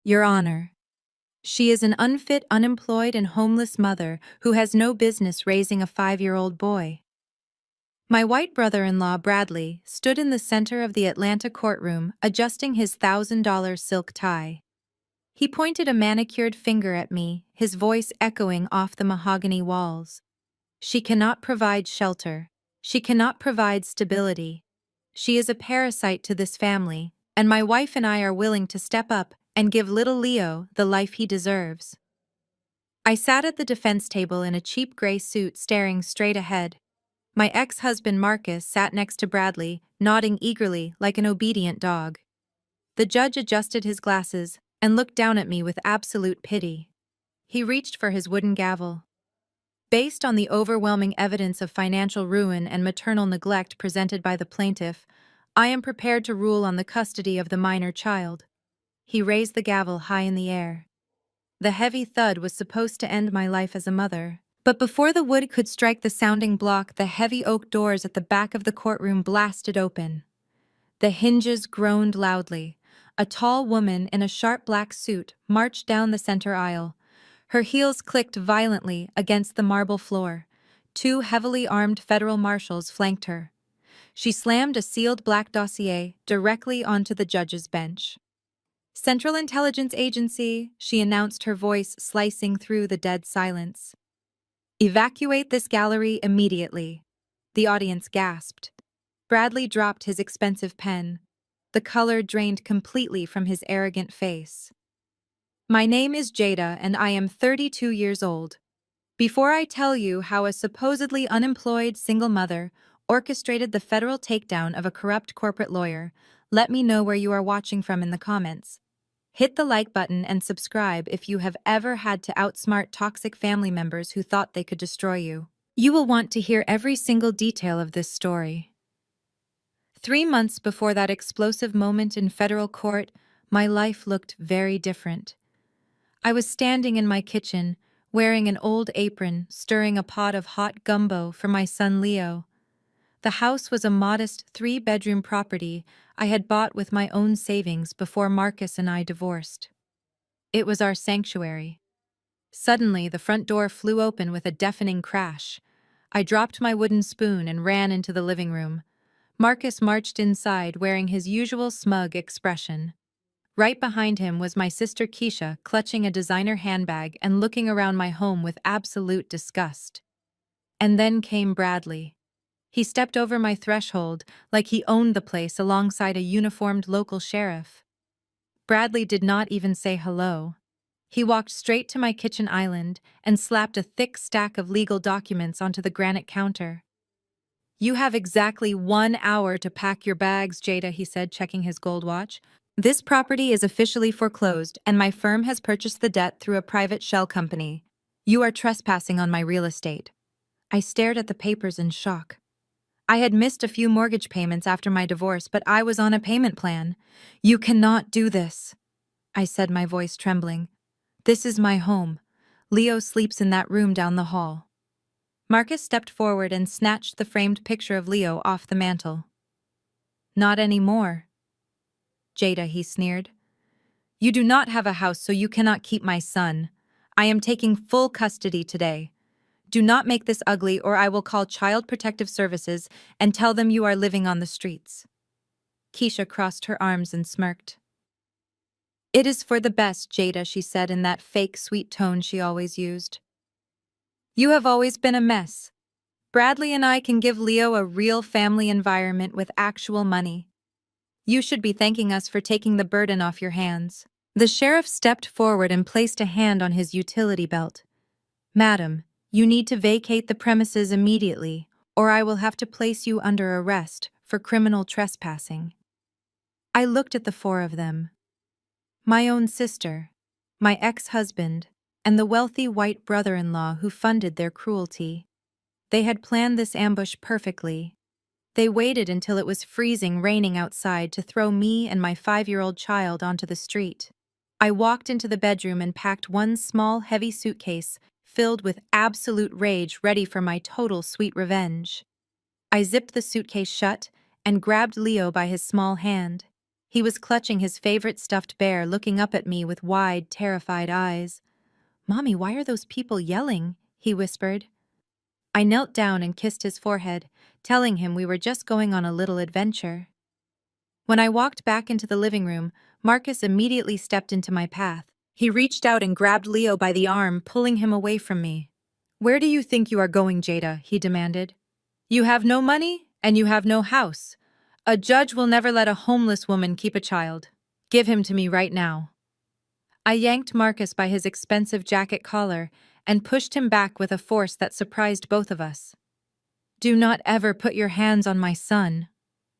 Your Honor. She is an unfit, unemployed, and homeless mother who has no business raising a 5-year-old boy. My white brother-in-law, Bradley, stood in the center of the Atlanta courtroom adjusting his $1,000 silk tie. He pointed a manicured finger at me, his voice echoing off the mahogany walls. She cannot provide shelter. She cannot provide stability. She is a parasite to this family, and my wife and I are willing to step up and give little Leo the life he deserves. I sat at the defense table in a cheap gray suit staring straight ahead. My ex-husband Marcus sat next to Bradley, nodding eagerly like an obedient dog. The judge adjusted his glasses and looked down at me with absolute pity. He reached for his wooden gavel. Based on the overwhelming evidence of financial ruin and maternal neglect presented by the plaintiff, I am prepared to rule on the custody of the minor child. He raised the gavel high in the air. The heavy thud was supposed to end my life as a mother. But before the wood could strike the sounding block, the heavy oak doors at the back of the courtroom blasted open. The hinges groaned loudly. A tall woman in a sharp black suit marched down the center aisle. Her heels clicked violently against the marble floor. 2 heavily armed federal marshals flanked her. She slammed a sealed black dossier directly onto the judge's bench. "Central Intelligence Agency," she announced, her voice slicing through the dead silence. "Evacuate this gallery immediately." The audience gasped. Bradley dropped his expensive pen. The color drained completely from his arrogant face. "My name is Jada, and I am 32 years old. Before I tell you how a supposedly unemployed single mother orchestrated the federal takedown of a corrupt corporate lawyer, let me know where you are watching from in the comments. Hit the like button and subscribe if you have ever had to outsmart toxic family members who thought they could destroy you. You will want to hear every single detail of this story. 3 months before that explosive moment in federal court, my life looked very different. I was standing in my kitchen, wearing an old apron, stirring a pot of hot gumbo for my son Leo. The house was a modest 3-bedroom property I had bought with my own savings before Marcus and I divorced. It was our sanctuary. Suddenly, the front door flew open with a deafening crash. I dropped my wooden spoon and ran into the living room. Marcus marched inside wearing his usual smug expression. Right behind him was my sister Keisha, clutching a designer handbag and looking around my home with absolute disgust. And then came Bradley. He stepped over my threshold like he owned the place alongside a uniformed local sheriff. Bradley did not even say hello. He walked straight to my kitchen island and slapped a thick stack of legal documents onto the granite counter. "You have exactly 1 hour to pack your bags, Jada," he said, checking his gold watch. "This property is officially foreclosed, and my firm has purchased the debt through a private shell company. You are trespassing on my real estate." I stared at the papers in shock. I had missed a few mortgage payments after my divorce, but I was on a payment plan. "You cannot do this," I said, my voice trembling. "This is my home. Leo sleeps in that room down the hall." Marcus stepped forward and snatched the framed picture of Leo off the mantel. "Not anymore." "Jada," he sneered. "You do not have a house, so you cannot keep my son. I am taking full custody today. Do not make this ugly, or I will call Child Protective Services and tell them you are living on the streets." Keisha crossed her arms and smirked. "It is for the best, Jada," she said in that fake sweet tone she always used. "You have always been a mess. Bradley and I can give Leo a real family environment with actual money. You should be thanking us for taking the burden off your hands." The sheriff stepped forward and placed a hand on his utility belt. "Madam, you need to vacate the premises immediately, or I will have to place you under arrest for criminal trespassing." I looked at the 4 of them. My own sister, my ex-husband, and the wealthy white brother-in-law who funded their cruelty. They had planned this ambush perfectly. They waited until it was freezing raining outside to throw me and my 5-year-old child onto the street. I walked into the bedroom and packed one small, heavy suitcase filled with absolute rage, ready for my total sweet revenge. I zipped the suitcase shut and grabbed Leo by his small hand. He was clutching his favorite stuffed bear, looking up at me with wide, terrified eyes. "Mommy, why are those people yelling?" he whispered. I knelt down and kissed his forehead, telling him we were just going on a little adventure. When I walked back into the living room, Marcus immediately stepped into my path. He reached out and grabbed Leo by the arm, pulling him away from me. "Where do you think you are going, Jada?" he demanded. "You have no money, and you have no house. A judge will never let a homeless woman keep a child. Give him to me right now." I yanked Marcus by his expensive jacket collar and pushed him back with a force that surprised both of us. "Do not ever put your hands on my son,"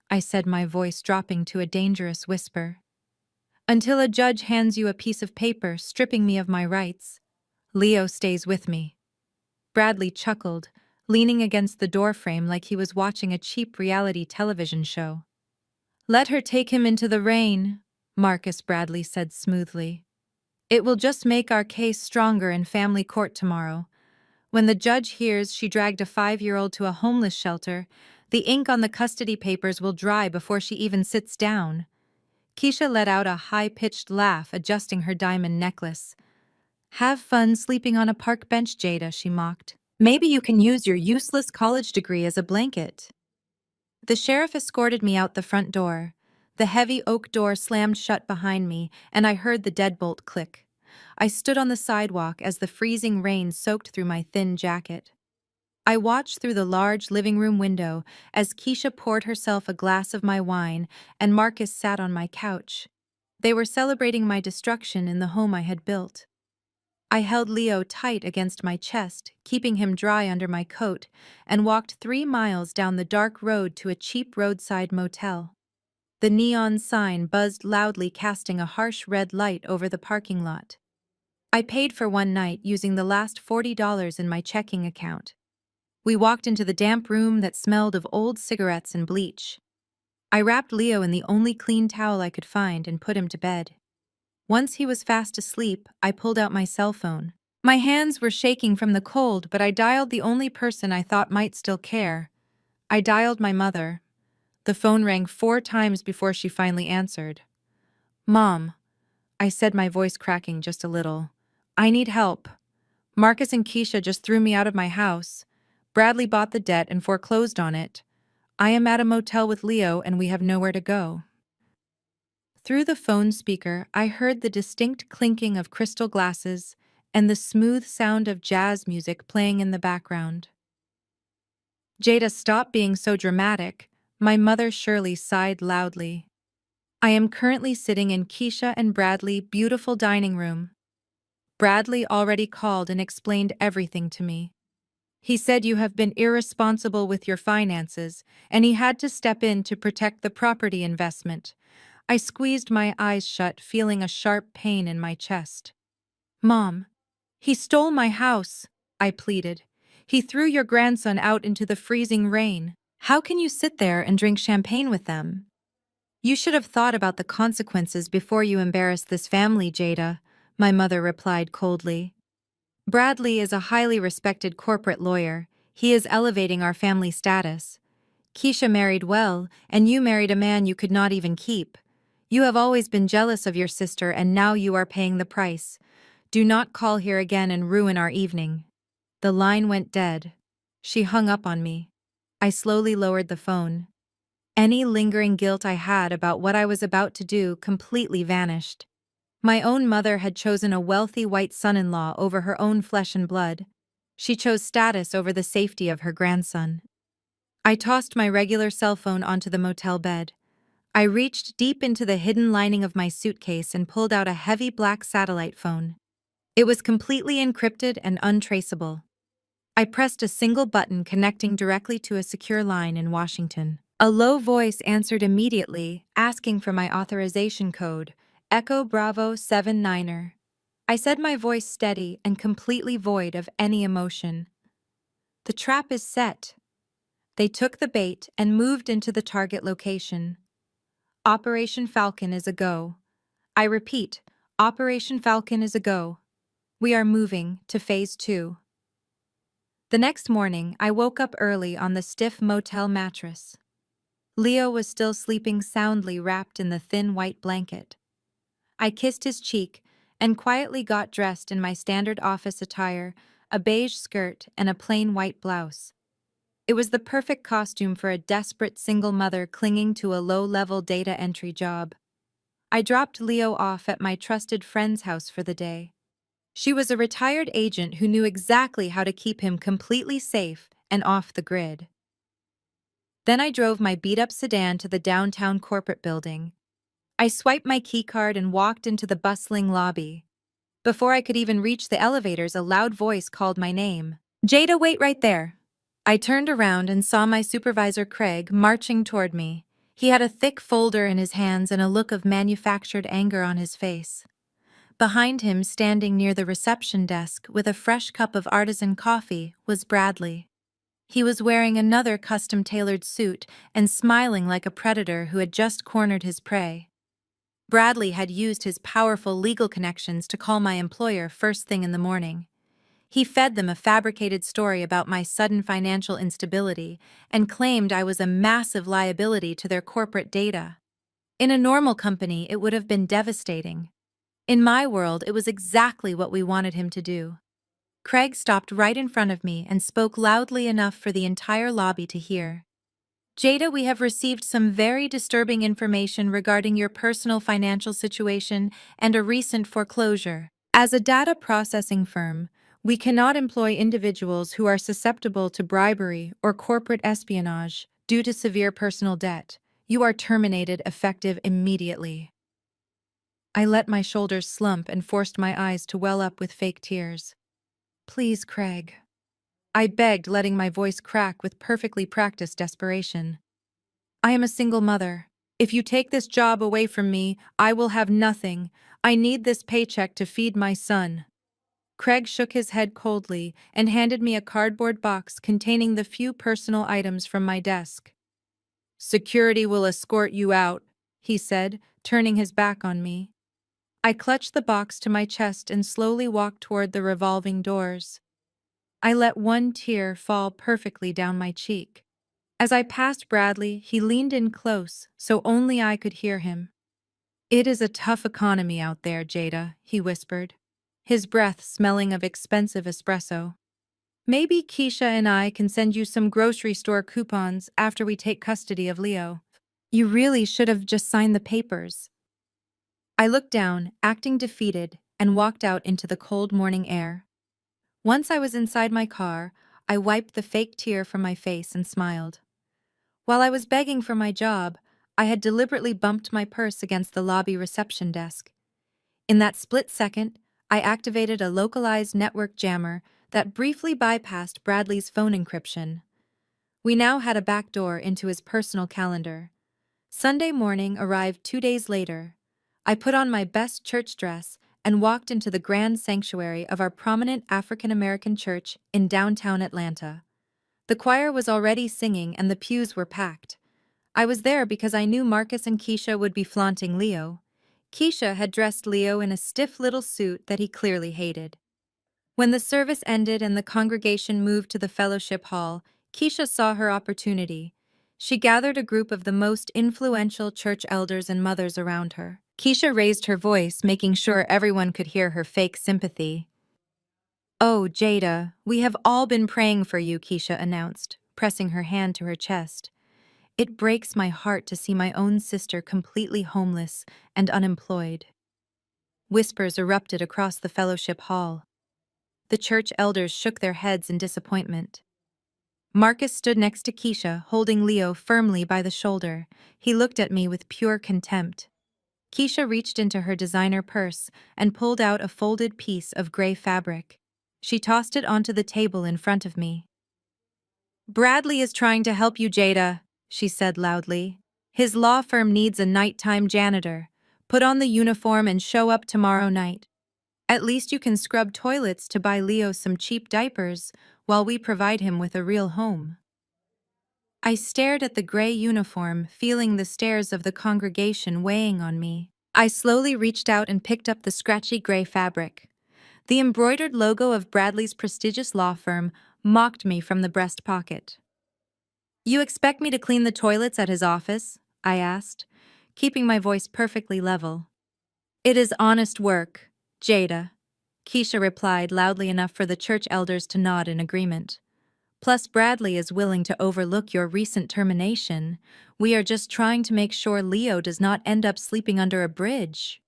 I said, my voice dropping to a dangerous whisper. "Until a judge hands you a piece of paper stripping me of my rights, Leo stays with me." Bradley chuckled, leaning against the doorframe like he was watching a cheap reality television show. "Let her take him into the rain," Marcus Bradley said smoothly. "It will just make our case stronger in family court tomorrow. When the judge hears she dragged a 5-year-old to a homeless shelter, the ink on the custody papers will dry before she even sits down." Keisha let out a high-pitched laugh, adjusting her diamond necklace. "Have fun sleeping on a park bench, Jada," she mocked. "Maybe you can use your useless college degree as a blanket." The sheriff escorted me out the front door. The heavy oak door slammed shut behind me, and I heard the deadbolt click. I stood on the sidewalk as the freezing rain soaked through my thin jacket. I watched through the large living room window as Keisha poured herself a glass of my wine and Marcus sat on my couch. They were celebrating my destruction in the home I had built. I held Leo tight against my chest, keeping him dry under my coat, and walked 3 miles down the dark road to a cheap roadside motel. The neon sign buzzed loudly, casting a harsh red light over the parking lot. I paid for one night using the last $40 in my checking account. We walked into the damp room that smelled of old cigarettes and bleach. I wrapped Leo in the only clean towel I could find and put him to bed. Once he was fast asleep, I pulled out my cell phone. My hands were shaking from the cold, but I dialed the only person I thought might still care. I dialed my mother. The phone rang 4 times before she finally answered. "Mom," I said, my voice cracking just a little. "I need help. Marcus and Keisha just threw me out of my house. Bradley bought the debt and foreclosed on it. I am at a motel with Leo and we have nowhere to go." Through the phone speaker, I heard the distinct clinking of crystal glasses and the smooth sound of jazz music playing in the background. "Jada, stop being so dramatic," my mother Shirley sighed loudly. "I am currently sitting in Keisha and Bradley's beautiful dining room. Bradley already called and explained everything to me. He said you have been irresponsible with your finances, and he had to step in to protect the property investment." I squeezed my eyes shut, feeling a sharp pain in my chest. "Mom, he stole my house," I pleaded. "He threw your grandson out into the freezing rain. How can you sit there and drink champagne with them? You should have thought about the consequences before you embarrassed this family, Jada," my mother replied coldly. "Bradley is a highly respected corporate lawyer. He is elevating our family status. Keisha married well, and you married a man you could not even keep. You have always been jealous of your sister, and now you are paying the price. Do not call here again and ruin our evening." The line went dead. She hung up on me. I slowly lowered the phone. Any lingering guilt I had about what I was about to do completely vanished. My own mother had chosen a wealthy white son-in-law over her own flesh and blood. She chose status over the safety of her grandson. I tossed my regular cell phone onto the motel bed. I reached deep into the hidden lining of my suitcase and pulled out a heavy black satellite phone. It was completely encrypted and untraceable. I pressed a single button connecting directly to a secure line in Washington. A low voice answered immediately, asking for my authorization code, Echo Bravo 79er. I said, my voice steady and completely void of any emotion. "The trap is set." They took the bait and moved into the target location. "Operation Falcon is a go." I repeat, Operation Falcon is a go. We are moving to Phase 2. The next morning, I woke up early on the stiff motel mattress. Leo was still sleeping soundly wrapped in the thin white blanket. I kissed his cheek and quietly got dressed in my standard office attire, a beige skirt and a plain white blouse. It was the perfect costume for a desperate single mother clinging to a low-level data entry job. I dropped Leo off at my trusted friend's house for the day. She was a retired agent who knew exactly how to keep him completely safe and off the grid. Then I drove my beat-up sedan to the downtown corporate building. I swiped my keycard and walked into the bustling lobby. Before I could even reach the elevators, a loud voice called my name. "Jada, wait right there." I turned around and saw my supervisor Craig marching toward me. He had a thick folder in his hands and a look of manufactured anger on his face. Behind him, standing near the reception desk with a fresh cup of artisan coffee, was Bradley. He was wearing another custom-tailored suit and smiling like a predator who had just cornered his prey. Bradley had used his powerful legal connections to call my employer first thing in the morning. He fed them a fabricated story about my sudden financial instability and claimed I was a massive liability to their corporate data. In a normal company, it would have been devastating. In my world, it was exactly what we wanted him to do. Craig stopped right in front of me and spoke loudly enough for the entire lobby to hear. "Jada, we have received some very disturbing information regarding your personal financial situation and a recent foreclosure. As a data processing firm, we cannot employ individuals who are susceptible to bribery or corporate espionage due to severe personal debt. You are terminated effective immediately." I let my shoulders slump and forced my eyes to well up with fake tears. "Please, Craig." I begged, letting my voice crack with perfectly practiced desperation. "I am a single mother. If you take this job away from me, I will have nothing. I need this paycheck to feed my son." Craig shook his head coldly and handed me a cardboard box containing the few personal items from my desk. "Security will escort you out," he said, turning his back on me. I clutched the box to my chest and slowly walked toward the revolving doors. I let one tear fall perfectly down my cheek. As I passed Bradley, he leaned in close, so only I could hear him. "It is a tough economy out there, Jada," he whispered, his breath smelling of expensive espresso. "Maybe Keisha and I can send you some grocery store coupons after we take custody of Leo. You really should have just signed the papers." I looked down, acting defeated, and walked out into the cold morning air. Once I was inside my car, I wiped the fake tear from my face and smiled. While I was begging for my job, I had deliberately bumped my purse against the lobby reception desk. In that split second, I activated a localized network jammer that briefly bypassed Bradley's phone encryption. We now had a backdoor into his personal calendar. Sunday morning arrived 2 days later. I put on my best church dress and walked into the grand sanctuary of our prominent African American church in downtown Atlanta. The choir was already singing and the pews were packed. I was there because I knew Marcus and Keisha would be flaunting Leo. Keisha had dressed Leo in a stiff little suit that he clearly hated. When the service ended and the congregation moved to the fellowship hall, Keisha saw her opportunity. She gathered a group of the most influential church elders and mothers around her. Keisha raised her voice, making sure everyone could hear her fake sympathy. "Oh, Jada, we have all been praying for you," Keisha announced, pressing her hand to her chest. "It breaks my heart to see my own sister completely homeless and unemployed." Whispers erupted across the fellowship hall. The church elders shook their heads in disappointment. Marcus stood next to Keisha, holding Leo firmly by the shoulder. He looked at me with pure contempt. Keisha reached into her designer purse and pulled out a folded piece of gray fabric. She tossed it onto the table in front of me. "Bradley is trying to help you, Jada," she said loudly. "His law firm needs a nighttime janitor. Put on the uniform and show up tomorrow night. At least you can scrub toilets to buy Leo some cheap diapers while we provide him with a real home." I stared at the gray uniform, feeling the stares of the congregation weighing on me. I slowly reached out and picked up the scratchy gray fabric. The embroidered logo of Bradley's prestigious law firm mocked me from the breast pocket. You expect me to clean the toilets at his office? I asked, keeping my voice perfectly level. It is honest work, Jada, Keisha replied loudly enough for the church elders to nod in agreement. Plus, Bradley is willing to overlook your recent termination. We are just trying to make sure Leo does not end up sleeping under a bridge.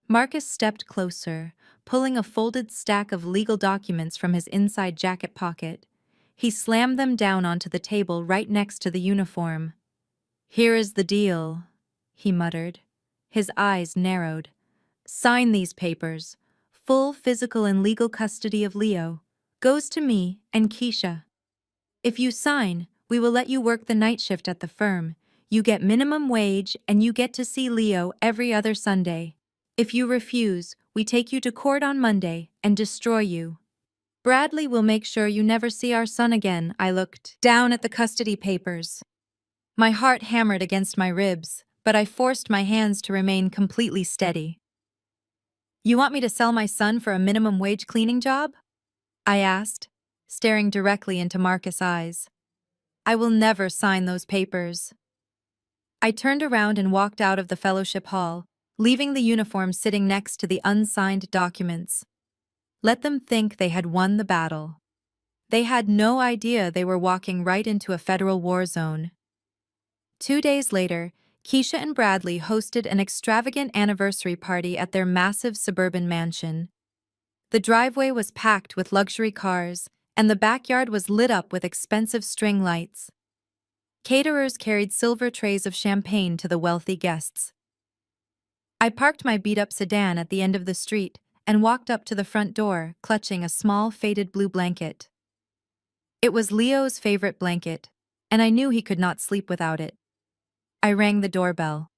Marcus stepped closer, pulling a folded stack of legal documents from his inside jacket pocket. He slammed them down onto the table right next to the uniform. Here is the deal, he muttered. His eyes narrowed. Sign these papers. Full physical and legal custody of Leo goes to me and Keisha. If you sign, we will let you work the night shift at the firm. You get minimum wage and you get to see Leo every other Sunday. If you refuse, we take you to court on Monday and destroy you. Bradley will make sure you never see our son again. I looked down at the custody papers. My heart hammered against my ribs, but I forced my hands to remain completely steady. You want me to sell my son for a minimum wage cleaning job? I asked, staring directly into Marcus' eyes. I will never sign those papers. I turned around and walked out of the fellowship hall, leaving the uniform sitting next to the unsigned documents. Let them think they had won the battle. They had no idea they were walking right into a federal war zone. 2 days later, Keisha and Bradley hosted an extravagant anniversary party at their massive suburban mansion. The driveway was packed with luxury cars, and the backyard was lit up with expensive string lights. Caterers carried silver trays of champagne to the wealthy guests. I parked my beat-up sedan at the end of the street and walked up to the front door, clutching a small faded blue blanket. It was Leo's favorite blanket, and I knew he could not sleep without it. I rang the doorbell.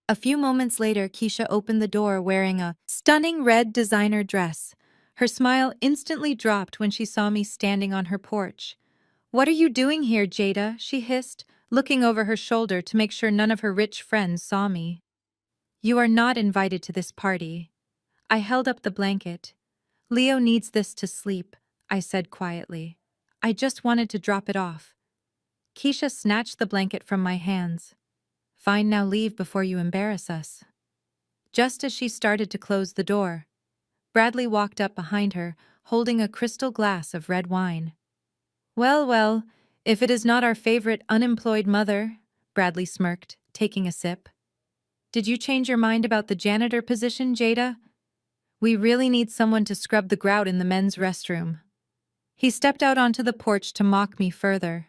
A few moments later, Keisha opened the door wearing a stunning red designer dress. Her smile instantly dropped when she saw me standing on her porch. "What are you doing here, Jada?" she hissed, looking over her shoulder to make sure none of her rich friends saw me. "You are not invited to this party." I held up the blanket. "Leo needs this to sleep," I said quietly. "I just wanted to drop it off." Keisha snatched the blanket from my hands. "Fine, now leave before you embarrass us." Just as she started to close the door, Bradley walked up behind her, holding a crystal glass of red wine. "Well, well, if it is not our favorite unemployed mother," Bradley smirked, taking a sip. "Did you change your mind about the janitor position, Jada? We really need someone to scrub the grout in the men's restroom." He stepped out onto the porch to mock me further.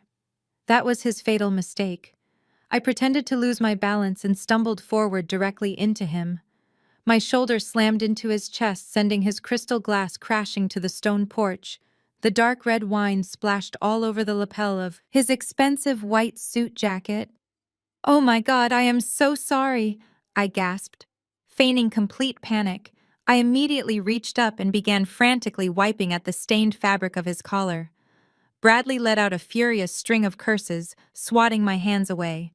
That was his fatal mistake. I pretended to lose my balance and stumbled forward directly into him. My shoulder slammed into his chest, sending his crystal glass crashing to the stone porch. The dark red wine splashed all over the lapel of his expensive white suit jacket. "Oh my God, I am so sorry," I gasped. Feigning complete panic, I immediately reached up and began frantically wiping at the stained fabric of his collar. Bradley let out a furious string of curses, swatting my hands away.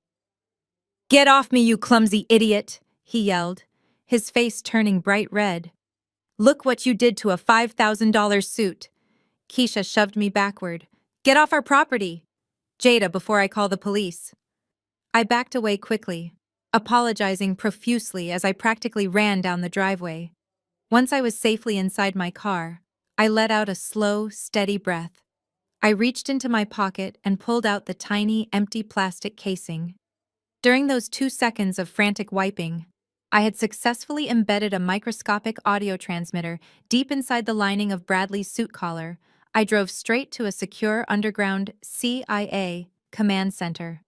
"Get off me, you clumsy idiot!" he yelled, his face turning bright red. "Look what you did to a $5,000 suit." Keisha shoved me backward. "Get off our property!" "Jada, before I call the police." I backed away quickly, apologizing profusely as I practically ran down the driveway. Once I was safely inside my car, I let out a slow, steady breath. I reached into my pocket and pulled out the tiny, empty plastic casing. During those 2 seconds of frantic wiping, I had successfully embedded a microscopic audio transmitter deep inside the lining of Bradley's suit collar. I drove straight to a secure underground CIA command center.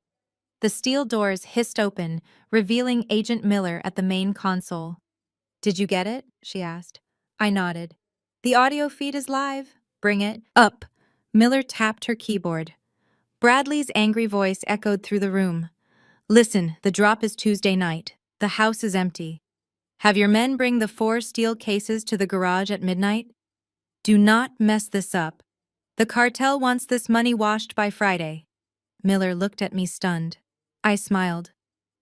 The steel doors hissed open, revealing Agent Miller at the main console. "Did you get it?" she asked. I nodded. "The audio feed is live. Bring it up." Miller tapped her keyboard. Bradley's angry voice echoed through the room. "Listen, the drop is Tuesday night. The house is empty. Have your men bring the 4 steel cases to the garage at midnight. Do not mess this up. The cartel wants this money washed by Friday." Miller looked at me stunned. I smiled.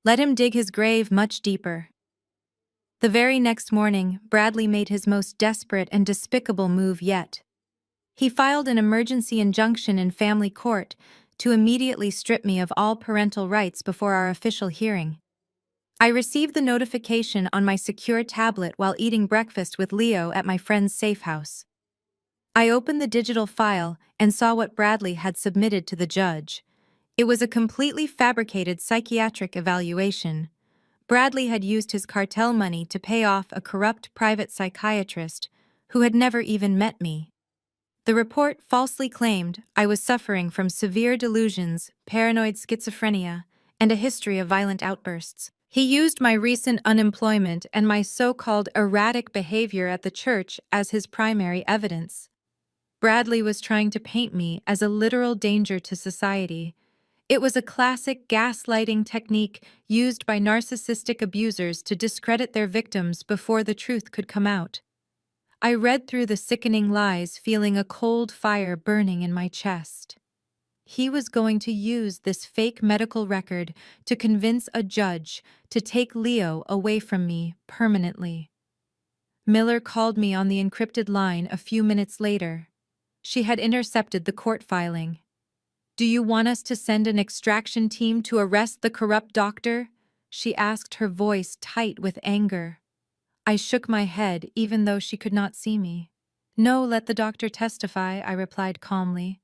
Let him dig his grave much deeper. The very next morning, Bradley made his most desperate and despicable move yet. He filed an emergency injunction in family court, to immediately strip me of all parental rights before our official hearing. I received the notification on my secure tablet while eating breakfast with Leo at my friend's safe house. I opened the digital file and saw what Bradley had submitted to the judge. It was a completely fabricated psychiatric evaluation. Bradley had used his cartel money to pay off a corrupt private psychiatrist who had never even met me. The report falsely claimed I was suffering from severe delusions, paranoid schizophrenia, and a history of violent outbursts. He used my recent unemployment and my so-called erratic behavior at the church as his primary evidence. Bradley was trying to paint me as a literal danger to society. It was a classic gaslighting technique used by narcissistic abusers to discredit their victims before the truth could come out. I read through the sickening lies, feeling a cold fire burning in my chest. He was going to use this fake medical record to convince a judge to take Leo away from me permanently. Miller called me on the encrypted line a few minutes later. She had intercepted the court filing. "Do you want us to send an extraction team to arrest the corrupt doctor?" she asked, her voice tight with anger. I shook my head even though she could not see me. "No, let the doctor testify," I replied calmly.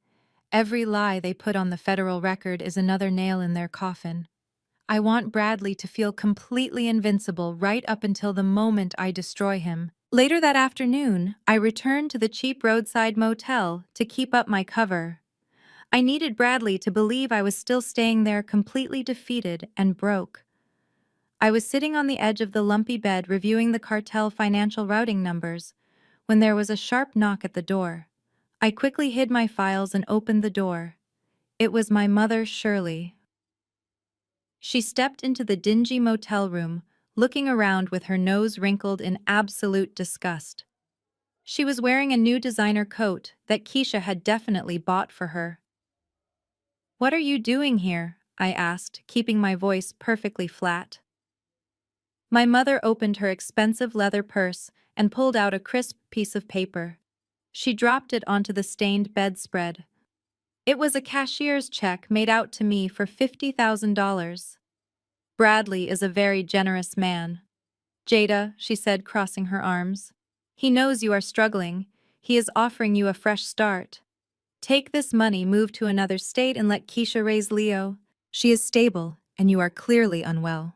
Every lie they put on the federal record is another nail in their coffin. I want Bradley to feel completely invincible right up until the moment I destroy him. Later that afternoon, I returned to the cheap roadside motel to keep up my cover. I needed Bradley to believe I was still staying there completely defeated and broke. I was sitting on the edge of the lumpy bed reviewing the cartel financial routing numbers when there was a sharp knock at the door. I quickly hid my files and opened the door. It was my mother, Shirley. She stepped into the dingy motel room, looking around with her nose wrinkled in absolute disgust. She was wearing a new designer coat that Keisha had definitely bought for her. "What are you doing here?" I asked, keeping my voice perfectly flat. My mother opened her expensive leather purse and pulled out a crisp piece of paper. She dropped it onto the stained bedspread. It was a cashier's check made out to me for $50,000. "Bradley is a very generous man." "Jada," she said, crossing her arms. "He knows you are struggling. He is offering you a fresh start. Take this money, move to another state, and let Keisha raise Leo. She is stable, and you are clearly unwell."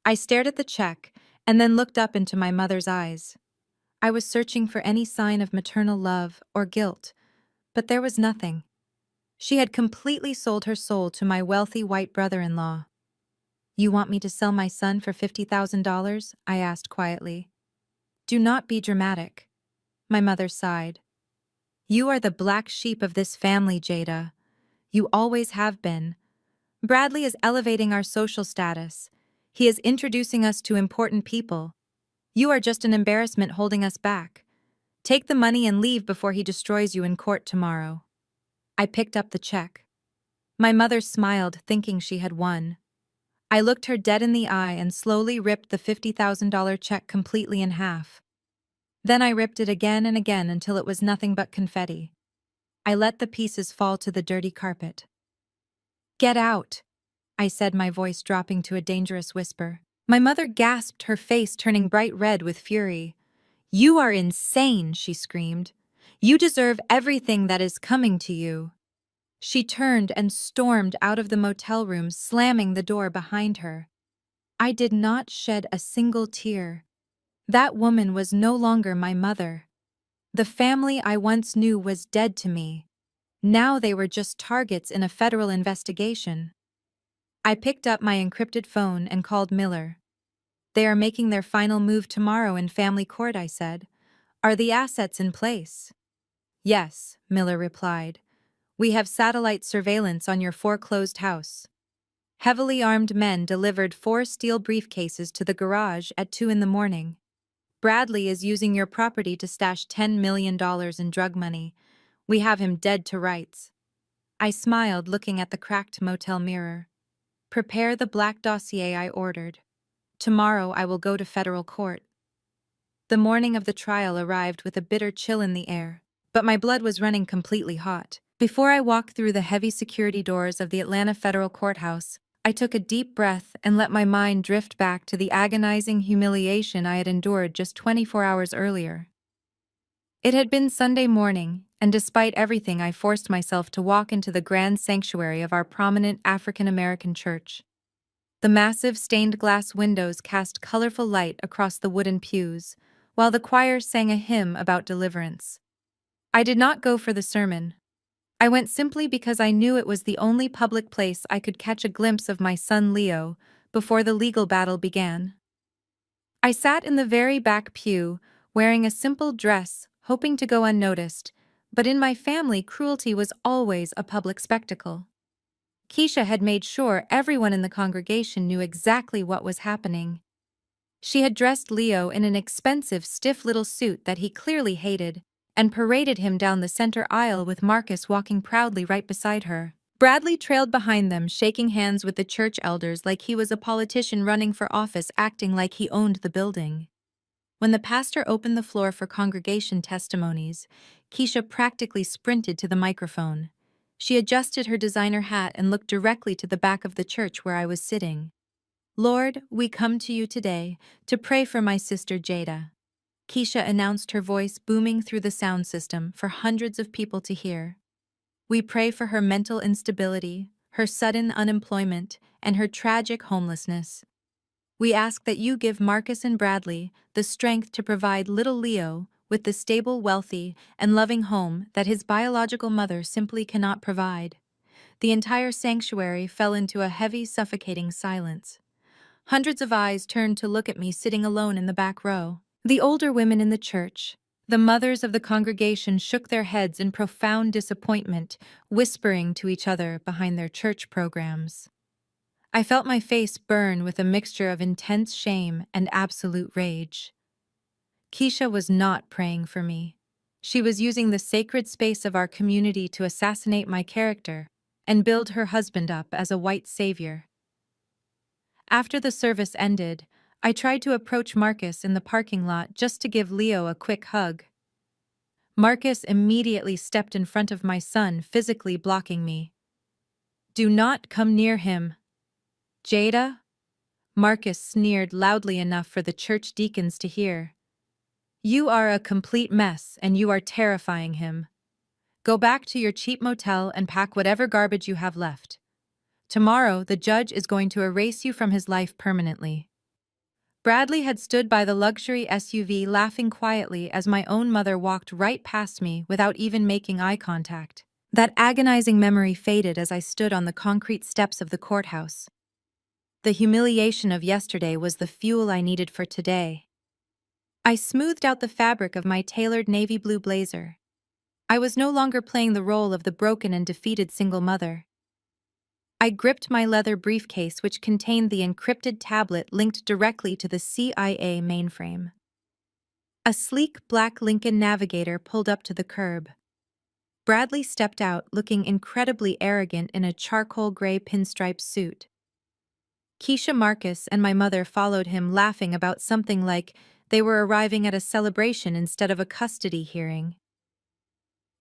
I stared at the check and then looked up into my mother's eyes. I was searching for any sign of maternal love or guilt, but there was nothing. She had completely sold her soul to my wealthy white brother-in-law. "You want me to sell my son for $50,000? I asked quietly. "Do not be dramatic." My mother sighed. "You are the black sheep of this family, Jada. You always have been. Bradley is elevating our social status. He is introducing us to important people. You are just an embarrassment holding us back. Take the money and leave before he destroys you in court tomorrow." I picked up the check. My mother smiled, thinking she had won. I looked her dead in the eye and slowly ripped the $50,000 check completely in half. Then I ripped it again and again until it was nothing but confetti. I let the pieces fall to the dirty carpet. "Get out," I said, my voice dropping to a dangerous whisper. My mother gasped, her face turning bright red with fury. "You are insane," she screamed. "You deserve everything that is coming to you." She turned and stormed out of the motel room, slamming the door behind her. I did not shed a single tear. That woman was no longer my mother. The family I once knew was dead to me. Now they were just targets in a federal investigation. I picked up my encrypted phone and called Miller. "They are making their final move tomorrow in family court," I said. "Are the assets in place?" "Yes," Miller replied. "We have satellite surveillance on your foreclosed house." Heavily armed men delivered 4 steel briefcases to the garage at 2 in the morning. "Bradley is using your property to stash $10 million in drug money. We have him dead to rights." I smiled, looking at the cracked motel mirror. "Prepare the black dossier," I ordered. "Tomorrow I will go to federal court." The morning of the trial arrived with a bitter chill in the air, but my blood was running completely hot. Before I walked through the heavy security doors of the Atlanta Federal Courthouse, I took a deep breath and let my mind drift back to the agonizing humiliation I had endured just 24 hours earlier. It had been Sunday morning, and despite everything, I forced myself to walk into the grand sanctuary of our prominent African American church. The massive stained glass windows cast colorful light across the wooden pews, while the choir sang a hymn about deliverance. I did not go for the sermon. I went simply because I knew it was the only public place I could catch a glimpse of my son Leo before the legal battle began. I sat in the very back pew, wearing a simple dress, hoping to go unnoticed, but in my family, cruelty was always a public spectacle. Keisha had made sure everyone in the congregation knew exactly what was happening. She had dressed Leo in an expensive, stiff little suit that he clearly hated, and paraded him down the center aisle with Marcus walking proudly right beside her. Bradley trailed behind them, shaking hands with the church elders like he was a politician running for office, acting like he owned the building. When the pastor opened the floor for congregation testimonies, Keisha practically sprinted to the microphone. She adjusted her designer hat and looked directly to the back of the church where I was sitting. "Lord, we come to you today to pray for my sister Jada," Keisha announced, her voice booming through the sound system for hundreds of people to hear. "We pray for her mental instability, her sudden unemployment, and her tragic homelessness. We ask that you give Marcus and Bradley the strength to provide little Leo with the stable, wealthy, and loving home that his biological mother simply cannot provide." The entire sanctuary fell into a heavy, suffocating silence. Hundreds of eyes turned to look at me sitting alone in the back row. The older women in the church, the mothers of the congregation, shook their heads in profound disappointment, whispering to each other behind their church programs. I felt my face burn with a mixture of intense shame and absolute rage. Keisha was not praying for me. She was using the sacred space of our community to assassinate my character and build her husband up as a white savior. After the service ended, I tried to approach Marcus in the parking lot just to give Leo a quick hug. Marcus immediately stepped in front of my son, physically blocking me. "Do not come near him." "Jada?" Marcus sneered loudly enough for the church deacons to hear. "You are a complete mess, and you are terrifying him. Go back to your cheap motel and pack whatever garbage you have left. Tomorrow, the judge is going to erase you from his life permanently." Bradley had stood by the luxury SUV laughing quietly as my own mother walked right past me without even making eye contact. That agonizing memory faded as I stood on the concrete steps of the courthouse. The humiliation of yesterday was the fuel I needed for today. I smoothed out the fabric of my tailored navy blue blazer. I was no longer playing the role of the broken and defeated single mother. I gripped my leather briefcase, which contained the encrypted tablet linked directly to the CIA mainframe. A sleek black Lincoln Navigator pulled up to the curb. Bradley stepped out, looking incredibly arrogant in a charcoal gray pinstripe suit. Keisha, Marcus, and my mother followed him, laughing about something like they were arriving at a celebration instead of a custody hearing.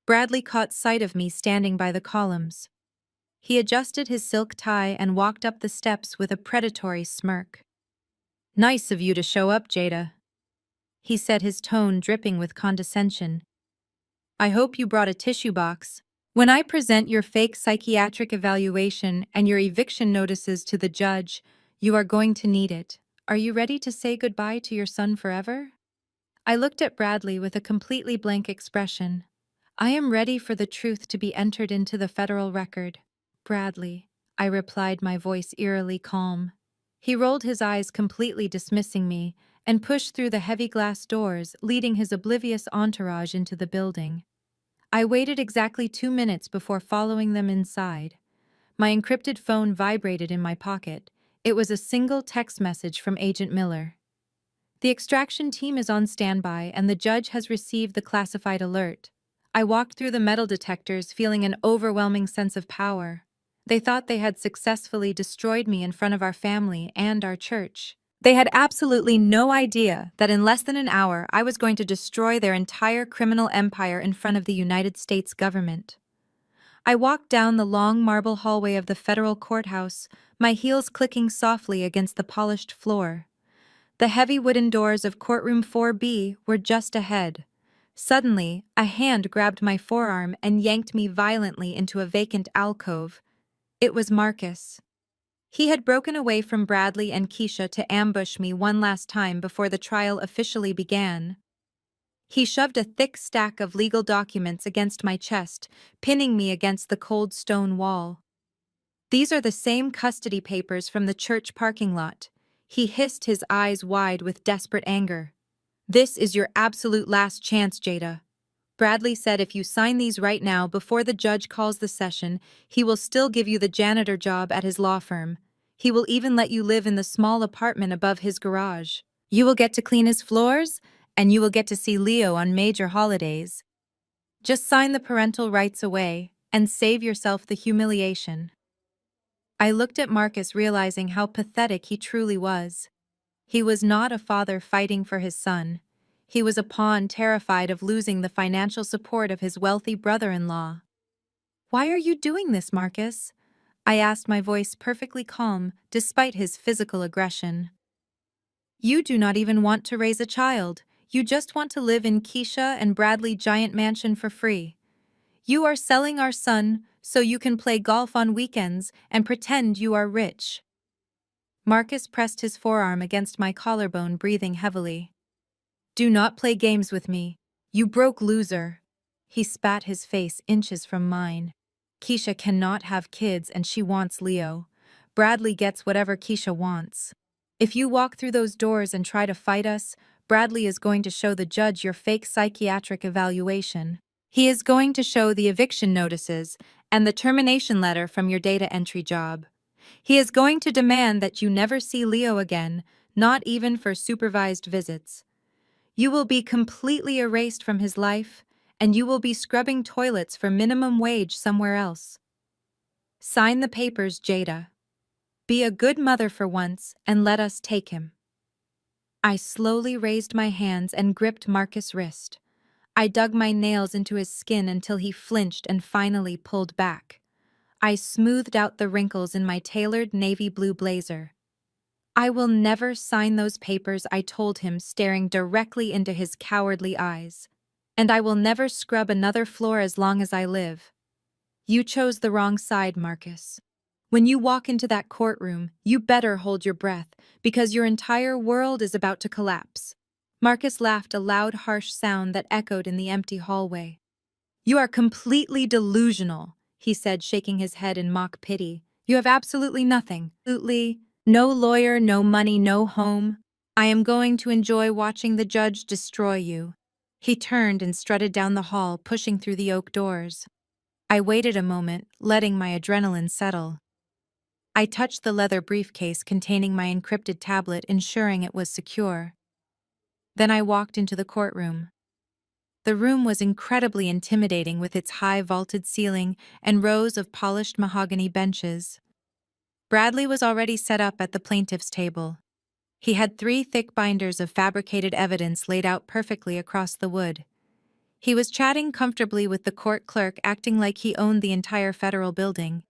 Bradley caught sight of me standing by the columns. He adjusted his silk tie and walked up the steps with a predatory smirk. "Nice of you to show up, Jada," he said, his tone dripping with condescension. "I hope you brought a tissue box. When I present your fake psychiatric evaluation and your eviction notices to the judge, you are going to need it. Are you ready to say goodbye to your son forever?" I looked at Bradley with a completely blank expression. "I am ready for the truth to be entered into the federal record, Bradley," I replied, my voice eerily calm. He rolled his eyes, completely dismissing me, and pushed through the heavy glass doors, leading his oblivious entourage into the building. I waited exactly 2 minutes before following them inside. My encrypted phone vibrated in my pocket. It was a single text message from Agent Miller. "The extraction team is on standby, and the judge has received the classified alert." I walked through the metal detectors, feeling an overwhelming sense of power. They thought they had successfully destroyed me in front of our family and our church. They had absolutely no idea that in less than an hour I was going to destroy their entire criminal empire in front of the United States government. I walked down the long marble hallway of the federal courthouse, my heels clicking softly against the polished floor. The heavy wooden doors of courtroom 4B were just ahead. Suddenly, a hand grabbed my forearm and yanked me violently into a vacant alcove. It was Marcus. He had broken away from Bradley and Keisha to ambush me one last time before the trial officially began. He shoved a thick stack of legal documents against my chest, pinning me against the cold stone wall. "These are the same custody papers from the church parking lot." He hissed, his eyes wide with desperate anger. "This is your absolute last chance, Jada." Bradley said if you sign these right now before the judge calls the session, he will still give you the janitor job at his law firm. He will even let you live in the small apartment above his garage. You will get to clean his floors, and you will get to see Leo on major holidays. Just sign the parental rights away and save yourself the humiliation. I looked at Marcus, realizing how pathetic he truly was. He was not a father fighting for his son. He was a pawn terrified of losing the financial support of his wealthy brother-in-law. "Why are you doing this, Marcus?" I asked, my voice perfectly calm, despite his physical aggression. "You do not even want to raise a child. You just want to live in Keisha and Bradley giant mansion for free. You are selling our son so you can play golf on weekends and pretend you are rich." Marcus pressed his forearm against my collarbone, breathing heavily. "Do not play games with me, you broke loser." He spat, his face inches from mine. "Keisha cannot have kids and she wants Leo. Bradley gets whatever Keisha wants. If you walk through those doors and try to fight us, Bradley is going to show the judge your fake psychiatric evaluation. He is going to show the eviction notices and the termination letter from your data entry job. He is going to demand that you never see Leo again, not even for supervised visits. You will be completely erased from his life, and you will be scrubbing toilets for minimum wage somewhere else. Sign the papers, Jada. Be a good mother for once and let us take him." I slowly raised my hands and gripped Marcus' wrist. I dug my nails into his skin until he flinched and finally pulled back. I smoothed out the wrinkles in my tailored navy blue blazer. "I will never sign those papers," I told him, staring directly into his cowardly eyes. "And I will never scrub another floor as long as I live." "You chose the wrong side, Marcus. When you walk into that courtroom, you better hold your breath, because your entire world is about to collapse." Marcus laughed, a loud, harsh sound that echoed in the empty hallway. "You are completely delusional," he said, shaking his head in mock pity. "You have absolutely nothing. Absolutely no lawyer, no money, no home. I am going to enjoy watching the judge destroy you." He turned and strutted down the hall, pushing through the oak doors. I waited a moment, letting my adrenaline settle. I touched the leather briefcase containing my encrypted tablet, ensuring it was secure. Then I walked into the courtroom. The room was incredibly intimidating, with its high vaulted ceiling and rows of polished mahogany benches. Bradley was already set up at the plaintiff's table. He had 3 thick binders of fabricated evidence laid out perfectly across the wood. He was chatting comfortably with the court clerk, acting like he owned the entire federal building.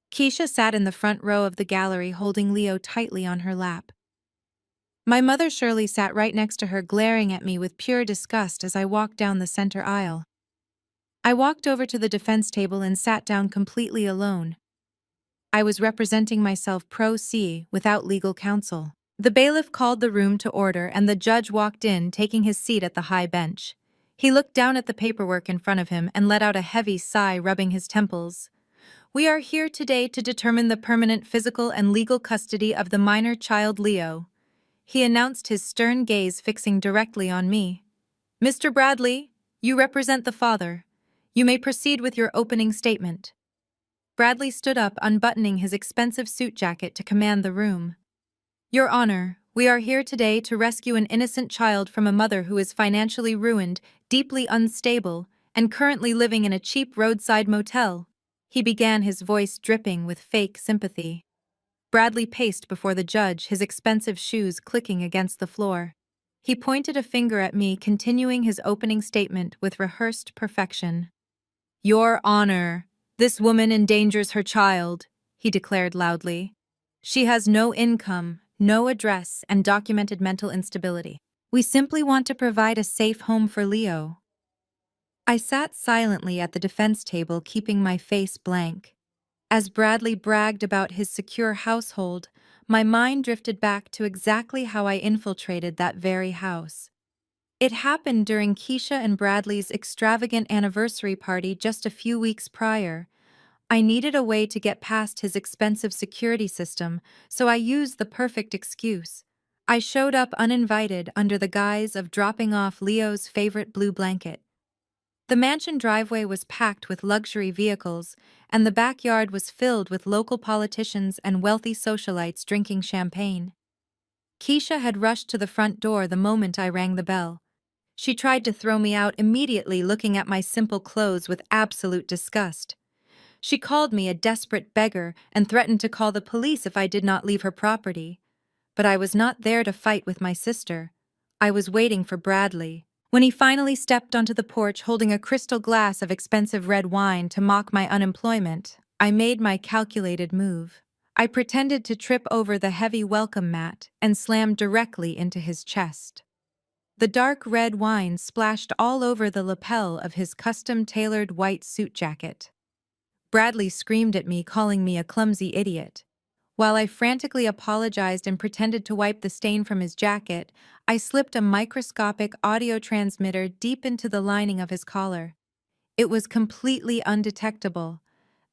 Keisha sat in the front row of the gallery, holding Leo tightly on her lap. My mother Shirley sat right next to her, glaring at me with pure disgust as I walked down the center aisle. I walked over to the defense table and sat down completely alone. I was representing myself pro se, without legal counsel. The bailiff called the room to order and the judge walked in, taking his seat at the high bench. He looked down at the paperwork in front of him and let out a heavy sigh, rubbing his temples. "We are here today to determine the permanent physical and legal custody of the minor child Leo," he announced, his stern gaze fixing directly on me. "Mr. Bradley, you represent the father. You may proceed with your opening statement." Bradley stood up, unbuttoning his expensive suit jacket to command the room. "Your Honor, we are here today to rescue an innocent child from a mother who is financially ruined, deeply unstable, and currently living in a cheap roadside motel," he began, his voice dripping with fake sympathy. Bradley paced before the judge, his expensive shoes clicking against the floor. He pointed a finger at me, continuing his opening statement with rehearsed perfection. "Your Honor, "This woman endangers her child," he declared loudly. "She has no income, no address, and documented mental instability. We simply want to provide a safe home for Leo." I sat silently at the defense table, keeping my face blank. As Bradley bragged about his secure household, my mind drifted back to exactly how I infiltrated that very house. It happened during Keisha and Bradley's extravagant anniversary party just a few weeks prior. I needed a way to get past his expensive security system, so I used the perfect excuse. I showed up uninvited under the guise of dropping off Leo's favorite blue blanket. The mansion driveway was packed with luxury vehicles, and the backyard was filled with local politicians and wealthy socialites drinking champagne. Keisha had rushed to the front door the moment I rang the bell. She tried to throw me out immediately, looking at my simple clothes with absolute disgust. She called me a desperate beggar and threatened to call the police if I did not leave her property. But I was not there to fight with my sister. I was waiting for Bradley. When he finally stepped onto the porch holding a crystal glass of expensive red wine to mock my unemployment, I made my calculated move. I pretended to trip over the heavy welcome mat and slammed directly into his chest. The dark red wine splashed all over the lapel of his custom-tailored white suit jacket. Bradley screamed at me, calling me a clumsy idiot. While I frantically apologized and pretended to wipe the stain from his jacket, I slipped a microscopic audio transmitter deep into the lining of his collar. It was completely undetectable.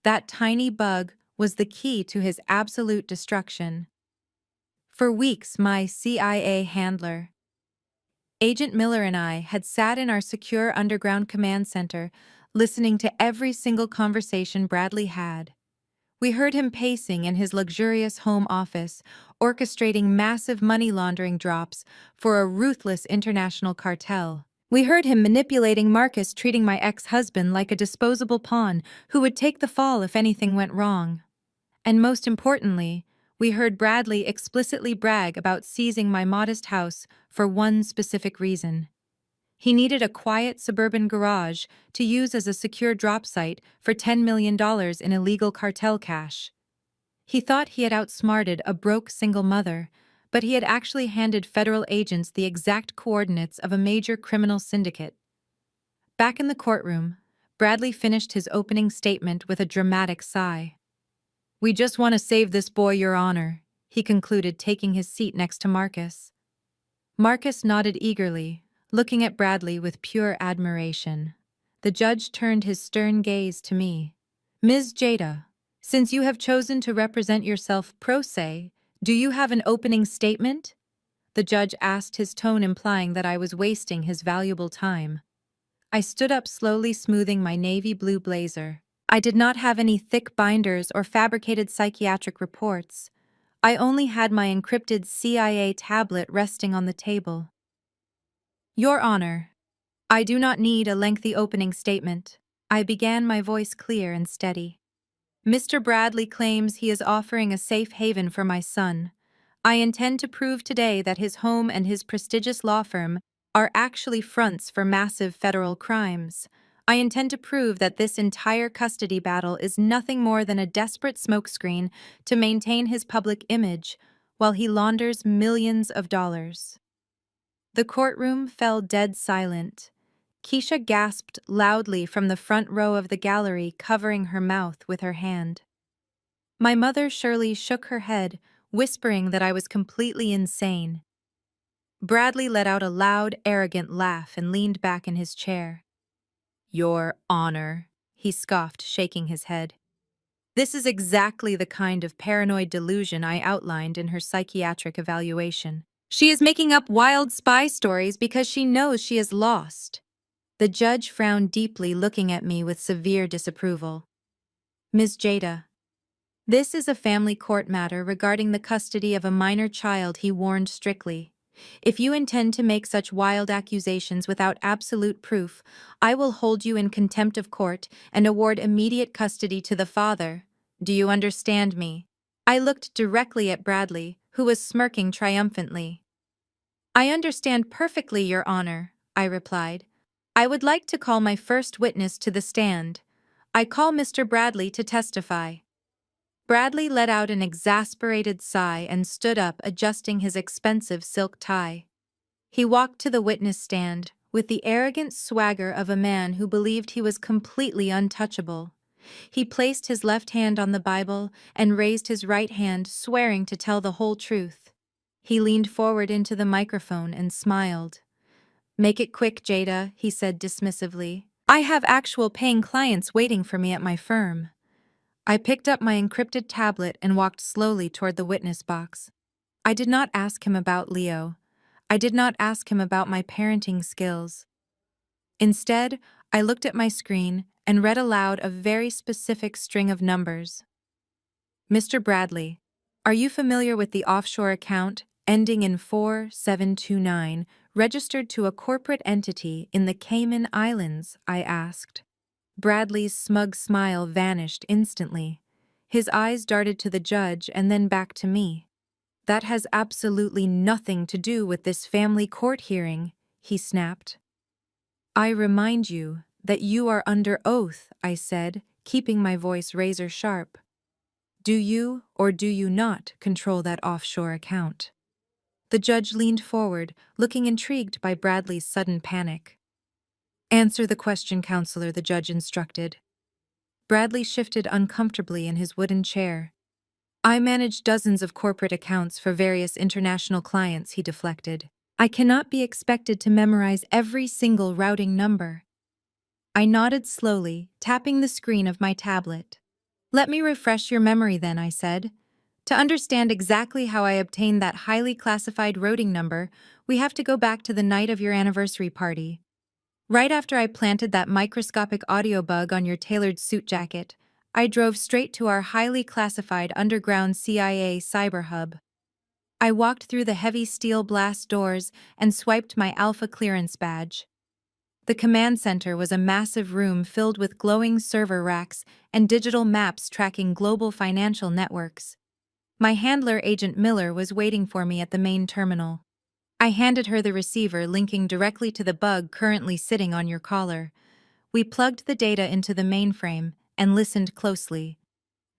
That tiny bug was the key to his absolute destruction. For weeks, my CIA handler, Agent Miller, and I had sat in our secure underground command center, listening to every single conversation Bradley had. We heard him pacing in his luxurious home office, orchestrating massive money laundering drops for a ruthless international cartel. We heard him manipulating Marcus, treating my ex-husband like a disposable pawn who would take the fall if anything went wrong. And most importantly, we heard Bradley explicitly brag about seizing my modest house for one specific reason. He needed a quiet suburban garage to use as a secure drop site for $10 million in illegal cartel cash. He thought he had outsmarted a broke single mother, but he had actually handed federal agents the exact coordinates of a major criminal syndicate. Back in the courtroom, Bradley finished his opening statement with a dramatic sigh. "We just want to save this boy, Your Honor," he concluded, taking his seat next to Marcus. Marcus nodded eagerly, looking at Bradley with pure admiration. The judge turned his stern gaze to me. "Ms. Jada, since you have chosen to represent yourself pro se, do you have an opening statement?" The judge asked, his tone implying that I was wasting his valuable time. I stood up slowly, smoothing my navy blue blazer. I did not have any thick binders or fabricated psychiatric reports. I only had my encrypted CIA tablet resting on the table. "Your Honor, I do not need a lengthy opening statement." I began, my voice clear and steady. "Mr. Bradley claims he is offering a safe haven for my son. I intend to prove today that his home and his prestigious law firm are actually fronts for massive federal crimes. I intend to prove that this entire custody battle is nothing more than a desperate smokescreen to maintain his public image while he launders millions of dollars." The courtroom fell dead silent. Keisha gasped loudly from the front row of the gallery, covering her mouth with her hand. My mother Shirley shook her head, whispering that I was completely insane. Bradley let out a loud, arrogant laugh and leaned back in his chair. "Your Honor," he scoffed, shaking his head. "This is exactly the kind of paranoid delusion I outlined in her psychiatric evaluation. She is making up wild spy stories because she knows she is lost." The judge frowned deeply, looking at me with severe disapproval. "Ms. Jada, this is a family court matter regarding the custody of a minor child," he warned strictly. "If you intend to make such wild accusations without absolute proof, I will hold you in contempt of court and award immediate custody to the father. Do you understand me?" I looked directly at Bradley, who was smirking triumphantly. "I understand perfectly, Your Honor," I replied. "I would like to call my first witness to the stand." I call Mr. Bradley to testify. Bradley let out an exasperated sigh and stood up, adjusting his expensive silk tie. He walked to the witness stand with the arrogant swagger of a man who believed he was completely untouchable. He placed his left hand on the Bible and raised his right hand, swearing to tell the whole truth. He leaned forward into the microphone and smiled. "Make it quick, Jada," he said dismissively. "I have actual paying clients waiting for me at my firm." I picked up my encrypted tablet and walked slowly toward the witness box. I did not ask him about Leo. I did not ask him about my parenting skills. Instead, I looked at my screen and read aloud a very specific string of numbers. "Mr. Bradley, are you familiar with the offshore account ending in 4729 registered to a corporate entity in the Cayman Islands?" I asked. Bradley's smug smile vanished instantly. His eyes darted to the judge and then back to me. "That has absolutely nothing to do with this family court hearing," he snapped. "I remind you that you are under oath," I said, keeping my voice razor sharp. "Do you or do you not control that offshore account?" The judge leaned forward, looking intrigued by Bradley's sudden panic. "Answer the question, counselor," the judge instructed. Bradley shifted uncomfortably in his wooden chair. "I manage dozens of corporate accounts for various international clients," he deflected. "I cannot be expected to memorize every single routing number." I nodded slowly, tapping the screen of my tablet. "Let me refresh your memory then," I said. "To understand exactly how I obtained that highly classified routing number, we have to go back to the night of your anniversary party. Right after I planted that microscopic audio bug on your tailored suit jacket, I drove straight to our highly classified underground CIA cyber hub. I walked through the heavy steel blast doors and swiped my Alpha clearance badge. The command center was a massive room filled with glowing server racks and digital maps tracking global financial networks. My handler, Agent Miller, was waiting for me at the main terminal. I handed her the receiver linking directly to the bug currently sitting on your collar. We plugged the data into the mainframe and listened closely.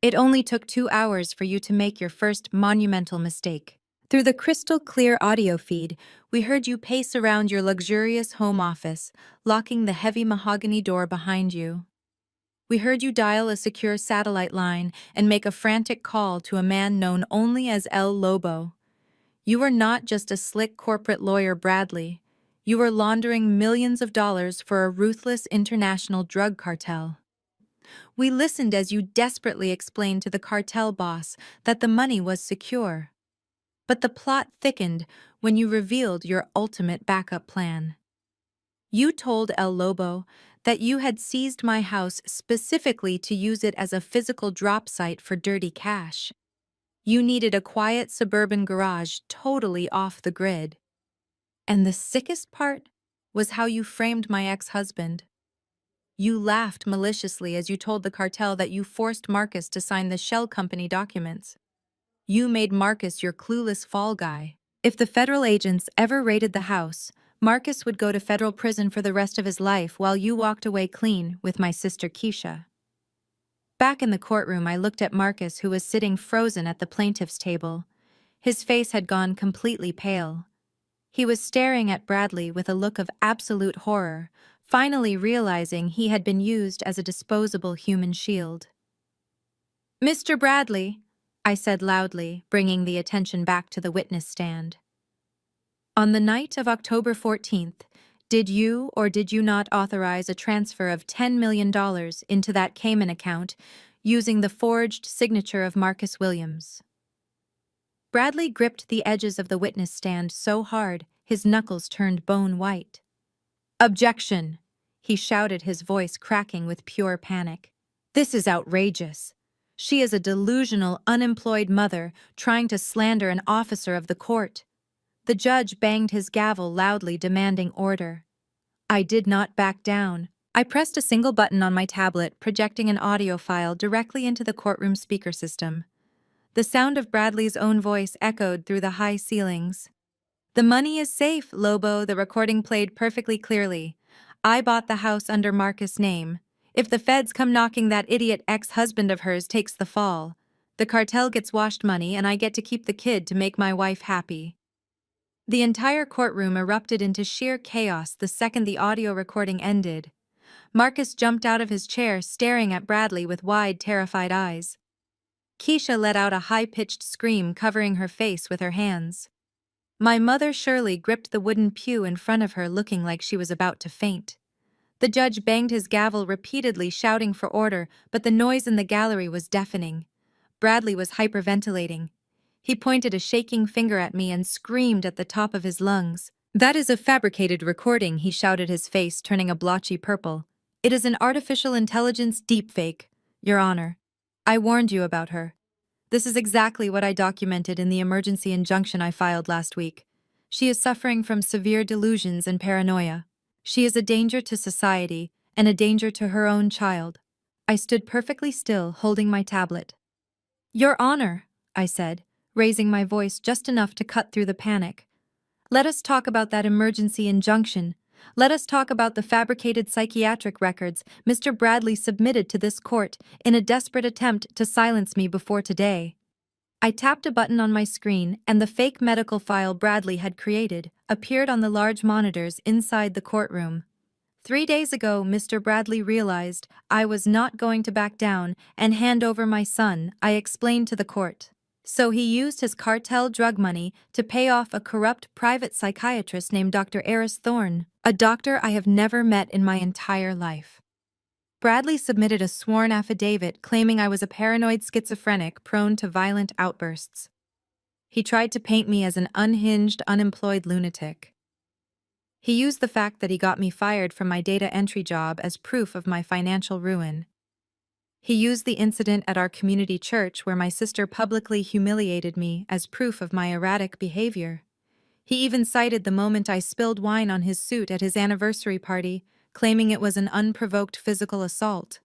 It only took 2 hours for you to make your first monumental mistake. Through the crystal-clear audio feed, we heard you pace around your luxurious home office, locking the heavy mahogany door behind you. We heard you dial a secure satellite line and make a frantic call to a man known only as El Lobo. You were not just a slick corporate lawyer, Bradley. You were laundering millions of dollars for a ruthless international drug cartel. We listened as you desperately explained to the cartel boss that the money was secure. But the plot thickened when you revealed your ultimate backup plan. You told El Lobo that you had seized my house specifically to use it as a physical drop site for dirty cash. You needed a quiet suburban garage totally off the grid. And the sickest part was how you framed my ex-husband. You laughed maliciously as you told the cartel that you forced Marcus to sign the shell company documents. You made Marcus your clueless fall guy. If the federal agents ever raided the house, Marcus would go to federal prison for the rest of his life while you walked away clean with my sister Keisha. Back in the courtroom, I looked at Marcus, who was sitting frozen at the plaintiff's table. His face had gone completely pale. He was staring at Bradley with a look of absolute horror, finally realizing he had been used as a disposable human shield. "Mr. Bradley," I said loudly, bringing the attention back to the witness stand. "On the night of October 14th, did you or did you not authorize a transfer of $10 million into that Cayman account using the forged signature of Marcus Williams?" Bradley gripped the edges of the witness stand so hard his knuckles turned bone white. "Objection!" he shouted, his voice cracking with pure panic. "This is outrageous. She is a delusional, unemployed mother trying to slander an officer of the court." The judge banged his gavel loudly, demanding order. I did not back down. I pressed a single button on my tablet, projecting an audio file directly into the courtroom speaker system. The sound of Bradley's own voice echoed through the high ceilings. "The money is safe, Lobo," the recording played perfectly clearly. "I bought the house under Marcus' name. If the feds come knocking, that idiot ex-husband of hers takes the fall. The cartel gets washed money and I get to keep the kid to make my wife happy. The entire courtroom erupted into sheer chaos the second the audio recording ended. Marcus jumped out of his chair, staring at Bradley with wide, terrified eyes. Keisha let out a high-pitched scream, covering her face with her hands. My mother Shirley gripped the wooden pew in front of her, looking like she was about to faint. The judge banged his gavel repeatedly, shouting for order, but the noise in the gallery was deafening. Bradley was hyperventilating. He pointed a shaking finger at me and screamed at the top of his lungs. "That is a fabricated recording," he shouted, his face turning a blotchy purple. "It is an artificial intelligence deepfake, Your Honor. I warned you about her. This is exactly what I documented in the emergency injunction I filed last week. She is suffering from severe delusions and paranoia. She is a danger to society and a danger to her own child." I stood perfectly still, holding my tablet. "Your Honor," I said, raising my voice just enough to cut through the panic. "Let us talk about that emergency injunction. Let us talk about the fabricated psychiatric records Mr. Bradley submitted to this court in a desperate attempt to silence me before today." I tapped a button on my screen, and the fake medical file Bradley had created appeared on the large monitors inside the courtroom. 3 days ago, Mr. Bradley realized I was not going to back down and hand over my son, I explained to the court. So he used his cartel drug money to pay off a corrupt private psychiatrist named Dr. Eris Thorne, a doctor I have never met in my entire life. Bradley submitted a sworn affidavit claiming I was a paranoid schizophrenic prone to violent outbursts. He tried to paint me as an unhinged, unemployed lunatic. He used the fact that he got me fired from my data entry job as proof of my financial ruin. He used the incident at our community church where my sister publicly humiliated me as proof of my erratic behavior. He even cited the moment I spilled wine on his suit at his anniversary party, claiming it was an unprovoked physical assault.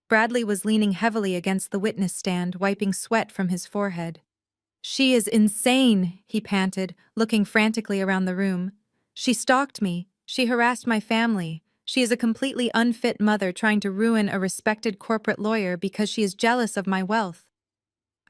Bradley was leaning heavily against the witness stand, wiping sweat from his forehead. "She is insane," he panted, looking frantically around the room. "She stalked me. She harassed my family. She is a completely unfit mother trying to ruin a respected corporate lawyer because she is jealous of my wealth."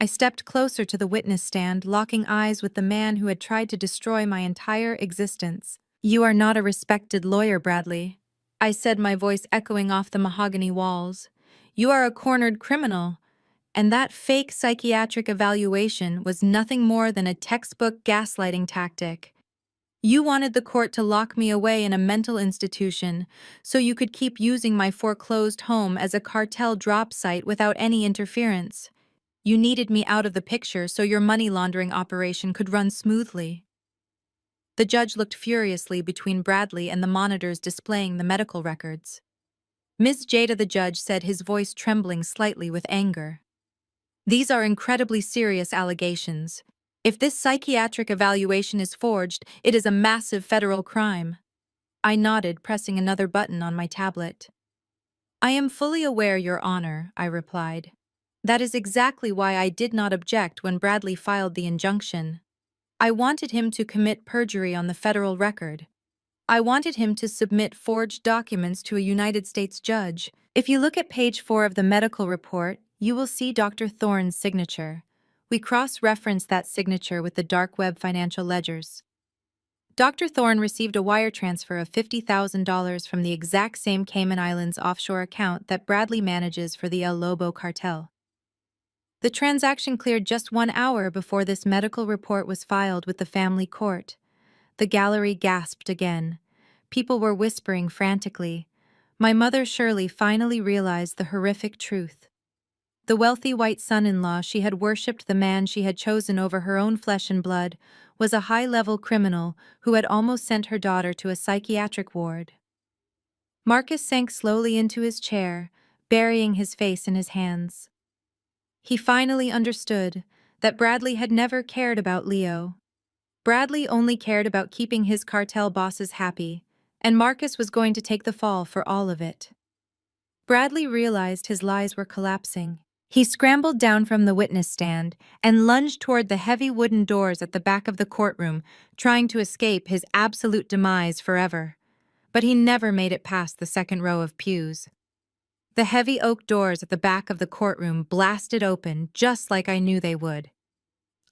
I stepped closer to the witness stand, locking eyes with the man who had tried to destroy my entire existence. "You are not a respected lawyer, Bradley," I said, my voice echoing off the mahogany walls. "You are a cornered criminal, and that fake psychiatric evaluation was nothing more than a textbook gaslighting tactic. You wanted the court to lock me away in a mental institution so you could keep using my foreclosed home as a cartel drop site without any interference. You needed me out of the picture so your money laundering operation could run smoothly." The judge looked furiously between Bradley and the monitors displaying the medical records. "Ms. Jada," the judge said, his voice trembling slightly with anger, "these are incredibly serious allegations. If this psychiatric evaluation is forged, it is a massive federal crime." I nodded, pressing another button on my tablet. "I am fully aware, Your Honor," I replied. "That is exactly why I did not object when Bradley filed the injunction. I wanted him to commit perjury on the federal record. I wanted him to submit forged documents to a United States judge. If you look at page 4 of the medical report, you will see Dr. Thorne's signature. We cross-referenced that signature with the dark web financial ledgers. Dr. Thorne received a wire transfer of $50,000 from the exact same Cayman Islands offshore account that Bradley manages for the El Lobo cartel. The transaction cleared just 1 hour before this medical report was filed with the family court. The gallery gasped again. People were whispering frantically. My mother Shirley finally realized the horrific truth. The wealthy white son-in-law she had worshipped, the man she had chosen over her own flesh and blood, was a high-level criminal who had almost sent her daughter to a psychiatric ward. Marcus sank slowly into his chair, burying his face in his hands. He finally understood that Bradley had never cared about Leo. Bradley only cared about keeping his cartel bosses happy, and Marcus was going to take the fall for all of it. Bradley realized his lies were collapsing. He scrambled down from the witness stand and lunged toward the heavy wooden doors at the back of the courtroom, trying to escape his absolute demise forever. But he never made it past the second row of pews. The heavy oak doors at the back of the courtroom blasted open just like I knew they would.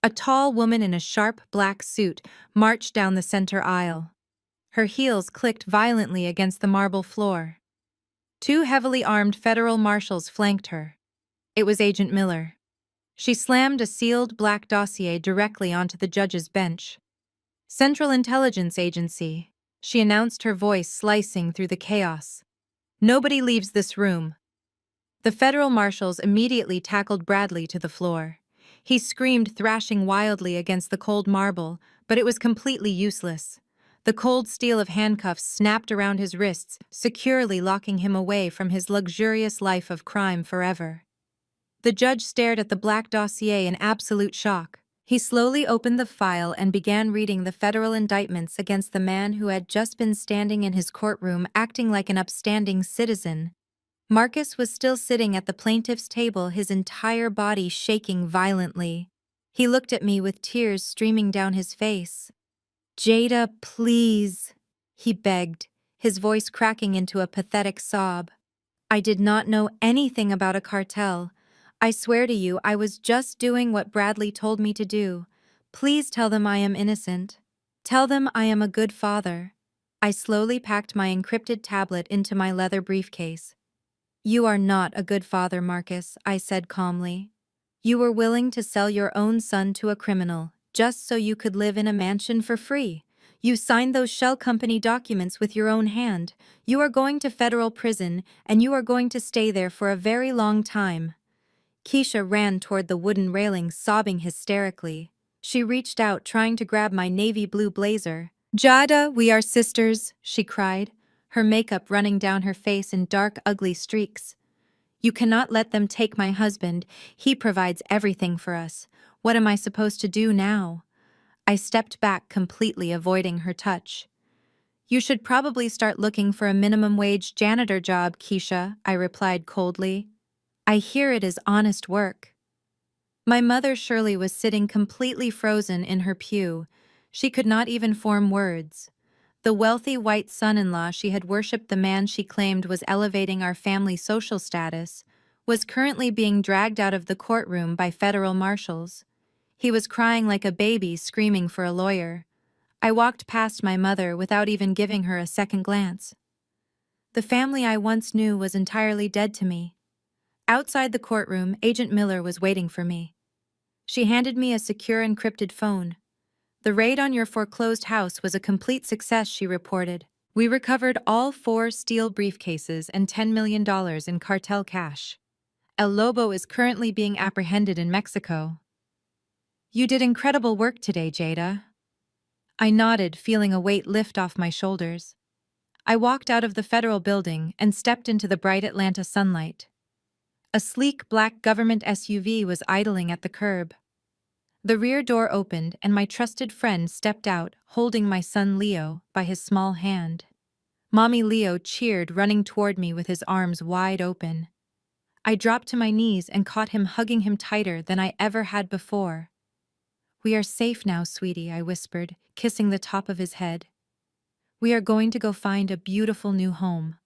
A tall woman in a sharp black suit marched down the center aisle. Her heels clicked violently against the marble floor. Two heavily armed federal marshals flanked her. It was Agent Miller. She slammed a sealed black dossier directly onto the judge's bench. "Central Intelligence Agency," she announced, her voice slicing through the chaos. "Nobody leaves this room." The federal marshals immediately tackled Bradley to the floor. He screamed, thrashing wildly against the cold marble, but it was completely useless. The cold steel of handcuffs snapped around his wrists, securely locking him away from his luxurious life of crime forever. The judge stared at the black dossier in absolute shock. He slowly opened the file and began reading the federal indictments against the man who had just been standing in his courtroom acting like an upstanding citizen. Marcus was still sitting at the plaintiff's table, his entire body shaking violently. He looked at me with tears streaming down his face. "Jada, please," he begged, his voice cracking into a pathetic sob. "I did not know anything about a cartel. I swear to you, I was just doing what Bradley told me to do. Please tell them I am innocent. Tell them I am a good father." I slowly packed my encrypted tablet into my leather briefcase. "You are not a good father, Marcus," I said calmly. "You were willing to sell your own son to a criminal, just so you could live in a mansion for free. You signed those shell company documents with your own hand. You are going to federal prison, and you are going to stay there for a very long time." Keisha ran toward the wooden railing, sobbing hysterically. She reached out, trying to grab my navy blue blazer. "Jada, we are sisters," she cried, her makeup running down her face in dark, ugly streaks. "You cannot let them take my husband. He provides everything for us. What am I supposed to do now?" I stepped back, completely avoiding her touch. "You should probably start looking for a minimum wage janitor job, Keisha," I replied coldly. "I hear it is honest work." My mother Shirley was sitting completely frozen in her pew. She could not even form words. The wealthy white son-in-law she had worshipped, the man she claimed was elevating our family social status, was currently being dragged out of the courtroom by federal marshals. He was crying like a baby, screaming for a lawyer. I walked past my mother without even giving her a second glance. The family I once knew was entirely dead to me. Outside the courtroom, Agent Miller was waiting for me. She handed me a secure encrypted phone. "The raid on your foreclosed house was a complete success," she reported. "We recovered all 4 steel briefcases and $10 million in cartel cash. El Lobo is currently being apprehended in Mexico." "You did incredible work today, Jada." I nodded, feeling a weight lift off my shoulders. I walked out of the federal building and stepped into the bright Atlanta sunlight. A sleek black government SUV was idling at the curb. The rear door opened and my trusted friend stepped out, holding my son Leo by his small hand. Mommy Leo cheered, running toward me with his arms wide open. I dropped to my knees and caught him, hugging him tighter than I ever had before. "We are safe now, sweetie," I whispered, kissing the top of his head. "We are going to go find a beautiful new home."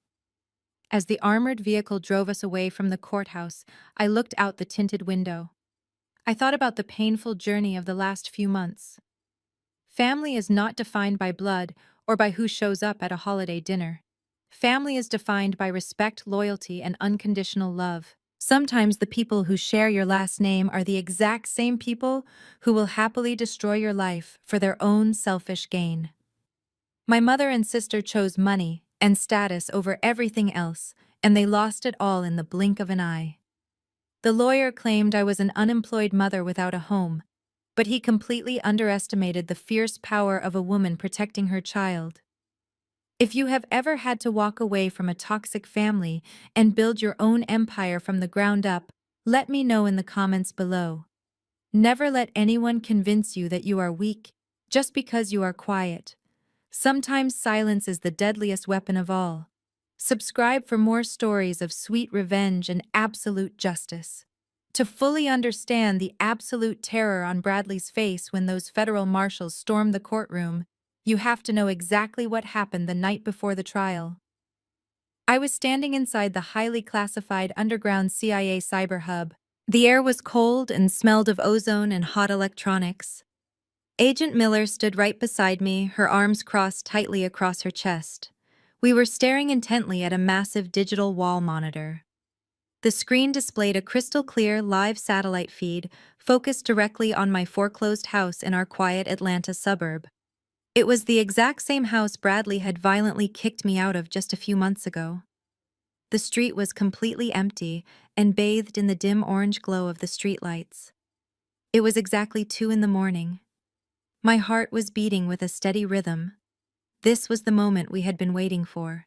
As the armored vehicle drove us away from the courthouse, I looked out the tinted window. I thought about the painful journey of the last few months. Family is not defined by blood or by who shows up at a holiday dinner. Family is defined by respect, loyalty, and unconditional love. Sometimes the people who share your last name are the exact same people who will happily destroy your life for their own selfish gain. My mother and sister chose money and status over everything else, and they lost it all in the blink of an eye. The lawyer claimed I was an unemployed mother without a home, but he completely underestimated the fierce power of a woman protecting her child. If you have ever had to walk away from a toxic family and build your own empire from the ground up, let me know in the comments below. Never let anyone convince you that you are weak just because you are quiet. Sometimes silence is the deadliest weapon of all. Subscribe for more stories of sweet revenge and absolute justice. To fully understand the absolute terror on Bradley's face when those federal marshals stormed the courtroom, you have to know exactly what happened the night before the trial. I was standing inside the highly classified underground CIA cyber hub. The air was cold and smelled of ozone and hot electronics. Agent Miller stood right beside me, her arms crossed tightly across her chest. We were staring intently at a massive digital wall monitor. The screen displayed a crystal-clear live satellite feed focused directly on my foreclosed house in our quiet Atlanta suburb. It was the exact same house Bradley had violently kicked me out of just a few months ago. The street was completely empty and bathed in the dim orange glow of the streetlights. It was exactly 2 in the morning. My heart was beating with a steady rhythm. This was the moment we had been waiting for.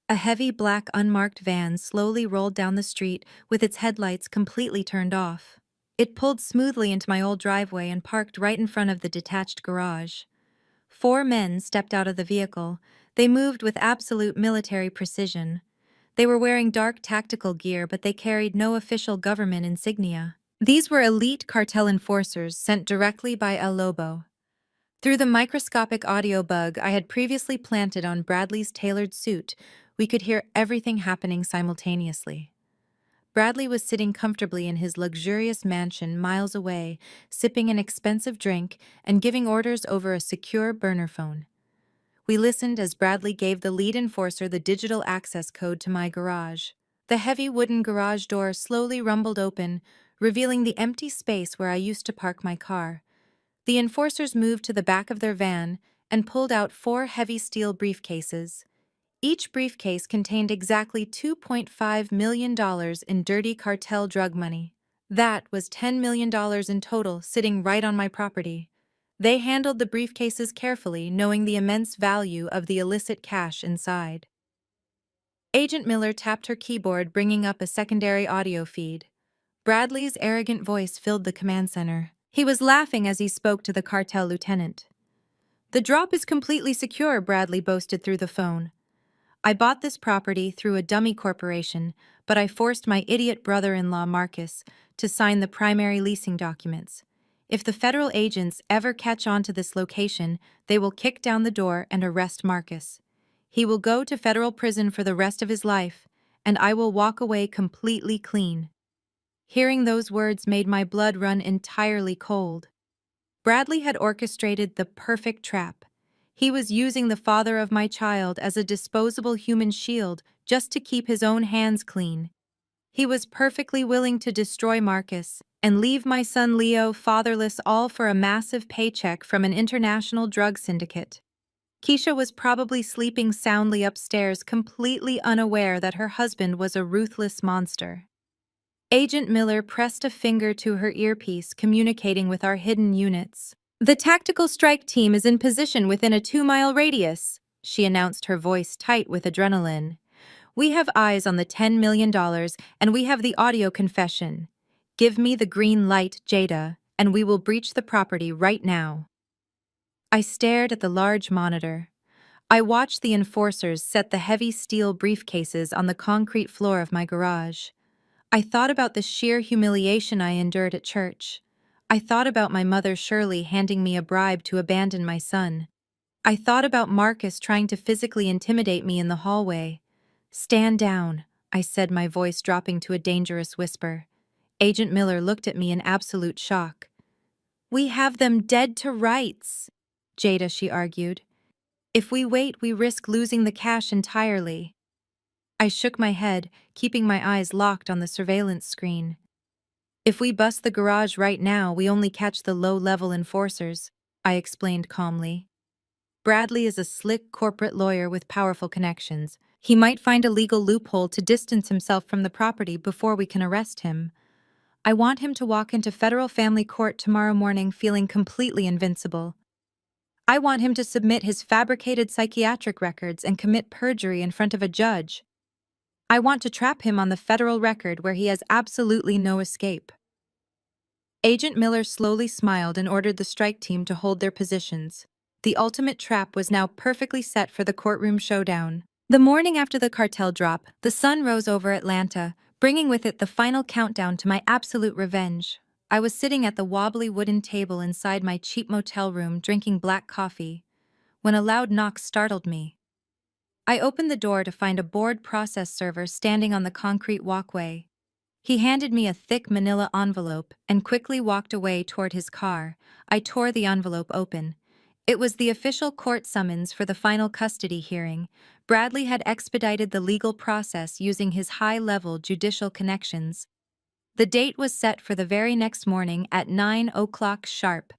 A heavy black unmarked van slowly rolled down the street with its headlights completely turned off. It pulled smoothly into my old driveway and parked right in front of the detached garage. 4 men stepped out of the vehicle. They moved with absolute military precision. They were wearing dark tactical gear, but they carried no official government insignia. These were elite cartel enforcers sent directly by El Lobo. Through the microscopic audio bug I had previously planted on Bradley's tailored suit, we could hear everything happening simultaneously. Bradley was sitting comfortably in his luxurious mansion miles away, sipping an expensive drink and giving orders over a secure burner phone. We listened as Bradley gave the lead enforcer the digital access code to my garage. The heavy wooden garage door slowly rumbled open, revealing the empty space where I used to park my car. The enforcers moved to the back of their van and pulled out 4 heavy steel briefcases. Each briefcase contained exactly $2.5 million in dirty cartel drug money. That was $10 million in total, sitting right on my property. They handled the briefcases carefully, knowing the immense value of the illicit cash inside. Agent Miller tapped her keyboard, bringing up a secondary audio feed. Bradley's arrogant voice filled the command center. He was laughing as he spoke to the cartel lieutenant. "The drop is completely secure," Bradley boasted through the phone. "I bought this property through a dummy corporation, but I forced my idiot brother-in-law, Marcus, to sign the primary leasing documents. If the federal agents ever catch on to this location, they will kick down the door and arrest Marcus. He will go to federal prison for the rest of his life, and I will walk away completely clean." Hearing those words made my blood run entirely cold. Bradley had orchestrated the perfect trap. He was using the father of my child as a disposable human shield just to keep his own hands clean. He was perfectly willing to destroy Marcus and leave my son Leo fatherless, all for a massive paycheck from an international drug syndicate. Keisha was probably sleeping soundly upstairs, completely unaware that her husband was a ruthless monster. Agent Miller pressed a finger to her earpiece, communicating with our hidden units. "The tactical strike team is in position within a 2-mile radius," she announced, her voice tight with adrenaline. "We have eyes on the $10 million, and we have the audio confession. Give me the green light, Jada, and we will breach the property right now." I stared at the large monitor. I watched the enforcers set the heavy steel briefcases on the concrete floor of my garage. I thought about the sheer humiliation I endured at church. I thought about my mother Shirley handing me a bribe to abandon my son. I thought about Marcus trying to physically intimidate me in the hallway. "Stand down," I said, my voice dropping to a dangerous whisper. Agent Miller looked at me in absolute shock. "We have them dead to rights, Jada," she argued. "If we wait, we risk losing the cash entirely." I shook my head, keeping my eyes locked on the surveillance screen. "If we bust the garage right now, we only catch the low-level enforcers," I explained calmly. "Bradley is a slick corporate lawyer with powerful connections. He might find a legal loophole to distance himself from the property before we can arrest him. I want him to walk into federal family court tomorrow morning feeling completely invincible. I want him to submit his fabricated psychiatric records and commit perjury in front of a judge. I want to trap him on the federal record where he has absolutely no escape." Agent Miller slowly smiled and ordered the strike team to hold their positions. The ultimate trap was now perfectly set for the courtroom showdown. The morning after the cartel drop, the sun rose over Atlanta, bringing with it the final countdown to my absolute revenge. I was sitting at the wobbly wooden table inside my cheap motel room drinking black coffee, when a loud knock startled me. I opened the door to find a bored process server standing on the concrete walkway. He handed me a thick manila envelope and quickly walked away toward his car. I tore the envelope open. It was the official court summons for the final custody hearing. Bradley had expedited the legal process using his high-level judicial connections. The date was set for the very next morning at 9 o'clock sharp.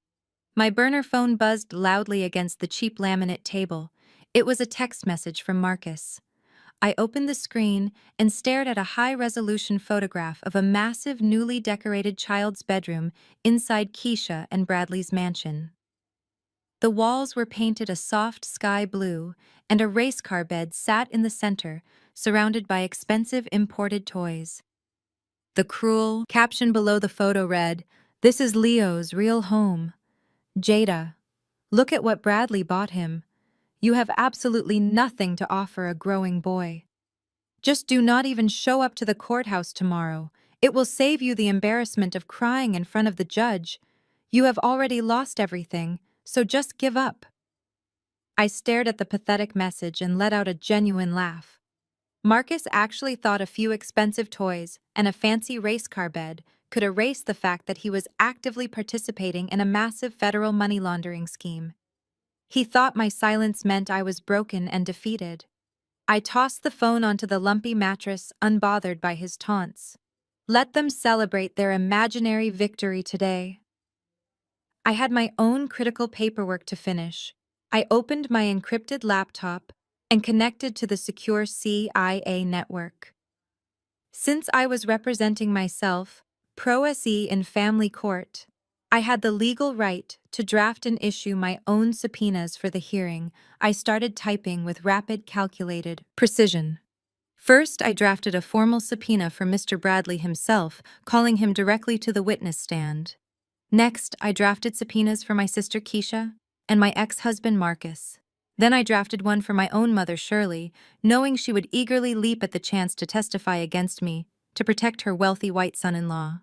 My burner phone buzzed loudly against the cheap laminate table. It was a text message from Marcus. I opened the screen and stared at a high-resolution photograph of a massive, newly decorated child's bedroom inside Keisha and Bradley's mansion. The walls were painted a soft sky blue, and a race car bed sat in the center, surrounded by expensive imported toys. The cruel caption below the photo read, "This is Leo's real home. Jada, look at what Bradley bought him. You have absolutely nothing to offer a growing boy. Just do not even show up to the courthouse tomorrow. It will save you the embarrassment of crying in front of the judge. You have already lost everything, so just give up." I stared at the pathetic message and let out a genuine laugh. Marcus actually thought a few expensive toys and a fancy race car bed could erase the fact that he was actively participating in a massive federal money laundering scheme. He thought my silence meant I was broken and defeated. I tossed the phone onto the lumpy mattress, unbothered by his taunts. Let them celebrate their imaginary victory today. I had my own critical paperwork to finish. I opened my encrypted laptop and connected to the secure CIA network. Since I was representing myself, pro se in family court, I had the legal right to draft and issue my own subpoenas for the hearing. I started typing with rapid, calculated precision. First, I drafted a formal subpoena for Mr. Bradley himself, calling him directly to the witness stand. Next, I drafted subpoenas for my sister Keisha and my ex-husband Marcus. Then I drafted one for my own mother Shirley, knowing she would eagerly leap at the chance to testify against me to protect her wealthy white son-in-law.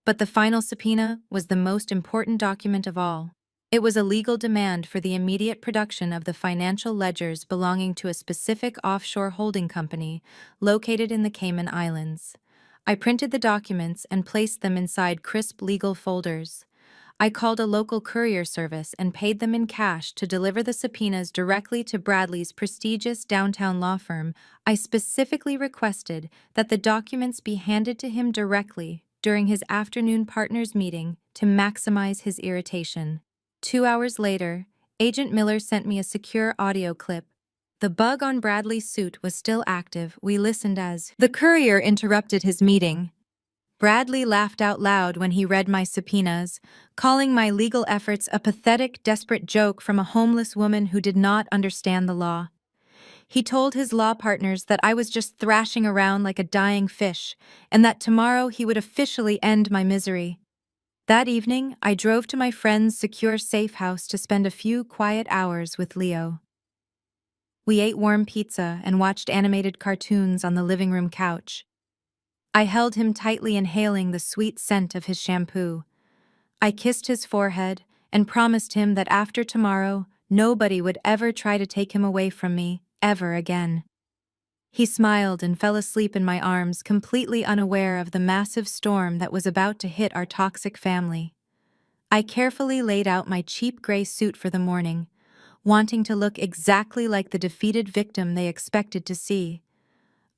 But the final subpoena was the most important document of all. It was a legal demand for the immediate production of the financial ledgers belonging to a specific offshore holding company located in the Cayman Islands. I printed the documents and placed them inside crisp legal folders. I called a local courier service and paid them in cash to deliver the subpoenas directly to Bradley's prestigious downtown law firm. I specifically requested that the documents be handed to him directly during his afternoon partners' meeting to maximize his irritation. 2 hours later, Agent Miller sent me a secure audio clip. The bug on Bradley's suit was still active. We listened as the courier interrupted his meeting. Bradley laughed out loud when he read my subpoenas, calling my legal efforts a pathetic, desperate joke from a homeless woman who did not understand the law. He told his law partners that I was just thrashing around like a dying fish, and that tomorrow he would officially end my misery. That evening, I drove to my friend's secure safe house to spend a few quiet hours with Leo. We ate warm pizza and watched animated cartoons on the living room couch. I held him tightly, inhaling the sweet scent of his shampoo. I kissed his forehead and promised him that after tomorrow, nobody would ever try to take him away from me, ever again. He smiled and fell asleep in my arms, completely unaware of the massive storm that was about to hit our toxic family. I carefully laid out my cheap gray suit for the morning, wanting to look exactly like the defeated victim they expected to see.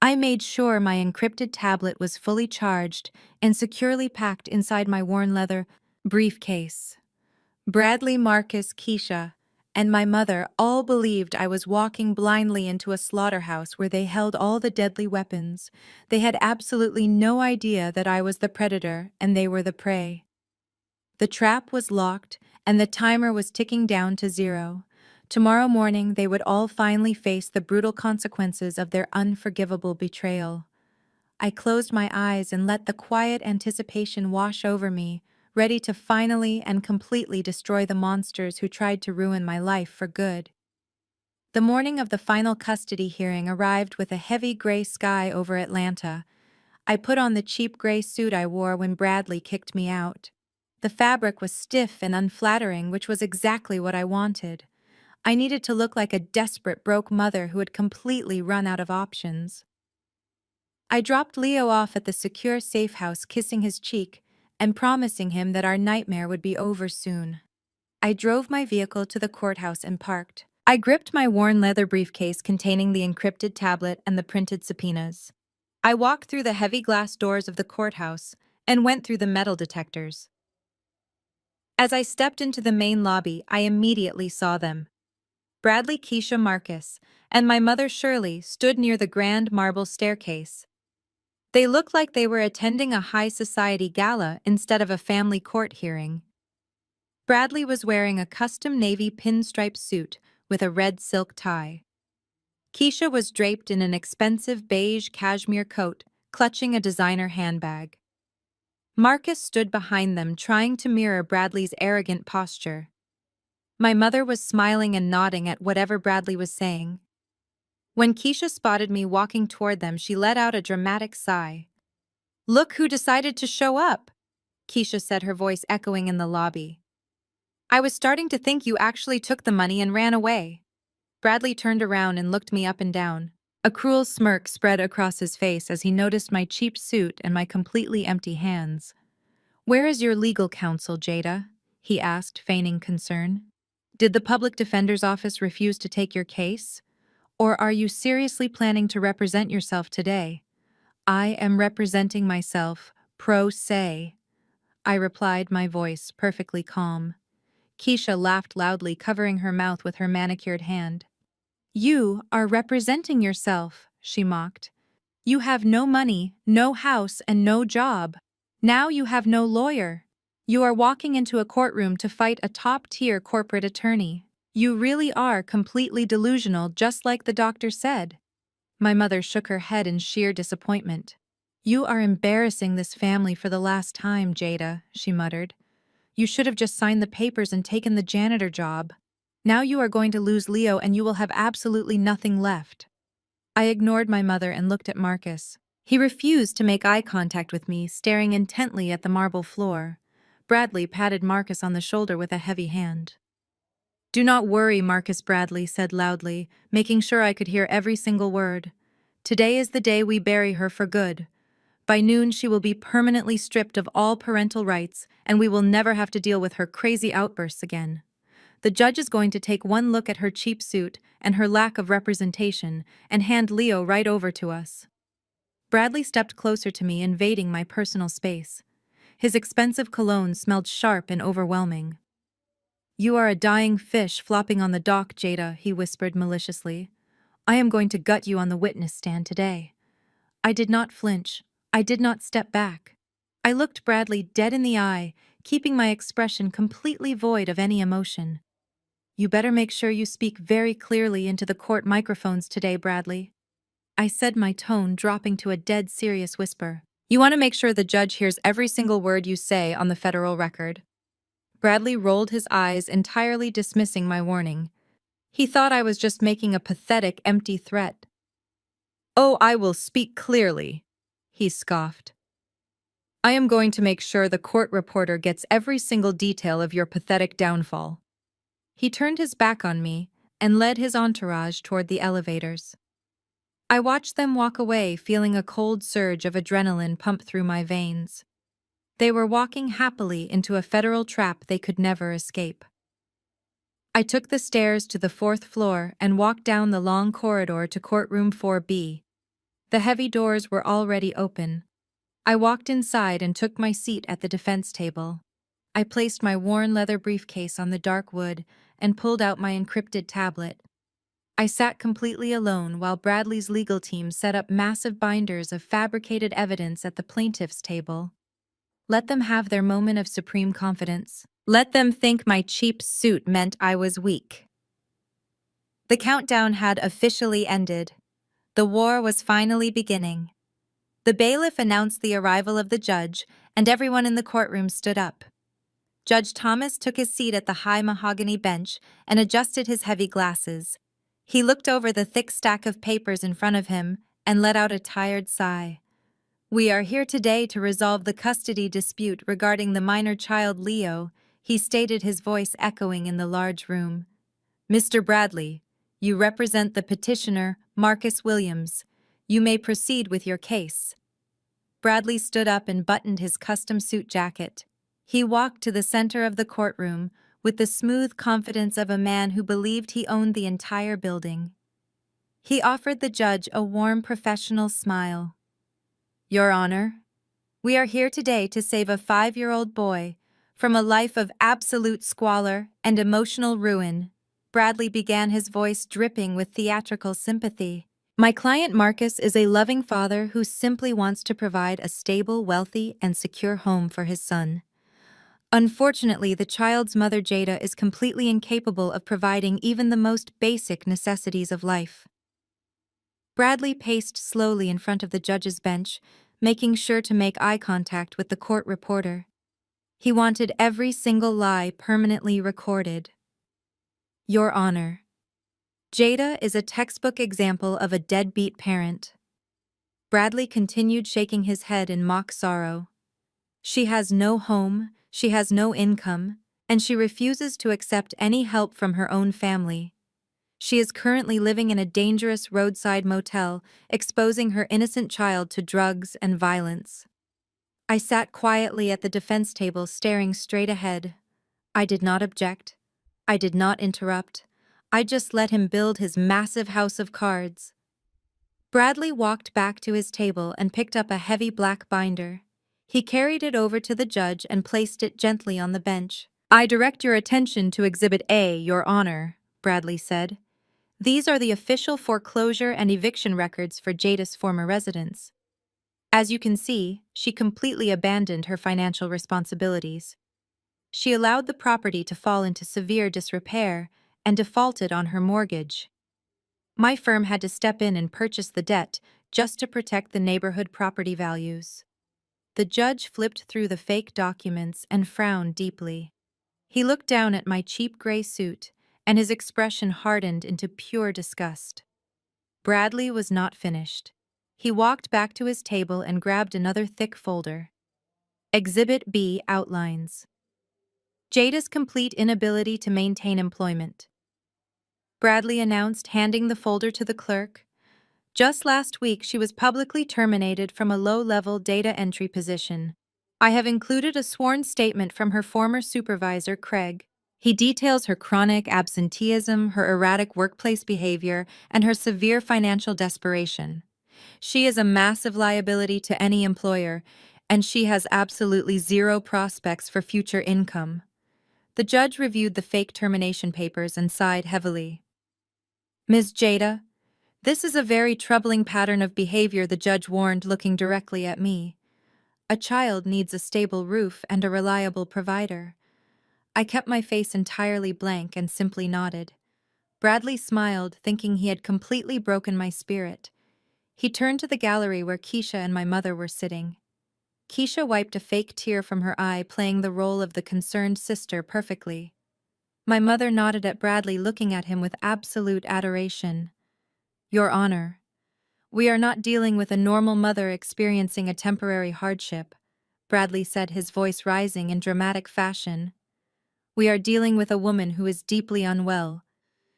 I made sure my encrypted tablet was fully charged and securely packed inside my worn leather briefcase. Bradley, Marcus, Keisha, and my mother all believed I was walking blindly into a slaughterhouse where they held all the deadly weapons. They had absolutely no idea that I was the predator and they were the prey. The trap was locked and the timer was ticking down to 0. Tomorrow morning, they would all finally face the brutal consequences of their unforgivable betrayal. I closed my eyes and let the quiet anticipation wash over me, ready to finally and completely destroy the monsters who tried to ruin my life for good. The morning of the final custody hearing arrived with a heavy gray sky over Atlanta. I put on the cheap gray suit I wore when Bradley kicked me out. The fabric was stiff and unflattering, which was exactly what I wanted. I needed to look like a desperate broke mother who had completely run out of options. I dropped Leo off at the secure safe house, kissing his cheek and promising him that our nightmare would be over soon. I drove my vehicle to the courthouse and parked. I gripped my worn leather briefcase containing the encrypted tablet and the printed subpoenas. I walked through the heavy glass doors of the courthouse and went through the metal detectors. As I stepped into the main lobby, I immediately saw them. Bradley, Keisha, Marcus, and my mother Shirley stood near the grand marble staircase. They looked like they were attending a high society gala instead of a family court hearing. Bradley was wearing a custom navy pinstripe suit with a red silk tie. Keisha was draped in an expensive beige cashmere coat, clutching a designer handbag. Marcus stood behind them, trying to mirror Bradley's arrogant posture. My mother was smiling and nodding at whatever Bradley was saying. When Keisha spotted me walking toward them, she let out a dramatic sigh. "Look who decided to show up," Keisha said, her voice echoing in the lobby. "I was starting to think you actually took the money and ran away." Bradley turned around and looked me up and down. A cruel smirk spread across his face as he noticed my cheap suit and my completely empty hands. "Where is your legal counsel, Jada?" he asked, feigning concern. "Did the public defender's office refuse to take your case? Or are you seriously planning to represent yourself today?" "I am representing myself, pro se," I replied, my voice perfectly calm. Keisha laughed loudly, covering her mouth with her manicured hand. "You are representing yourself," she mocked. "You have no money, no house, and no job. Now you have no lawyer. You are walking into a courtroom to fight a top-tier corporate attorney. You really are completely delusional, just like the doctor said." My mother shook her head in sheer disappointment. "You are embarrassing this family for the last time, Jada," she muttered. "You should have just signed the papers and taken the janitor job. Now you are going to lose Leo and you will have absolutely nothing left." I ignored my mother and looked at Marcus. He refused to make eye contact with me, staring intently at the marble floor. Bradley patted Marcus on the shoulder with a heavy hand. "Do not worry," Marcus Bradley said loudly, making sure I could hear every single word. "Today is the day we bury her for good. By noon she will be permanently stripped of all parental rights, and we will never have to deal with her crazy outbursts again. The judge is going to take one look at her cheap suit and her lack of representation and hand Leo right over to us." Bradley stepped closer to me, invading my personal space. His expensive cologne smelled sharp and overwhelming. "You are a dying fish flopping on the dock, Jada," he whispered maliciously. "I am going to gut you on the witness stand today." I did not flinch. I did not step back. I looked Bradley dead in the eye, keeping my expression completely void of any emotion. "You better make sure you speak very clearly into the court microphones today, Bradley," I said, my tone dropping to a dead serious whisper. "You want to make sure the judge hears every single word you say on the federal record." Bradley rolled his eyes, entirely dismissing my warning. He thought I was just making a pathetic, empty threat. "Oh, I will speak clearly," he scoffed. "I am going to make sure the court reporter gets every single detail of your pathetic downfall." He turned his back on me and led his entourage toward the elevators. I watched them walk away, feeling a cold surge of adrenaline pump through my veins. They were walking happily into a federal trap they could never escape. I took the stairs to the fourth floor and walked down the long corridor to courtroom 4B. The heavy doors were already open. I walked inside and took my seat at the defense table. I placed my worn leather briefcase on the dark wood and pulled out my encrypted tablet. I sat completely alone while Bradley's legal team set up massive binders of fabricated evidence at the plaintiff's table. Let them have their moment of supreme confidence. Let them think my cheap suit meant I was weak. The countdown had officially ended. The war was finally beginning. The bailiff announced the arrival of the judge, and everyone in the courtroom stood up. Judge Thomas took his seat at the high mahogany bench and adjusted his heavy glasses. He looked over the thick stack of papers in front of him and let out a tired sigh. "We are here today to resolve the custody dispute regarding the minor child Leo," he stated, his voice echoing in the large room. Mr. Bradley, you represent the petitioner, Marcus Williams. You may proceed with your case. Bradley stood up and buttoned his custom suit jacket. He walked to the center of the courtroom with the smooth confidence of a man who believed he owned the entire building. He offered the judge a warm professional smile. Your Honor, we are here today to save a 5-year-old boy from a life of absolute squalor and emotional ruin. Bradley began, his voice dripping with theatrical sympathy. My client Marcus is a loving father who simply wants to provide a stable, wealthy, and secure home for his son. Unfortunately, the child's mother Jada is completely incapable of providing even the most basic necessities of life. Bradley paced slowly in front of the judge's bench, making sure to make eye contact with the court reporter. He wanted every single lie permanently recorded. Your Honor, Jada is a textbook example of a deadbeat parent. Bradley continued, shaking his head in mock sorrow. She has no home, she has no income, and she refuses to accept any help from her own family. She is currently living in a dangerous roadside motel, exposing her innocent child to drugs and violence. I sat quietly at the defense table, staring straight ahead. I did not object. I did not interrupt. I just let him build his massive house of cards. Bradley walked back to his table and picked up a heavy black binder. He carried it over to the judge and placed it gently on the bench. I direct your attention to Exhibit A, Your Honor, Bradley said. These are the official foreclosure and eviction records for Jada's former residence. As you can see, she completely abandoned her financial responsibilities. She allowed the property to fall into severe disrepair and defaulted on her mortgage. My firm had to step in and purchase the debt just to protect the neighborhood property values. The judge flipped through the fake documents and frowned deeply. He looked down at my cheap gray suit, and his expression hardened into pure disgust. Bradley was not finished. He walked back to his table and grabbed another thick folder. Exhibit B outlines Jada's complete inability to maintain employment. Bradley announced, handing the folder to the clerk. Just last week, she was publicly terminated from a low-level data entry position. I have included a sworn statement from her former supervisor, Craig. He details her chronic absenteeism, her erratic workplace behavior, and her severe financial desperation. She is a massive liability to any employer, and she has absolutely zero prospects for future income. The judge reviewed the fake termination papers and sighed heavily. Ms. Jada, this is a very troubling pattern of behavior, the judge warned, looking directly at me. A child needs a stable roof and a reliable provider. I kept my face entirely blank and simply nodded. Bradley smiled, thinking he had completely broken my spirit. He turned to the gallery where Keisha and my mother were sitting. Keisha wiped a fake tear from her eye, playing the role of the concerned sister perfectly. My mother nodded at Bradley, looking at him with absolute adoration. Your Honor, we are not dealing with a normal mother experiencing a temporary hardship, Bradley said, his voice rising in dramatic fashion. We are dealing with a woman who is deeply unwell.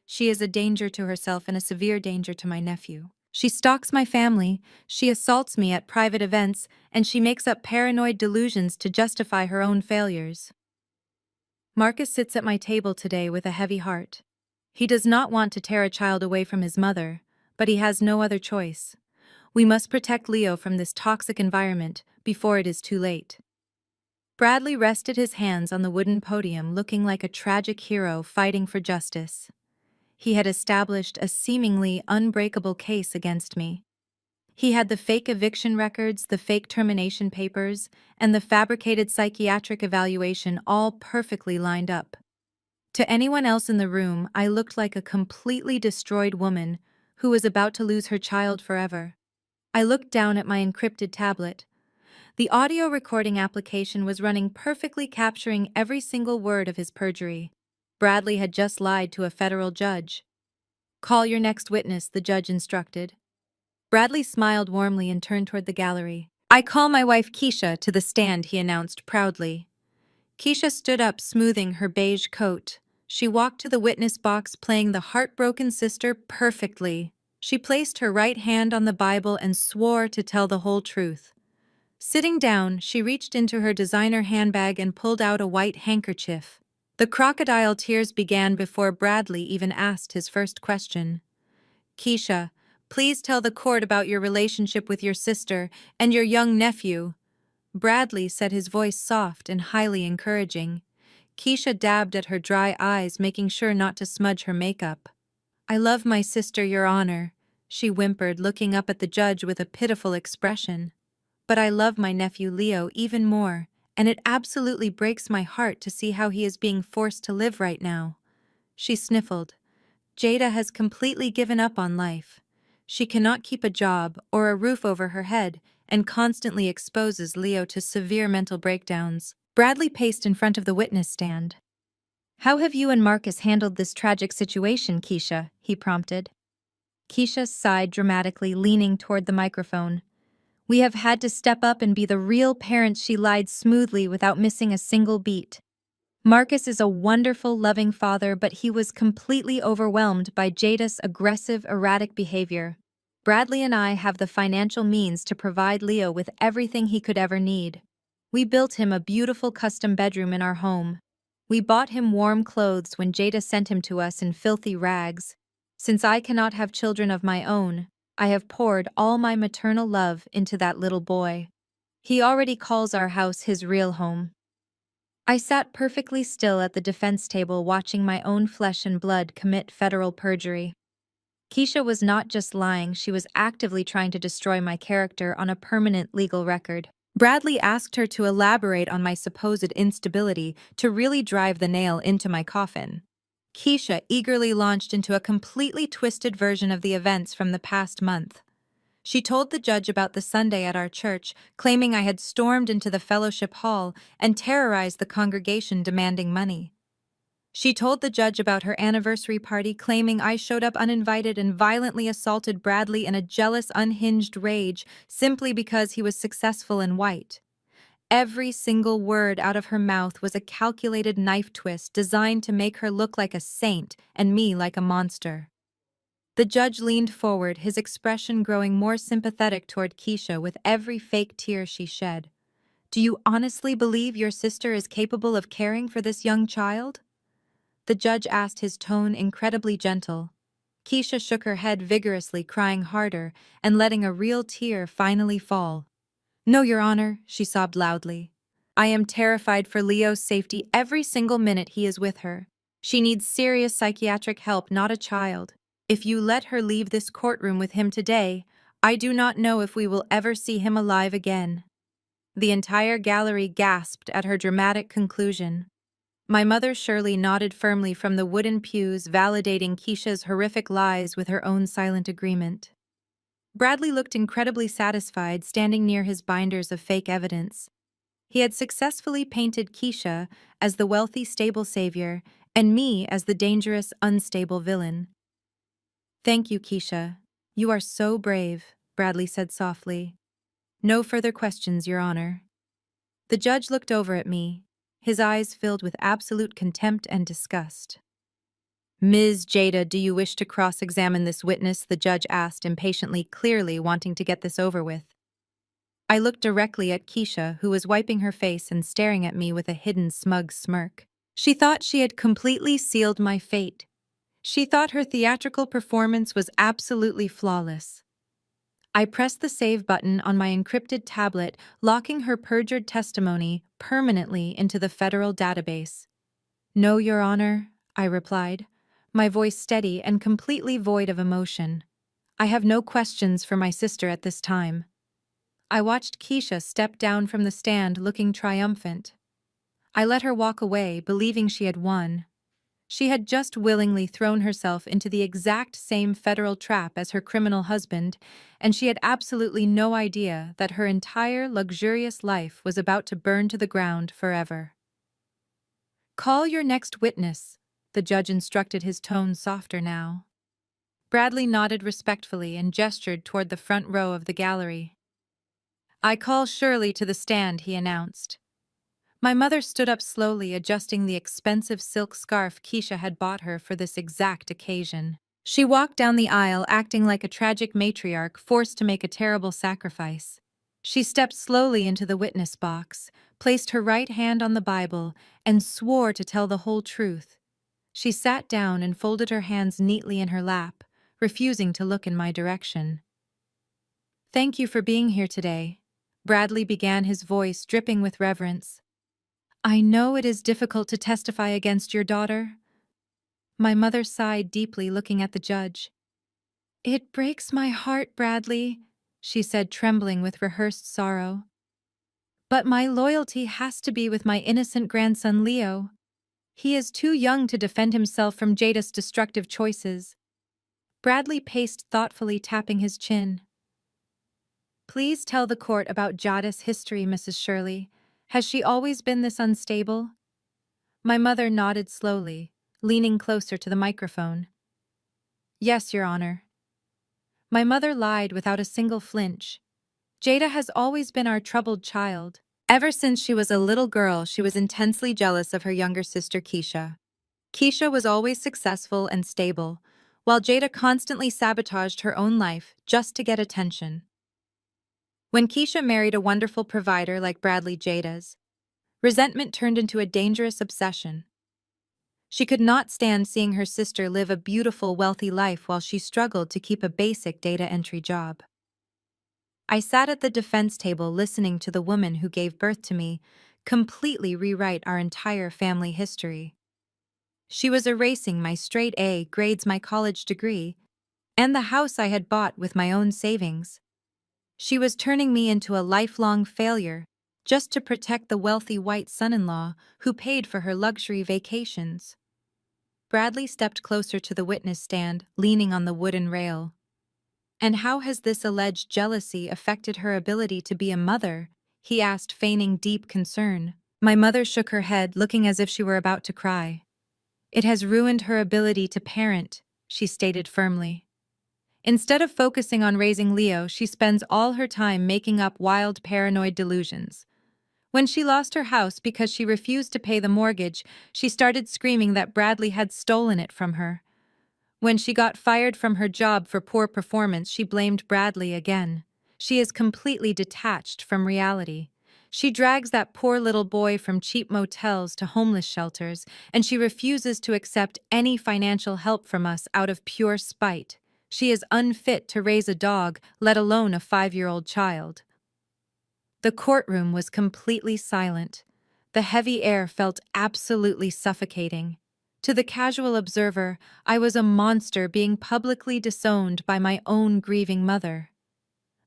She is a danger to herself and a severe danger to my nephew. She stalks my family, she assaults me at private events, and she makes up paranoid delusions to justify her own failures. Marcus sits at my table today with a heavy heart. He does not want to tear a child away from his mother, but he has no other choice. We must protect Leo from this toxic environment before it is too late. Bradley rested his hands on the wooden podium, looking like a tragic hero fighting for justice. He had established a seemingly unbreakable case against me. He had the fake eviction records, the fake termination papers, and the fabricated psychiatric evaluation all perfectly lined up. To anyone else in the room, I looked like a completely destroyed woman who was about to lose her child forever. I looked down at my encrypted tablet. The audio recording application was running perfectly, capturing every single word of his perjury. Bradley had just lied to a federal judge. Call your next witness, the judge instructed. Bradley smiled warmly and turned toward the gallery. I call my wife Keisha to the stand, he announced proudly. Keisha stood up, smoothing her beige coat. She walked to the witness box playing the heartbroken sister perfectly. She placed her right hand on the Bible and swore to tell the whole truth. Sitting down, she reached into her designer handbag and pulled out a white handkerchief. The crocodile tears began before Bradley even asked his first question. Keisha, please tell the court about your relationship with your sister and your young nephew. Bradley said, his voice soft and highly encouraging. Keisha dabbed at her dry eyes, making sure not to smudge her makeup. I love my sister, Your Honor, she whimpered, looking up at the judge with a pitiful expression. But I love my nephew Leo even more, and it absolutely breaks my heart to see how he is being forced to live right now. She sniffled. Jada has completely given up on life. She cannot keep a job or a roof over her head and constantly exposes Leo to severe mental breakdowns. Bradley paced in front of the witness stand. How have you and Marcus handled this tragic situation, Keisha? He prompted. Keisha sighed dramatically, leaning toward the microphone. We have had to step up and be the real parents. She lied smoothly without missing a single beat. Marcus is a wonderful, loving father, but he was completely overwhelmed by Jada's aggressive, erratic behavior. Bradley and I have the financial means to provide Leo with everything he could ever need. We built him a beautiful custom bedroom in our home. We bought him warm clothes when Jada sent him to us in filthy rags. Since I cannot have children of my own, I have poured all my maternal love into that little boy. He already calls our house his real home. I sat perfectly still at the defense table, watching my own flesh and blood commit federal perjury. Keisha was not just lying, she was actively trying to destroy my character on a permanent legal record. Bradley asked her to elaborate on my supposed instability to really drive the nail into my coffin. Keisha eagerly launched into a completely twisted version of the events from the past month. She told the judge about the Sunday at our church, claiming I had stormed into the fellowship hall and terrorized the congregation demanding money. She told the judge about her anniversary party, claiming I showed up uninvited and violently assaulted Bradley in a jealous, unhinged rage simply because he was successful and white. Every single word out of her mouth was a calculated knife twist designed to make her look like a saint and me like a monster. The judge leaned forward, his expression growing more sympathetic toward Keisha with every fake tear she shed. Do you honestly believe your sister is capable of caring for this young child? The judge asked, his tone incredibly gentle. Keisha shook her head vigorously, crying harder and letting a real tear finally fall. No, Your Honor, she sobbed loudly. I am terrified for Leo's safety every single minute he is with her. She needs serious psychiatric help, not a child. If you let her leave this courtroom with him today, I do not know if we will ever see him alive again. The entire gallery gasped at her dramatic conclusion. My mother Shirley nodded firmly from the wooden pews, validating Keisha's horrific lies with her own silent agreement. Bradley looked incredibly satisfied, standing near his binders of fake evidence. He had successfully painted Keisha as the wealthy, stable savior, and me as the dangerous, unstable villain. Thank you, Keisha. You are so brave, Bradley said softly. No further questions, Your Honor. The judge looked over at me, his eyes filled with absolute contempt and disgust. Ms. Jada, do you wish to cross-examine this witness? The judge asked impatiently, clearly wanting to get this over with. I looked directly at Keisha, who was wiping her face and staring at me with a hidden smug smirk. She thought she had completely sealed my fate. She thought her theatrical performance was absolutely flawless. I pressed the save button on my encrypted tablet, locking her perjured testimony permanently into the federal database. No, Your Honor, I replied, my voice steady and completely void of emotion. I have no questions for my sister at this time. I watched Keisha step down from the stand looking triumphant. I let her walk away, believing she had won. She had just willingly thrown herself into the exact same federal trap as her criminal husband, and she had absolutely no idea that her entire luxurious life was about to burn to the ground forever. Call your next witness, the judge instructed, his tone softer now. Bradley nodded respectfully and gestured toward the front row of the gallery. I call Shirley to the stand, he announced. My mother stood up slowly, adjusting the expensive silk scarf Keisha had bought her for this exact occasion. She walked down the aisle, acting like a tragic matriarch forced to make a terrible sacrifice. She stepped slowly into the witness box, placed her right hand on the Bible, and swore to tell the whole truth. She sat down and folded her hands neatly in her lap, refusing to look in my direction. "Thank you for being here today," Bradley began, his voice dripping with reverence. "I know it is difficult to testify against your daughter." My mother sighed deeply, looking at the judge. "It breaks my heart, Bradley," she said, trembling with rehearsed sorrow. "But my loyalty has to be with my innocent grandson Leo. He is too young to defend himself from Jada's destructive choices." Bradley paced thoughtfully, tapping his chin. "Please tell the court about Jada's history, Mrs. Shirley. Has she always been this unstable?" My mother nodded slowly, leaning closer to the microphone. "Yes, Your Honor." My mother lied without a single flinch. "Jada has always been our troubled child. Ever since she was a little girl, she was intensely jealous of her younger sister Keisha. Keisha was always successful and stable, while Jada constantly sabotaged her own life just to get attention. When Keisha married a wonderful provider like Bradley Jada's, resentment turned into a dangerous obsession. She could not stand seeing her sister live a beautiful, wealthy life while she struggled to keep a basic data entry job. I sat at the defense table listening to the woman who gave birth to me completely rewrite our entire family history. She was erasing my straight A grades, my college degree, and the house I had bought with my own savings. She was turning me into a lifelong failure just to protect the wealthy white son-in-law who paid for her luxury vacations. Bradley stepped closer to the witness stand, leaning on the wooden rail. "And how has this alleged jealousy affected her ability to be a mother?" he asked, feigning deep concern. My mother shook her head, looking as if she were about to cry. "It has ruined her ability to parent," she stated firmly. "Instead of focusing on raising Leo, she spends all her time making up wild paranoid delusions. When she lost her house because she refused to pay the mortgage, she started screaming that Bradley had stolen it from her. When she got fired from her job for poor performance, she blamed Bradley again. She is completely detached from reality. She drags that poor little boy from cheap motels to homeless shelters, and she refuses to accept any financial help from us out of pure spite. She is unfit to raise a dog, let alone a 5-year-old child." The courtroom was completely silent. The heavy air felt absolutely suffocating. To the casual observer, I was a monster being publicly disowned by my own grieving mother.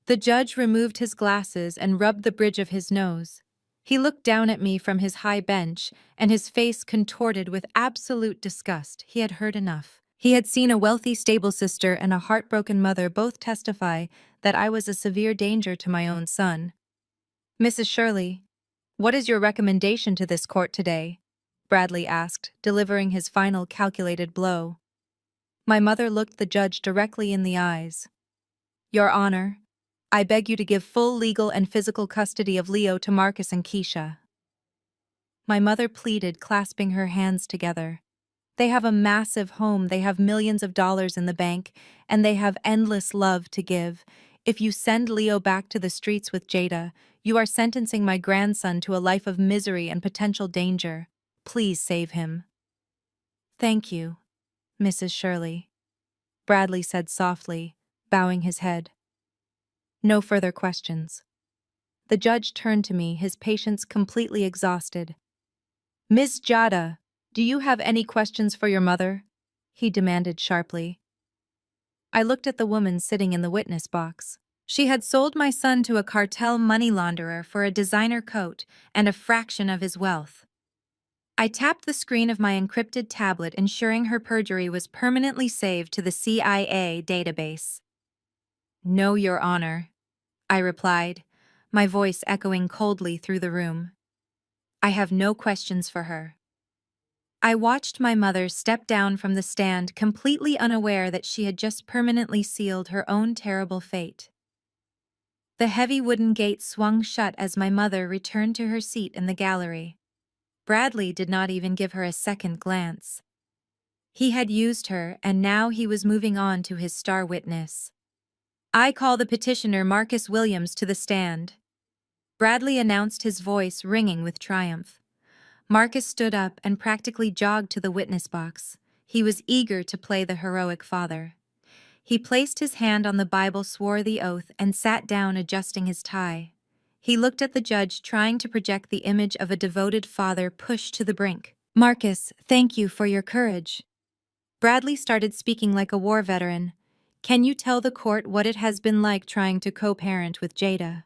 The judge removed his glasses and rubbed the bridge of his nose. He looked down at me from his high bench, and his face contorted with absolute disgust. He had heard enough. He had seen a wealthy, stable sister and a heartbroken mother both testify that I was a severe danger to my own son. "Mrs. Shirley, what is your recommendation to this court today?" Bradley asked, delivering his final calculated blow. My mother looked the judge directly in the eyes. "Your Honor, I beg you to give full legal and physical custody of Leo to Marcus and Keisha." My mother pleaded, clasping her hands together. "They have a massive home, they have millions of dollars in the bank, and they have endless love to give. If you send Leo back to the streets with Jada, you are sentencing my grandson to a life of misery and potential danger. Please save him." "Thank you, Mrs. Shirley," Bradley said softly, bowing his head. "No further questions." The judge turned to me, his patience completely exhausted. "Miss Jada, do you have any questions for your mother?" he demanded sharply. I looked at the woman sitting in the witness box. She had sold my son to a cartel money launderer for a designer coat and a fraction of his wealth. I tapped the screen of my encrypted tablet, ensuring her perjury was permanently saved to the CIA database. "No, Your Honor," I replied, my voice echoing coldly through the room. "I have no questions for her." I watched my mother step down from the stand, completely unaware that she had just permanently sealed her own terrible fate. The heavy wooden gate swung shut as my mother returned to her seat in the gallery. Bradley did not even give her a second glance. He had used her, and now he was moving on to his star witness. I call the petitioner Marcus Williams to the stand. Bradley announced, his voice ringing with triumph. Marcus stood up and practically jogged to the witness box. He was eager to play the heroic father. He placed his hand on the Bible, swore the oath, and sat down, adjusting his tie. He looked at the judge, trying to project the image of a devoted father pushed to the brink. Marcus, thank you for your courage. Bradley started speaking like a war veteran. Can you tell the court what it has been like trying to co-parent with Jada?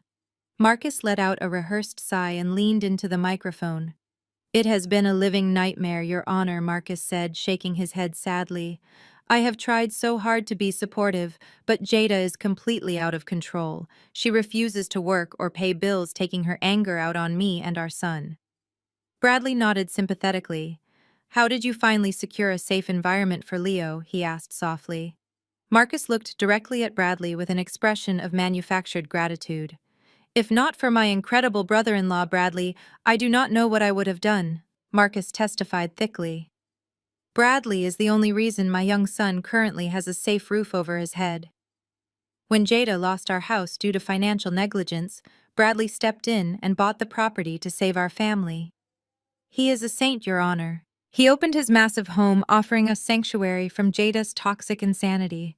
Marcus let out a rehearsed sigh and leaned into the microphone. It has been a living nightmare, Your Honor, Marcus said, shaking his head sadly. I have tried so hard to be supportive, but Jada is completely out of control. She refuses to work or pay bills, taking her anger out on me and our son. Bradley nodded sympathetically. How did you finally secure a safe environment for Leo? He asked softly. Marcus looked directly at Bradley with an expression of manufactured gratitude. If not for my incredible brother-in-law, Bradley, I do not know what I would have done, Marcus testified thickly. Bradley is the only reason my young son currently has a safe roof over his head. When Jada lost our house due to financial negligence, Bradley stepped in and bought the property to save our family. He is a saint, Your Honor. He opened his massive home, offering us sanctuary from Jada's toxic insanity.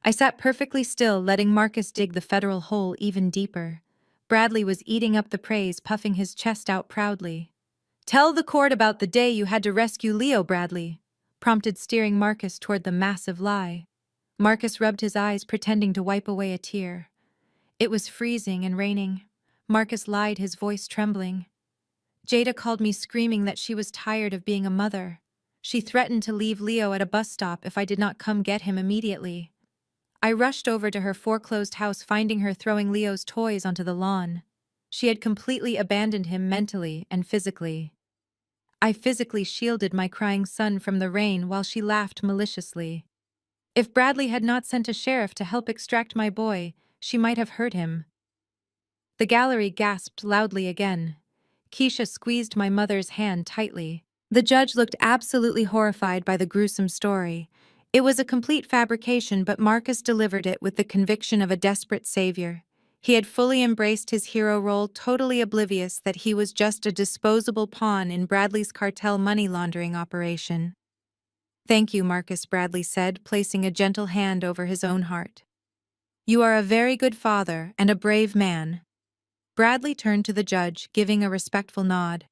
I sat perfectly still, letting Marcus dig the federal hole even deeper. Bradley was eating up the praise, puffing his chest out proudly. Tell the court about the day you had to rescue Leo, Bradley, prompted, steering Marcus toward the massive lie. Marcus rubbed his eyes, pretending to wipe away a tear. It was freezing and raining. Marcus lied, his voice trembling. Jada called me, screaming that she was tired of being a mother. She threatened to leave Leo at a bus stop if I did not come get him immediately. I rushed over to her foreclosed house, finding her throwing Leo's toys onto the lawn. She had completely abandoned him mentally and physically. I physically shielded my crying son from the rain while she laughed maliciously. If Bradley had not sent a sheriff to help extract my boy, she might have hurt him. The gallery gasped loudly again. Keisha squeezed my mother's hand tightly. The judge looked absolutely horrified by the gruesome story. It was a complete fabrication, but Marcus delivered it with the conviction of a desperate savior. He had fully embraced his hero role, totally oblivious that he was just a disposable pawn in Bradley's cartel money laundering operation. Thank you, Marcus, Bradley said, placing a gentle hand over his own heart. You are a very good father and a brave man. Bradley turned to the judge, giving a respectful nod.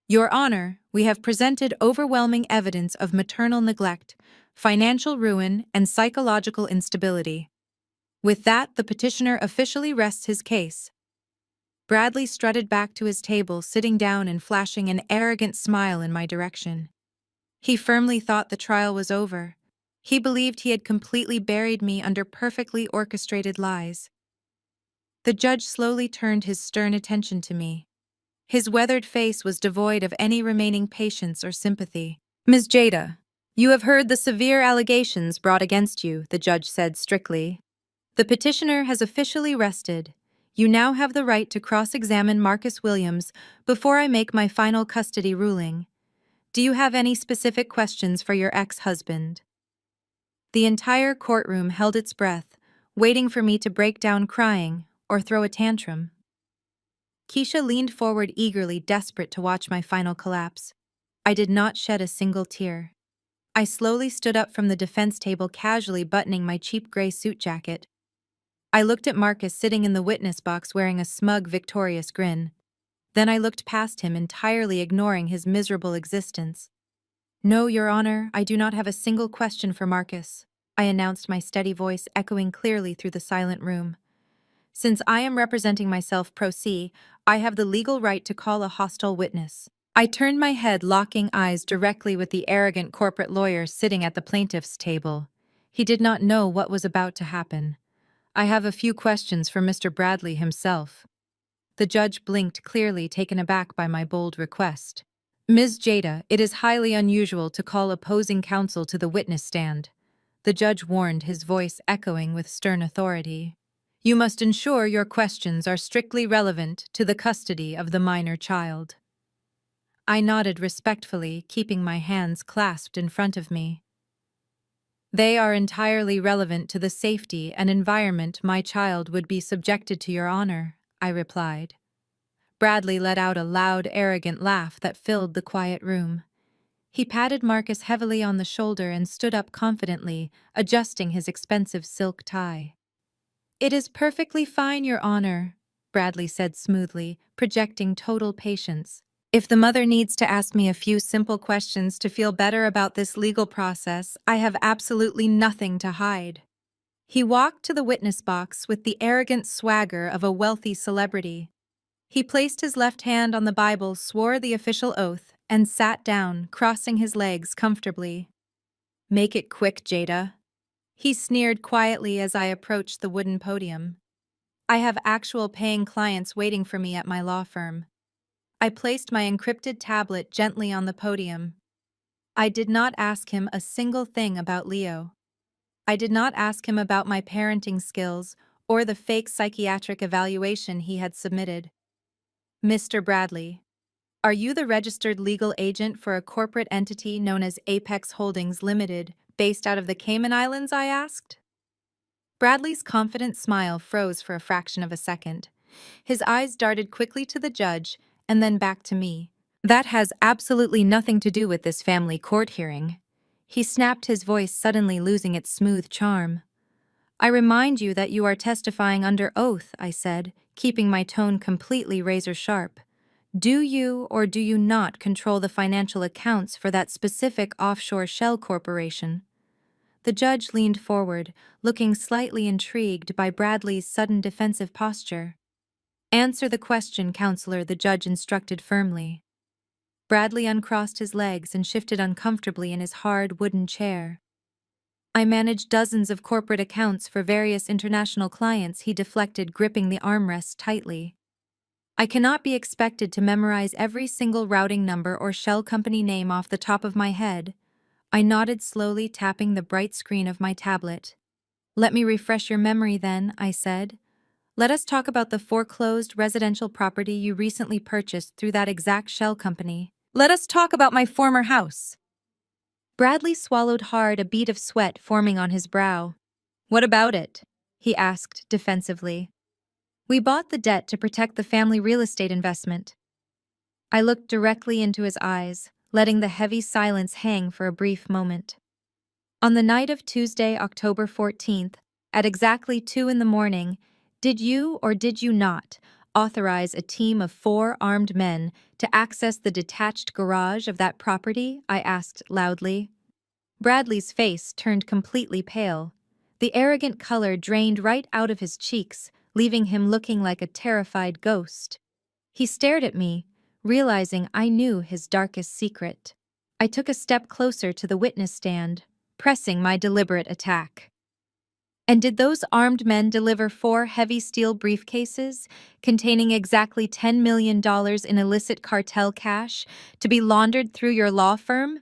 Your Honor, we have presented overwhelming evidence of maternal neglect, financial ruin, and psychological instability. With that, the petitioner officially rests his case. Bradley strutted back to his table, sitting down and flashing an arrogant smile in my direction. He firmly thought the trial was over. He believed he had completely buried me under perfectly orchestrated lies. The judge slowly turned his stern attention to me. His weathered face was devoid of any remaining patience or sympathy. Ms. Jada, you have heard the severe allegations brought against you, the judge said strictly. The petitioner has officially rested. You now have the right to cross-examine Marcus Williams before I make my final custody ruling. Do you have any specific questions for your ex-husband? The entire courtroom held its breath, waiting for me to break down crying or throw a tantrum. Keisha leaned forward eagerly, desperate to watch my final collapse. I did not shed a single tear. I slowly stood up from the defense table, casually buttoning my cheap gray suit jacket. I looked at Marcus sitting in the witness box wearing a smug, victorious grin. Then I looked past him, entirely ignoring his miserable existence. No, Your Honor, I do not have a single question for Marcus, I announced, my steady voice echoing clearly through the silent room. Since I am representing myself pro se, I have the legal right to call a hostile witness. I turned my head, locking eyes directly with the arrogant corporate lawyer sitting at the plaintiff's table. He did not know what was about to happen. I have a few questions for Mr. Bradley himself. The judge blinked, clearly taken aback by my bold request. Ms. Jada, it is highly unusual to call opposing counsel to the witness stand. The judge warned, his voice echoing with stern authority. You must ensure your questions are strictly relevant to the custody of the minor child. I nodded respectfully, keeping my hands clasped in front of me. They are entirely relevant to the safety and environment my child would be subjected to, Your Honor, I replied. Bradley let out a loud, arrogant laugh that filled the quiet room. He patted Marcus heavily on the shoulder and stood up confidently, adjusting his expensive silk tie. It is perfectly fine, Your Honor, Bradley said smoothly, projecting total patience. If the mother needs to ask me a few simple questions to feel better about this legal process, I have absolutely nothing to hide. He walked to the witness box with the arrogant swagger of a wealthy celebrity. He placed his left hand on the Bible, swore the official oath, and sat down, crossing his legs comfortably. Make it quick, Jada. He sneered quietly as I approached the wooden podium. I have actual paying clients waiting for me at my law firm. I placed my encrypted tablet gently on the podium. I did not ask him a single thing about Leo. I did not ask him about my parenting skills or the fake psychiatric evaluation he had submitted. Mr. Bradley, are you the registered legal agent for a corporate entity known as Apex Holdings Limited, based out of the Cayman Islands? I asked. Bradley's confident smile froze for a fraction of a second. His eyes darted quickly to the judge and then back to me. That has absolutely nothing to do with this family court hearing. He snapped, his voice suddenly losing its smooth charm. I remind you that you are testifying under oath, I said, keeping my tone completely razor-sharp. Do you or do you not control the financial accounts for that specific offshore shell corporation? The judge leaned forward, looking slightly intrigued by Bradley's sudden defensive posture. Answer the question, counselor, the judge instructed firmly. Bradley uncrossed his legs and shifted uncomfortably in his hard wooden chair. I manage dozens of corporate accounts for various international clients, he deflected, gripping the armrest tightly. I cannot be expected to memorize every single routing number or shell company name off the top of my head. I nodded slowly, tapping the bright screen of my tablet. Let me refresh your memory then, I said. Let us talk about the foreclosed residential property you recently purchased through that exact shell company. Let us talk about my former house. Bradley swallowed hard, a bead of sweat forming on his brow. What about it? He asked defensively. We bought the debt to protect the family real estate investment. I looked directly into his eyes, letting the heavy silence hang for a brief moment. On the night of Tuesday, October 14th, at exactly 2 a.m, did you or did you not authorize a team of 4 armed men to access the detached garage of that property? I asked loudly. Bradley's face turned completely pale. The arrogant color drained right out of his cheeks, leaving him looking like a terrified ghost. He stared at me, realizing I knew his darkest secret. I took a step closer to the witness stand, pressing my deliberate attack. And did those armed men deliver 4 heavy steel briefcases containing exactly $10 million in illicit cartel cash to be laundered through your law firm?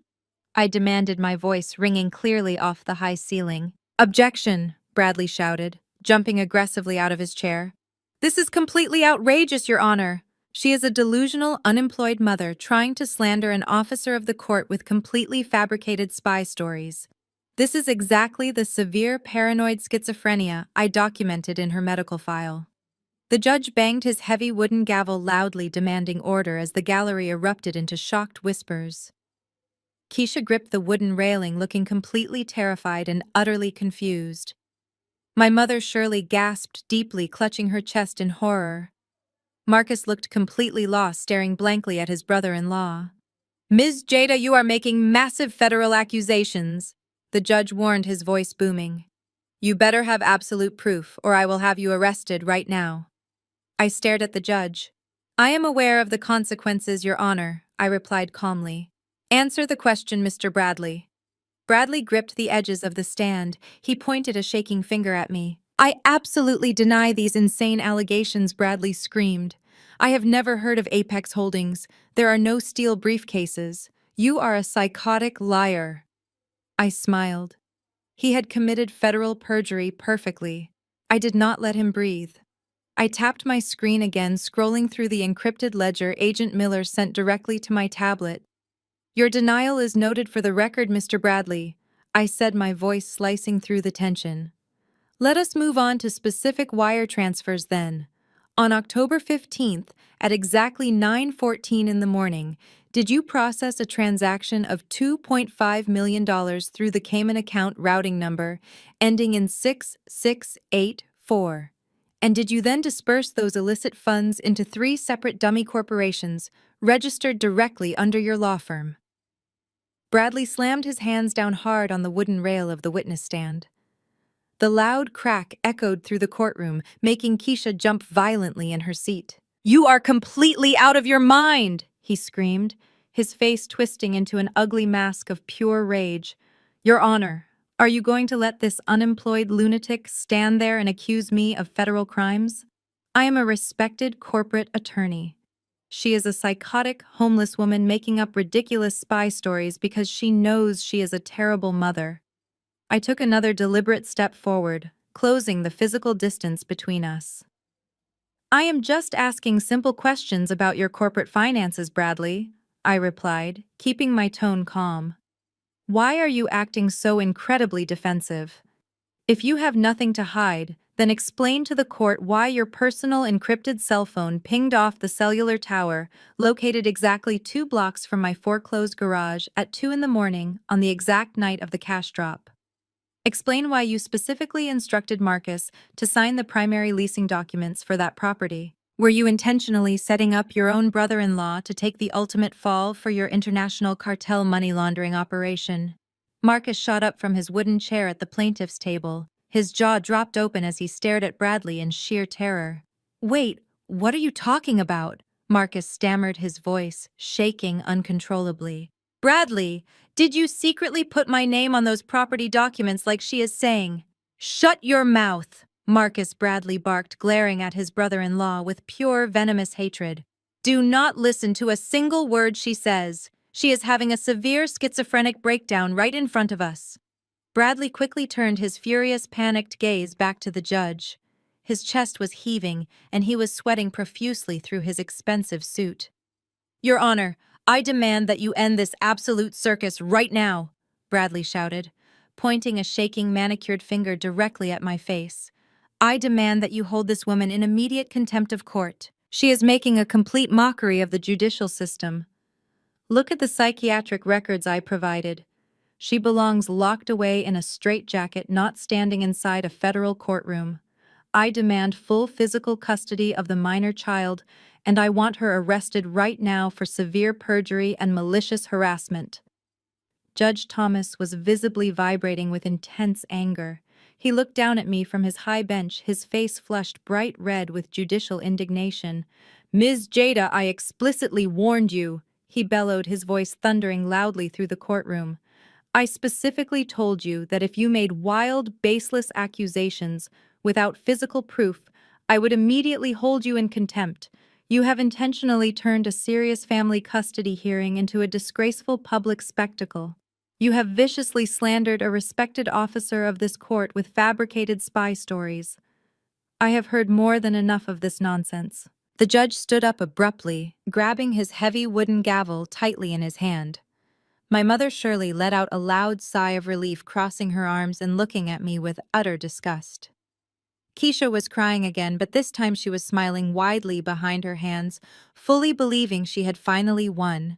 I demanded, my voice ringing clearly off the high ceiling. Objection, Bradley shouted, jumping aggressively out of his chair. This is completely outrageous, Your Honor. She is a delusional, unemployed mother trying to slander an officer of the court with completely fabricated spy stories. This is exactly the severe paranoid schizophrenia I documented in her medical file. The judge banged his heavy wooden gavel loudly, demanding order as the gallery erupted into shocked whispers. Keisha gripped the wooden railing, looking completely terrified and utterly confused. My mother Shirley gasped deeply, clutching her chest in horror. Marcus looked completely lost, staring blankly at his brother-in-law. Ms. Jada, you are making massive federal accusations, the judge warned, his voice booming. You better have absolute proof, or I will have you arrested right now. I stared at the judge. I am aware of the consequences, Your Honor, I replied calmly. Answer the question, Mr. Bradley. Bradley gripped the edges of the stand. He pointed a shaking finger at me. I absolutely deny these insane allegations, Bradley screamed. I have never heard of Apex Holdings. There are no steel briefcases. You are a psychotic liar. I smiled. He had committed federal perjury perfectly. I did not let him breathe. I tapped my screen again, scrolling through the encrypted ledger Agent Miller sent directly to my tablet. "Your denial is noted for the record, Mr. Bradley," I said, my voice slicing through the tension. "Let us move on to specific wire transfers then. On October 15th, at exactly 9:14 in the morning, did you process a transaction of $2.5 million through the Cayman account routing number ending in 6684? And did you then disperse those illicit funds into 3 separate dummy corporations registered directly under your law firm?" Bradley slammed his hands down hard on the wooden rail of the witness stand. The loud crack echoed through the courtroom, making Keisha jump violently in her seat. "You are completely out of your mind!" he screamed, his face twisting into an ugly mask of pure rage. "Your Honor, are you going to let this unemployed lunatic stand there and accuse me of federal crimes? I am a respected corporate attorney. She is a psychotic, homeless woman making up ridiculous spy stories because she knows she is a terrible mother." I took another deliberate step forward, closing the physical distance between us. "I am just asking simple questions about your corporate finances, Bradley," I replied, keeping my tone calm. "Why are you acting so incredibly defensive? If you have nothing to hide, then explain to the court why your personal encrypted cell phone pinged off the cellular tower located exactly 2 blocks from my foreclosed garage at 2 in the morning on the exact night of the cash drop. Explain why you specifically instructed Marcus to sign the primary leasing documents for that property. Were you intentionally setting up your own brother-in-law to take the ultimate fall for your international cartel money laundering operation?" Marcus shot up from his wooden chair at the plaintiff's table. His jaw dropped open as he stared at Bradley in sheer terror. "Wait, what are you talking about?" Marcus stammered, his voice shaking uncontrollably. "Bradley, did you secretly put my name on those property documents like she is saying?" "Shut your mouth!" Marcus Bradley barked, glaring at his brother-in-law with pure venomous hatred. "Do not listen to a single word she says. She is having a severe schizophrenic breakdown right in front of us." Bradley quickly turned his furious, panicked gaze back to the judge. His chest was heaving, and he was sweating profusely through his expensive suit. "Your Honor, I demand that you end this absolute circus right now," Bradley shouted, pointing a shaking, manicured finger directly at my face. "I demand that you hold this woman in immediate contempt of court. She is making a complete mockery of the judicial system. Look at the psychiatric records I provided. She belongs locked away in a straitjacket, not standing inside a federal courtroom. I demand full physical custody of the minor child, and I want her arrested right now for severe perjury and malicious harassment." Judge Thomas was visibly vibrating with intense anger. He looked down at me from his high bench, his face flushed bright red with judicial indignation. "Ms. Jada, I explicitly warned you," he bellowed, his voice thundering loudly through the courtroom. "I specifically told you that if you made wild, baseless accusations without physical proof, I would immediately hold you in contempt. You have intentionally turned a serious family custody hearing into a disgraceful public spectacle. You have viciously slandered a respected officer of this court with fabricated spy stories. I have heard more than enough of this nonsense." The judge stood up abruptly, grabbing his heavy wooden gavel tightly in his hand. My mother Shirley let out a loud sigh of relief, crossing her arms and looking at me with utter disgust. Keisha was crying again, but this time she was smiling widely behind her hands, fully believing she had finally won.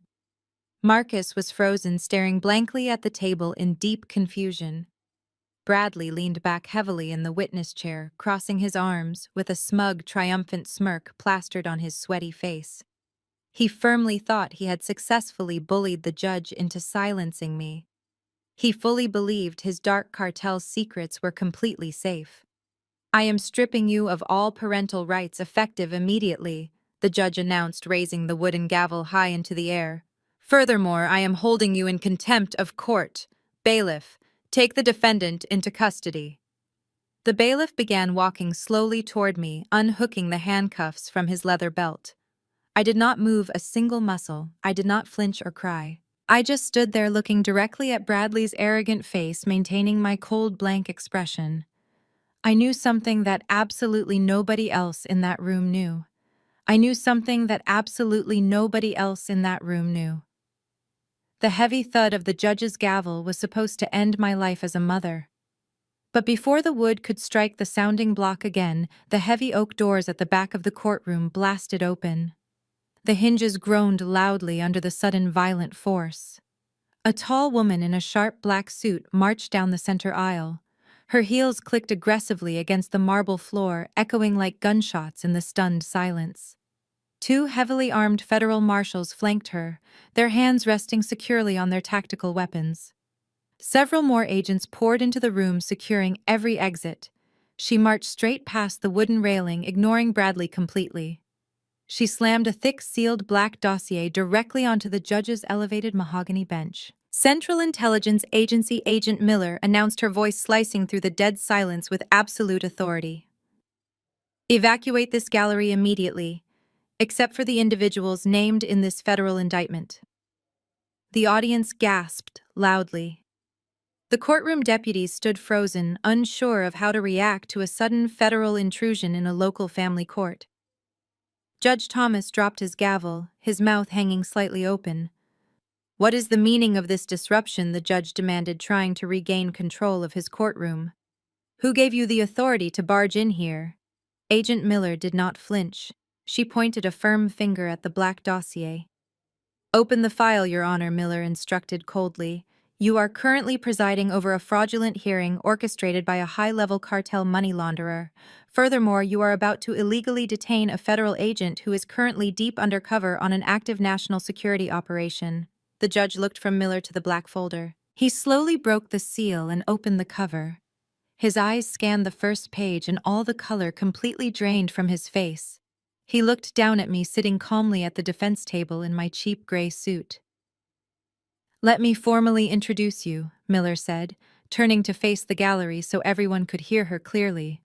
Marcus was frozen, staring blankly at the table in deep confusion. Bradley leaned back heavily in the witness chair, crossing his arms, with a smug, triumphant smirk plastered on his sweaty face. He firmly thought he had successfully bullied the judge into silencing me. He fully believed his dark cartel secrets were completely safe. "I am stripping you of all parental rights effective immediately," the judge announced, raising the wooden gavel high into the air. "Furthermore, I am holding you in contempt of court. Bailiff, take the defendant into custody." The bailiff began walking slowly toward me, unhooking the handcuffs from his leather belt. I did not move a single muscle. I did not flinch or cry. I just stood there looking directly at Bradley's arrogant face, maintaining my cold, blank expression. I knew something that absolutely nobody else in that room knew. I knew something that absolutely nobody else in that room knew. The heavy thud of the judge's gavel was supposed to end my life as a mother. But before the wood could strike the sounding block again, the heavy oak doors at the back of the courtroom blasted open. The hinges groaned loudly under the sudden violent force. A tall woman in a sharp black suit marched down the center aisle. Her heels clicked aggressively against the marble floor, echoing like gunshots in the stunned silence. Two heavily armed federal marshals flanked her, their hands resting securely on their tactical weapons. Several more agents poured into the room, securing every exit. She marched straight past the wooden railing, ignoring Bradley completely. She slammed a thick, sealed black dossier directly onto the judge's elevated mahogany bench. Central Intelligence Agency Agent Miller announced, her voice slicing through the dead silence with absolute authority. Evacuate this gallery immediately, except for the individuals named in this federal indictment. The audience gasped loudly. The courtroom deputies stood frozen, unsure of how to react to a sudden federal intrusion in a local family court. Judge Thomas dropped his gavel, his mouth hanging slightly open. "What is the meaning of this disruption?" the judge demanded, trying to regain control of his courtroom. "Who gave you the authority to barge in here?" Agent Miller did not flinch. She pointed a firm finger at the black dossier. "Open the file, Your Honor," Miller instructed coldly. "You are currently presiding over a fraudulent hearing orchestrated by a high-level cartel money launderer. Furthermore, you are about to illegally detain a federal agent who is currently deep undercover on an active national security operation." The judge looked from Miller to the black folder. He slowly broke the seal and opened the cover. His eyes scanned the first page, and all the color completely drained from his face. He looked down at me, sitting calmly at the defense table in my cheap gray suit. "Let me formally introduce you," Miller said, turning to face the gallery so everyone could hear her clearly.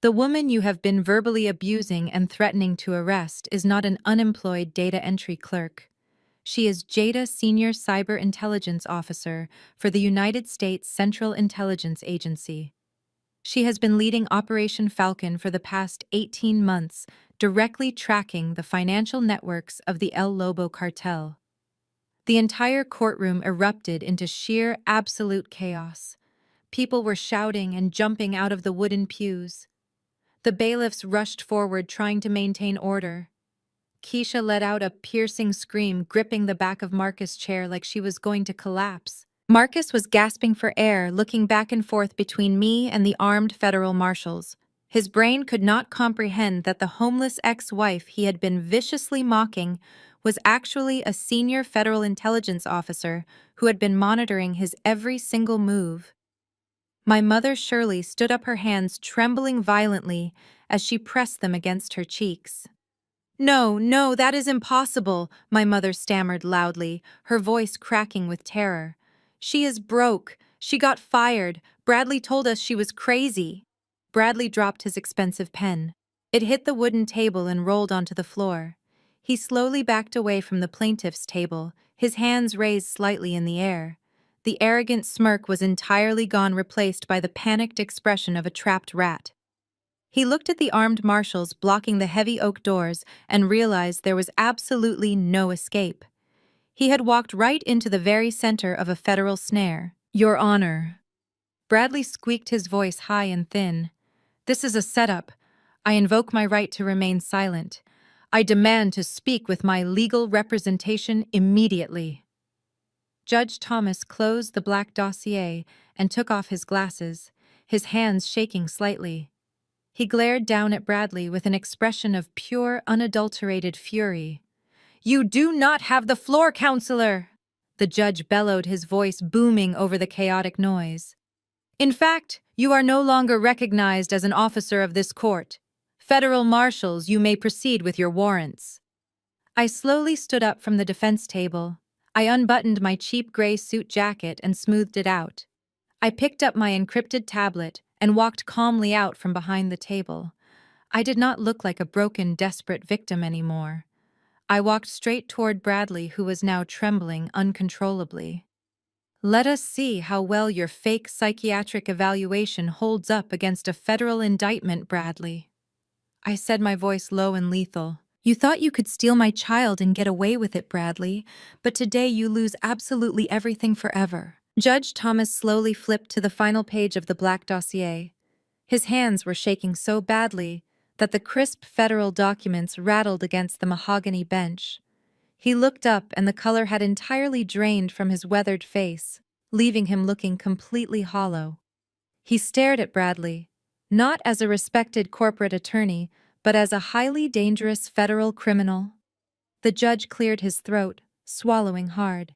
"The woman you have been verbally abusing and threatening to arrest is not an unemployed data entry clerk. She is Jada, Senior Cyber Intelligence Officer for the United States Central Intelligence Agency. She has been leading Operation Falcon for the past 18 months, directly tracking the financial networks of the El Lobo cartel." The entire courtroom erupted into sheer, absolute chaos. People were shouting and jumping out of the wooden pews. The bailiffs rushed forward, trying to maintain order. Keisha let out a piercing scream, gripping the back of Marcus' chair like she was going to collapse. Marcus was gasping for air, looking back and forth between me and the armed federal marshals. His brain could not comprehend that the homeless ex-wife he had been viciously mocking was actually a senior federal intelligence officer who had been monitoring his every single move. My mother Shirley stood up, her hands trembling violently as she pressed them against her cheeks. "No, no, that is impossible," my mother stammered loudly, her voice cracking with terror. "She is broke. She got fired. Bradley told us she was crazy." Bradley dropped his expensive pen. It hit the wooden table and rolled onto the floor. He slowly backed away from the plaintiff's table, his hands raised slightly in the air. The arrogant smirk was entirely gone, replaced by the panicked expression of a trapped rat. He looked at the armed marshals blocking the heavy oak doors and realized there was absolutely no escape. He had walked right into the very center of a federal snare. "Your Honor." Bradley squeaked, his voice high and thin. "This is a setup. I invoke my right to remain silent. I demand to speak with my legal representation immediately." Judge Thomas closed the black dossier and took off his glasses, his hands shaking slightly. He glared down at Bradley with an expression of pure, unadulterated fury. "You do not have the floor, counselor!" The judge bellowed, his voice booming over the chaotic noise. "In fact, you are no longer recognized as an officer of this court. Federal marshals, you may proceed with your warrants." I slowly stood up from the defense table. I unbuttoned my cheap gray suit jacket and smoothed it out. I picked up my encrypted tablet and walked calmly out from behind the table. I did not look like a broken, desperate victim anymore. I walked straight toward Bradley, who was now trembling uncontrollably. Let us see how well your fake psychiatric evaluation holds up against a federal indictment, Bradley. I said, my voice low and lethal. You thought you could steal my child and get away with it, Bradley, but today you lose absolutely everything forever. Judge Thomas slowly flipped to the final page of the black dossier. His hands were shaking so badly that the crisp federal documents rattled against the mahogany bench. He looked up and the color had entirely drained from his weathered face, leaving him looking completely hollow. He stared at Bradley, not as a respected corporate attorney, but as a highly dangerous federal criminal. The judge cleared his throat, swallowing hard.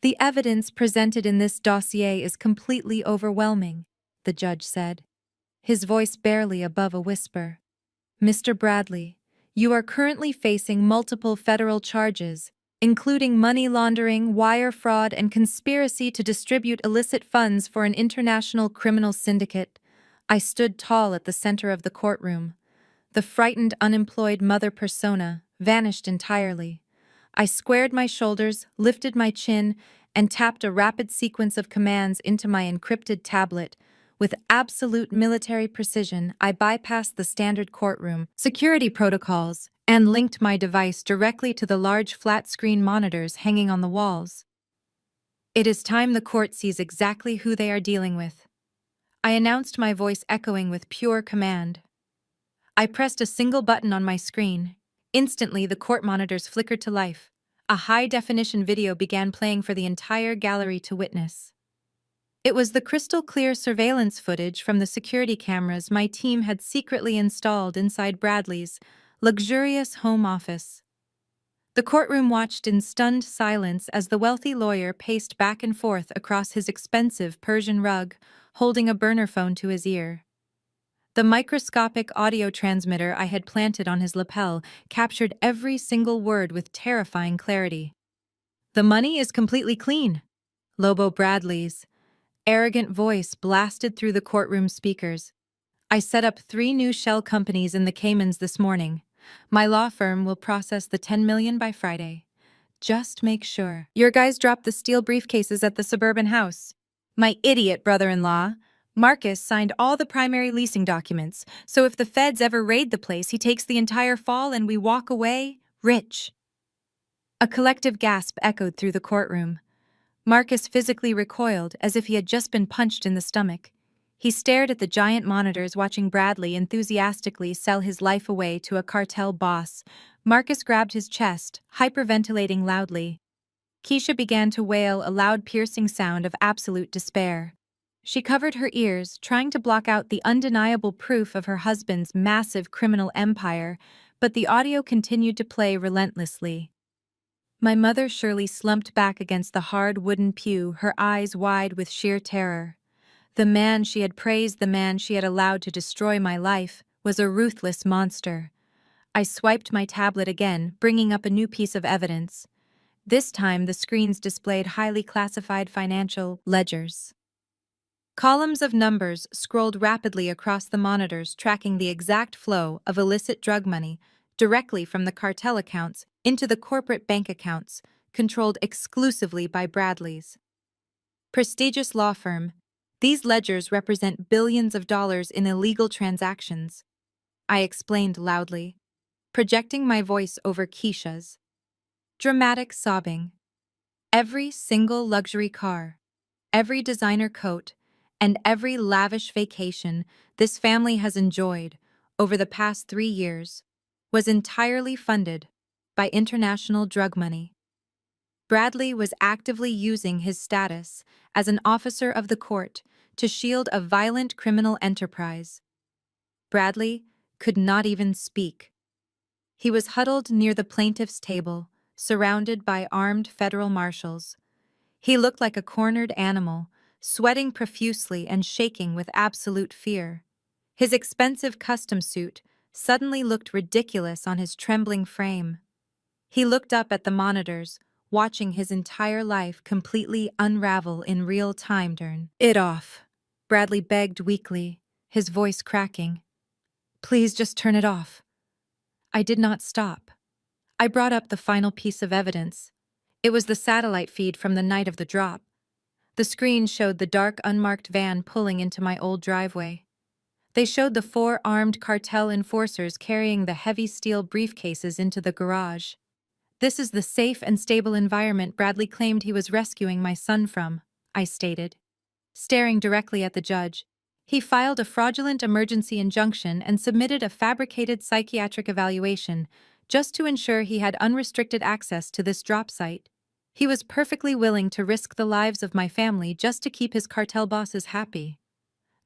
The evidence presented in this dossier is completely overwhelming, the judge said, his voice barely above a whisper. Mr. Bradley, you are currently facing multiple federal charges, including money laundering, wire fraud, and conspiracy to distribute illicit funds for an international criminal syndicate. I stood tall at the center of the courtroom. The frightened, unemployed mother persona vanished entirely. I squared my shoulders, lifted my chin, and tapped a rapid sequence of commands into my encrypted tablet. With absolute military precision, I bypassed the standard courtroom security protocols and linked my device directly to the large flat-screen monitors hanging on the walls. It is time the court sees exactly who they are dealing with. I announced, my voice echoing with pure command. I pressed a single button on my screen. Instantly, the court monitors flickered to life. A high-definition video began playing for the entire gallery to witness. It was the crystal-clear surveillance footage from the security cameras my team had secretly installed inside Bradley's luxurious home office. The courtroom watched in stunned silence as the wealthy lawyer paced back and forth across his expensive Persian rug, holding a burner phone to his ear. The microscopic audio transmitter I had planted on his lapel captured every single word with terrifying clarity. "The money is completely clean," Lobo Bradley's arrogant voice blasted through the courtroom speakers. "I set up 3 new shell companies in the Caymans this morning. My law firm will process the $10 million by Friday. Just make sure your guys drop the steel briefcases at the suburban house. My idiot brother-in-law, Marcus, signed all the primary leasing documents, so if the feds ever raid the place, he takes the entire fall and we walk away rich." A collective gasp echoed through the courtroom. Marcus physically recoiled as if he had just been punched in the stomach. He stared at the giant monitors, watching Bradley enthusiastically sell his life away to a cartel boss. Marcus grabbed his chest, hyperventilating loudly. Keisha began to wail, a loud, piercing sound of absolute despair. She covered her ears, trying to block out the undeniable proof of her husband's massive criminal empire, but the audio continued to play relentlessly. My mother Shirley slumped back against the hard wooden pew, her eyes wide with sheer terror. The man she had praised, the man she had allowed to destroy my life, was a ruthless monster. I swiped my tablet again, bringing up a new piece of evidence. This time, the screens displayed highly classified financial ledgers. Columns of numbers scrolled rapidly across the monitors, tracking the exact flow of illicit drug money directly from the cartel accounts into the corporate bank accounts, controlled exclusively by Bradley's prestigious law firm. These ledgers represent billions of dollars in illegal transactions, I explained loudly, projecting my voice over Keisha's. Dramatic sobbing. Every single luxury car, every designer coat, and every lavish vacation this family has enjoyed over the past 3 years was entirely funded by international drug money. Bradley was actively using his status as an officer of the court to shield a violent criminal enterprise. Bradley could not even speak. He was huddled near the plaintiff's table, surrounded by armed federal marshals. He looked like a cornered animal, sweating profusely and shaking with absolute fear. His expensive custom suit suddenly looked ridiculous on his trembling frame. He looked up at the monitors, watching his entire life completely unravel in real time. "Turn it off," Bradley begged weakly, his voice cracking. "Please just turn it off." I did not stop. I brought up the final piece of evidence. It was the satellite feed from the night of the drop. The screen showed the dark, unmarked van pulling into my old driveway. They showed the four armed cartel enforcers carrying the heavy steel briefcases into the garage. "This is the safe and stable environment Bradley claimed he was rescuing my son from," I stated, staring directly at the judge. He filed a fraudulent emergency injunction and submitted a fabricated psychiatric evaluation just to ensure he had unrestricted access to this drop site. He was perfectly willing to risk the lives of my family just to keep his cartel bosses happy.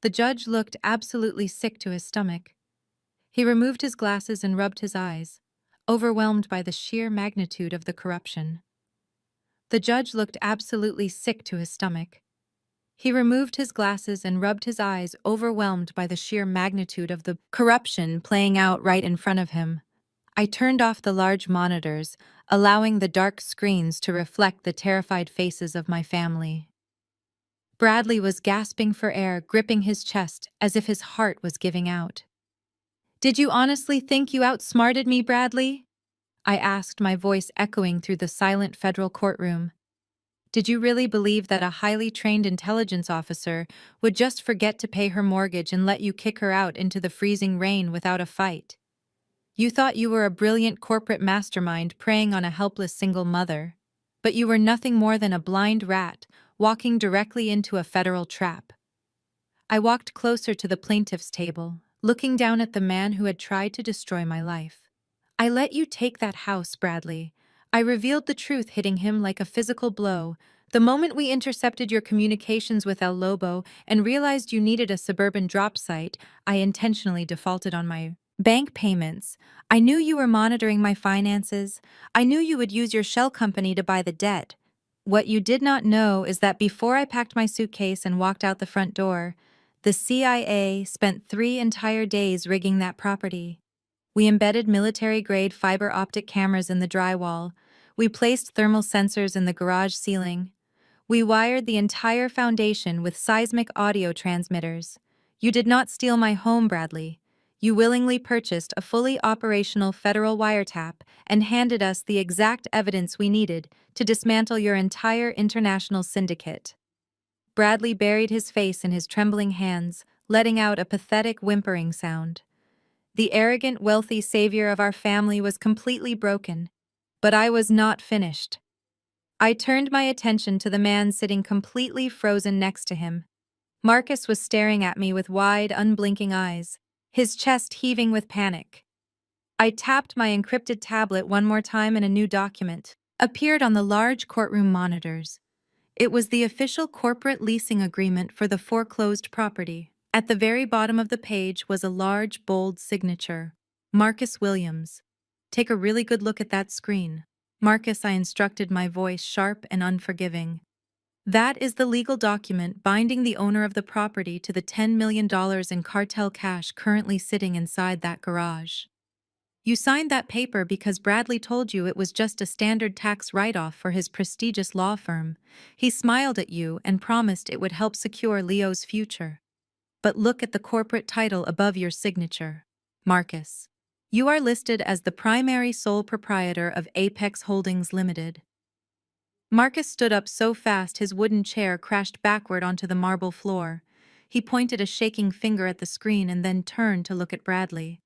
The judge looked absolutely sick to his stomach. He removed his glasses and rubbed his eyes, overwhelmed by the sheer magnitude of the corruption. The judge looked absolutely sick to his stomach. He removed his glasses and rubbed his eyes, overwhelmed by the sheer magnitude of the corruption playing out right in front of him. I turned off the large monitors, allowing the dark screens to reflect the terrified faces of my family. Bradley was gasping for air, gripping his chest as if his heart was giving out. "Did you honestly think you outsmarted me, Bradley?" I asked, my voice echoing through the silent federal courtroom. "Did you really believe that a highly trained intelligence officer would just forget to pay her mortgage and let you kick her out into the freezing rain without a fight? You thought you were a brilliant corporate mastermind preying on a helpless single mother, but you were nothing more than a blind rat walking directly into a federal trap." I walked closer to the plaintiff's table, looking down at the man who had tried to destroy my life. "I let you take that house, Bradley." I revealed the truth, hitting him like a physical blow. "The moment we intercepted your communications with El Lobo and realized you needed a suburban drop site, I intentionally defaulted on my bank payments. I knew you were monitoring my finances. I knew you would use your shell company to buy the debt. What you did not know is that before I packed my suitcase and walked out the front door, the CIA spent 3 entire days rigging that property. We embedded military-grade fiber optic cameras in the drywall. We placed thermal sensors in the garage ceiling. We wired the entire foundation with seismic audio transmitters. You did not steal my home, Bradley. You willingly purchased a fully operational federal wiretap and handed us the exact evidence we needed to dismantle your entire international syndicate." Bradley buried his face in his trembling hands, letting out a pathetic whimpering sound. The arrogant, wealthy savior of our family was completely broken, but I was not finished. I turned my attention to the man sitting completely frozen next to him. Marcus was staring at me with wide, unblinking eyes, his chest heaving with panic. I tapped my encrypted tablet one more time and a new document appeared on the large courtroom monitors. It was the official corporate leasing agreement for the foreclosed property. At the very bottom of the page was a large, bold signature: Marcus Williams. "Take a really good look at that screen." "Marcus," I instructed, my voice sharp and unforgiving. "That is the legal document binding the owner of the property to the $10 million in cartel cash currently sitting inside that garage. You signed that paper because Bradley told you it was just a standard tax write-off for his prestigious law firm. He smiled at you and promised it would help secure Leo's future. But look at the corporate title above your signature. Marcus. You are listed as the primary sole proprietor of Apex Holdings Limited." Marcus stood up so fast his wooden chair crashed backward onto the marble floor. He pointed a shaking finger at the screen and then turned to look at Bradley.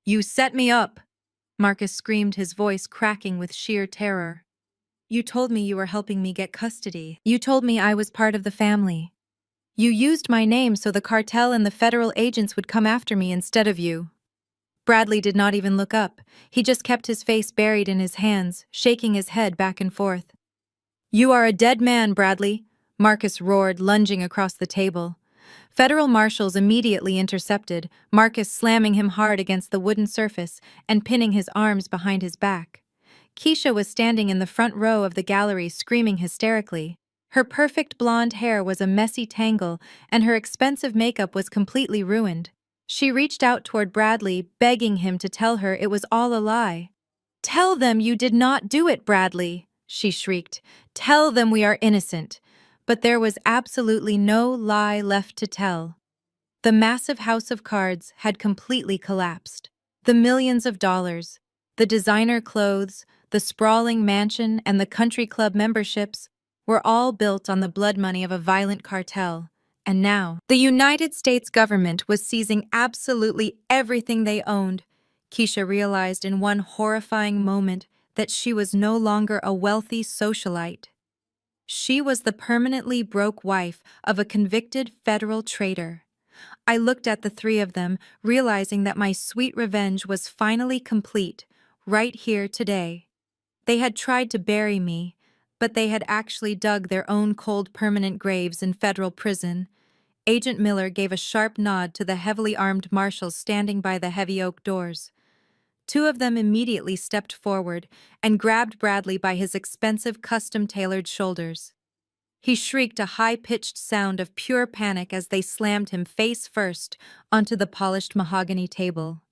"You set me up!" Marcus screamed, his voice cracking with sheer terror. "You told me you were helping me get custody. You told me I was part of the family. You used my name so the cartel and the federal agents would come after me instead of you." Bradley did not even look up. He just kept his face buried in his hands, shaking his head back and forth. "You are a dead man, Bradley," Marcus roared, lunging across the table. Federal marshals immediately intercepted, Marcus slamming him hard against the wooden surface and pinning his arms behind his back. Keisha was standing in the front row of the gallery, screaming hysterically. Her perfect blonde hair was a messy tangle, and her expensive makeup was completely ruined. She reached out toward Bradley, begging him to tell her it was all a lie. "Tell them you did not do it, Bradley," she shrieked. "Tell them we are innocent." But there was absolutely no lie left to tell. The massive house of cards had completely collapsed. The millions of dollars, the designer clothes, the sprawling mansion, and the country club memberships, were all built on the blood money of a violent cartel, and now the United States government was seizing absolutely everything they owned. Keisha realized in one horrifying moment that she was no longer a wealthy socialite. She was the permanently broke wife of a convicted federal traitor. I looked at the three of them, realizing that my sweet revenge was finally complete, right here today. They had tried to bury me, but they had actually dug their own cold permanent graves in federal prison. Agent Miller gave a sharp nod to the heavily armed marshals standing by the heavy oak doors. Two of them immediately stepped forward and grabbed Bradley by his expensive custom-tailored shoulders. He shrieked a high-pitched sound of pure panic as they slammed him face first onto the polished mahogany table.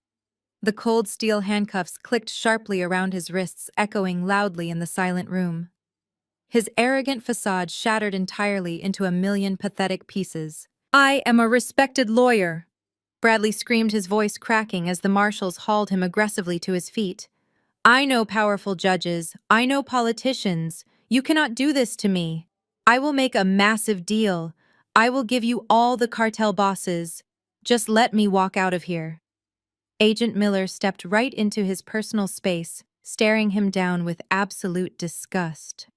The cold steel handcuffs clicked sharply around his wrists, echoing loudly in the silent room. His arrogant facade shattered entirely into a million pathetic pieces. "I am a respected lawyer," Bradley screamed, his voice cracking as the marshals hauled him aggressively to his feet. "I know powerful judges. I know politicians. You cannot do this to me. I will make a massive deal. I will give you all the cartel bosses. Just let me walk out of here." Agent Miller stepped right into his personal space, staring him down with absolute disgust.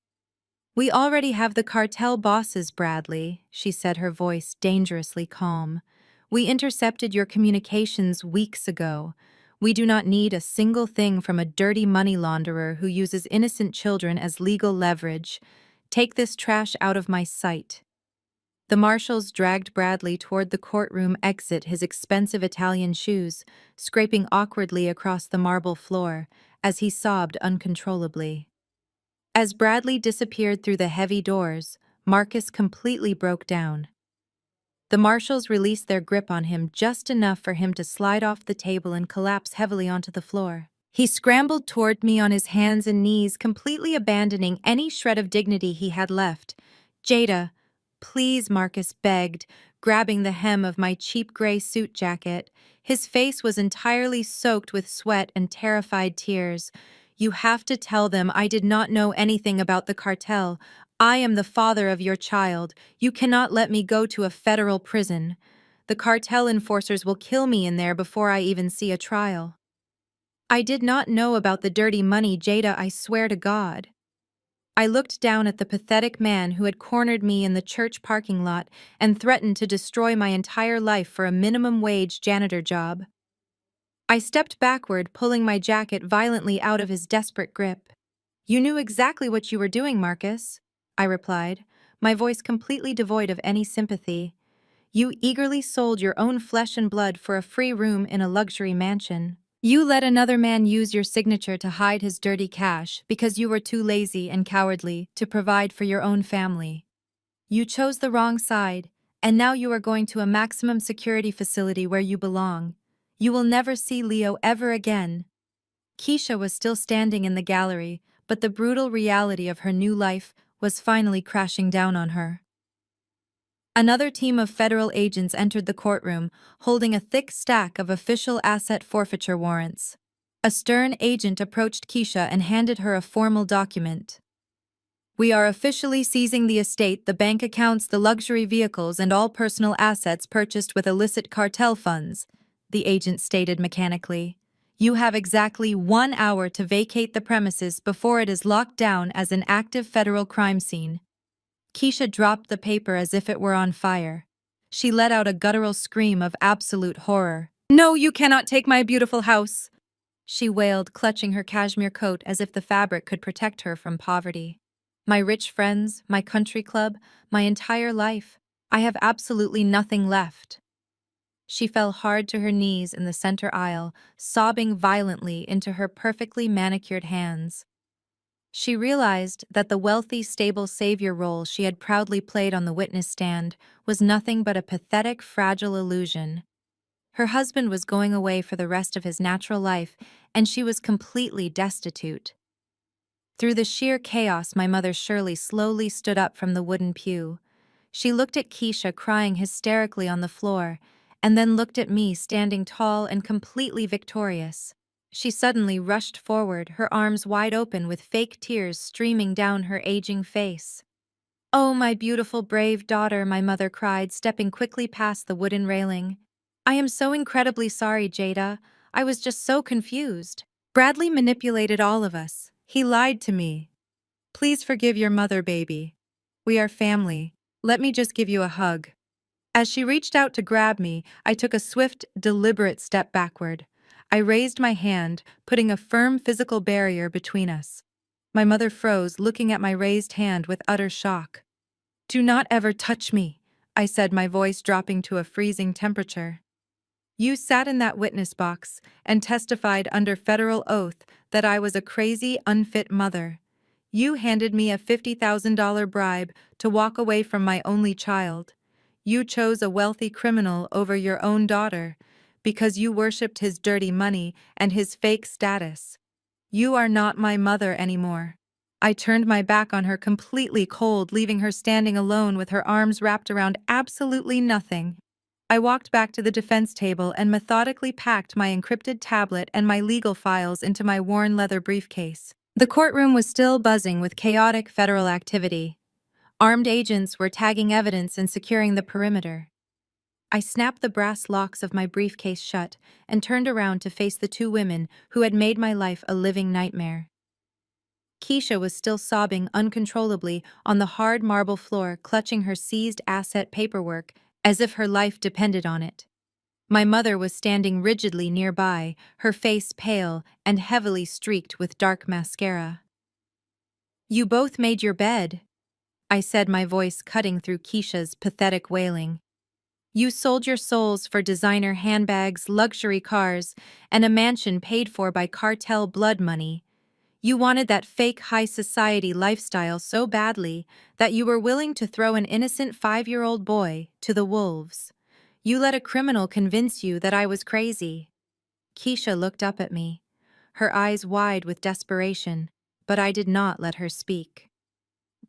"We already have the cartel bosses, Bradley," she said, her voice dangerously calm. "We intercepted your communications weeks ago. We do not need a single thing from a dirty money launderer who uses innocent children as legal leverage. Take this trash out of my sight." The marshals dragged Bradley toward the courtroom exit, his expensive Italian shoes scraping awkwardly across the marble floor as he sobbed uncontrollably. As Bradley disappeared through the heavy doors, Marcus completely broke down. The marshals released their grip on him just enough for him to slide off the table and collapse heavily onto the floor. He scrambled toward me on his hands and knees, completely abandoning any shred of dignity he had left. "Jada, please," Marcus begged, grabbing the hem of my cheap gray suit jacket. His face was entirely soaked with sweat and terrified tears. "You have to tell them I did not know anything about the cartel. I am the father of your child. You cannot let me go to a federal prison. The cartel enforcers will kill me in there before I even see a trial." "I did not know about the dirty money, Jada, I swear to God." I looked down at the pathetic man who had cornered me in the church parking lot and threatened to destroy my entire life for a minimum-wage janitor job. I stepped backward, pulling my jacket violently out of his desperate grip. "You knew exactly what you were doing, Marcus," I replied, my voice completely devoid of any sympathy. "You eagerly sold your own flesh and blood for a free room in a luxury mansion. You let another man use your signature to hide his dirty cash because you were too lazy and cowardly to provide for your own family. You chose the wrong side, and now you are going to a maximum security facility where you belong. You will never see Leo ever again." Keisha was still standing in the gallery, but the brutal reality of her new life was finally crashing down on her. Another team of federal agents entered the courtroom, holding a thick stack of official asset forfeiture warrants. A stern agent approached Keisha and handed her a formal document. "We are officially seizing the estate, the bank accounts, the luxury vehicles, and all personal assets purchased with illicit cartel funds," the agent stated mechanically. "You have exactly 1 hour to vacate the premises before it is locked down as an active federal crime scene." Keisha dropped the paper as if it were on fire. She let out a guttural scream of absolute horror. "No, you cannot take my beautiful house," she wailed, clutching her cashmere coat as if the fabric could protect her from poverty. "My rich friends, my country club, my entire life. I have absolutely nothing left." She fell hard to her knees in the center aisle, sobbing violently into her perfectly manicured hands. She realized that the wealthy, stable savior role she had proudly played on the witness stand was nothing but a pathetic, fragile illusion. Her husband was going away for the rest of his natural life, and she was completely destitute. Through the sheer chaos, my mother Shirley slowly stood up from the wooden pew. She looked at Keisha crying hysterically on the floor, and then looked at me standing tall and completely victorious. She suddenly rushed forward, her arms wide open with fake tears streaming down her aging face. Oh, my beautiful, brave daughter, my mother cried, stepping quickly past the wooden railing. I am so incredibly sorry, Jada. I was just so confused. Bradley manipulated all of us. He lied to me. Please forgive your mother, baby. We are family. Let me just give you a hug. As she reached out to grab me, I took a swift, deliberate step backward. I raised my hand, putting a firm physical barrier between us. My mother froze, looking at my raised hand with utter shock. Do not ever touch me, I said, my voice dropping to a freezing temperature. You sat in that witness box and testified under federal oath that I was a crazy, unfit mother. You handed me a $50,000 bribe to walk away from my only child. You chose a wealthy criminal over your own daughter because you worshipped his dirty money and his fake status. You are not my mother anymore. I turned my back on her, completely cold, leaving her standing alone with her arms wrapped around absolutely nothing. I walked back to the defense table and methodically packed my encrypted tablet and my legal files into my worn leather briefcase. The courtroom was still buzzing with chaotic federal activity. Armed agents were tagging evidence and securing the perimeter. I snapped the brass locks of my briefcase shut and turned around to face the two women who had made my life a living nightmare. Keisha was still sobbing uncontrollably on the hard marble floor, clutching her seized asset paperwork as if her life depended on it. My mother was standing rigidly nearby, her face pale and heavily streaked with dark mascara. You both made your bed, I said, my voice cutting through Keisha's pathetic wailing. You sold your souls for designer handbags, luxury cars, and a mansion paid for by cartel blood money. You wanted that fake high society lifestyle so badly that you were willing to throw an innocent 5-year-old boy to the wolves. You let a criminal convince you that I was crazy. Keisha looked up at me, her eyes wide with desperation, but I did not let her speak.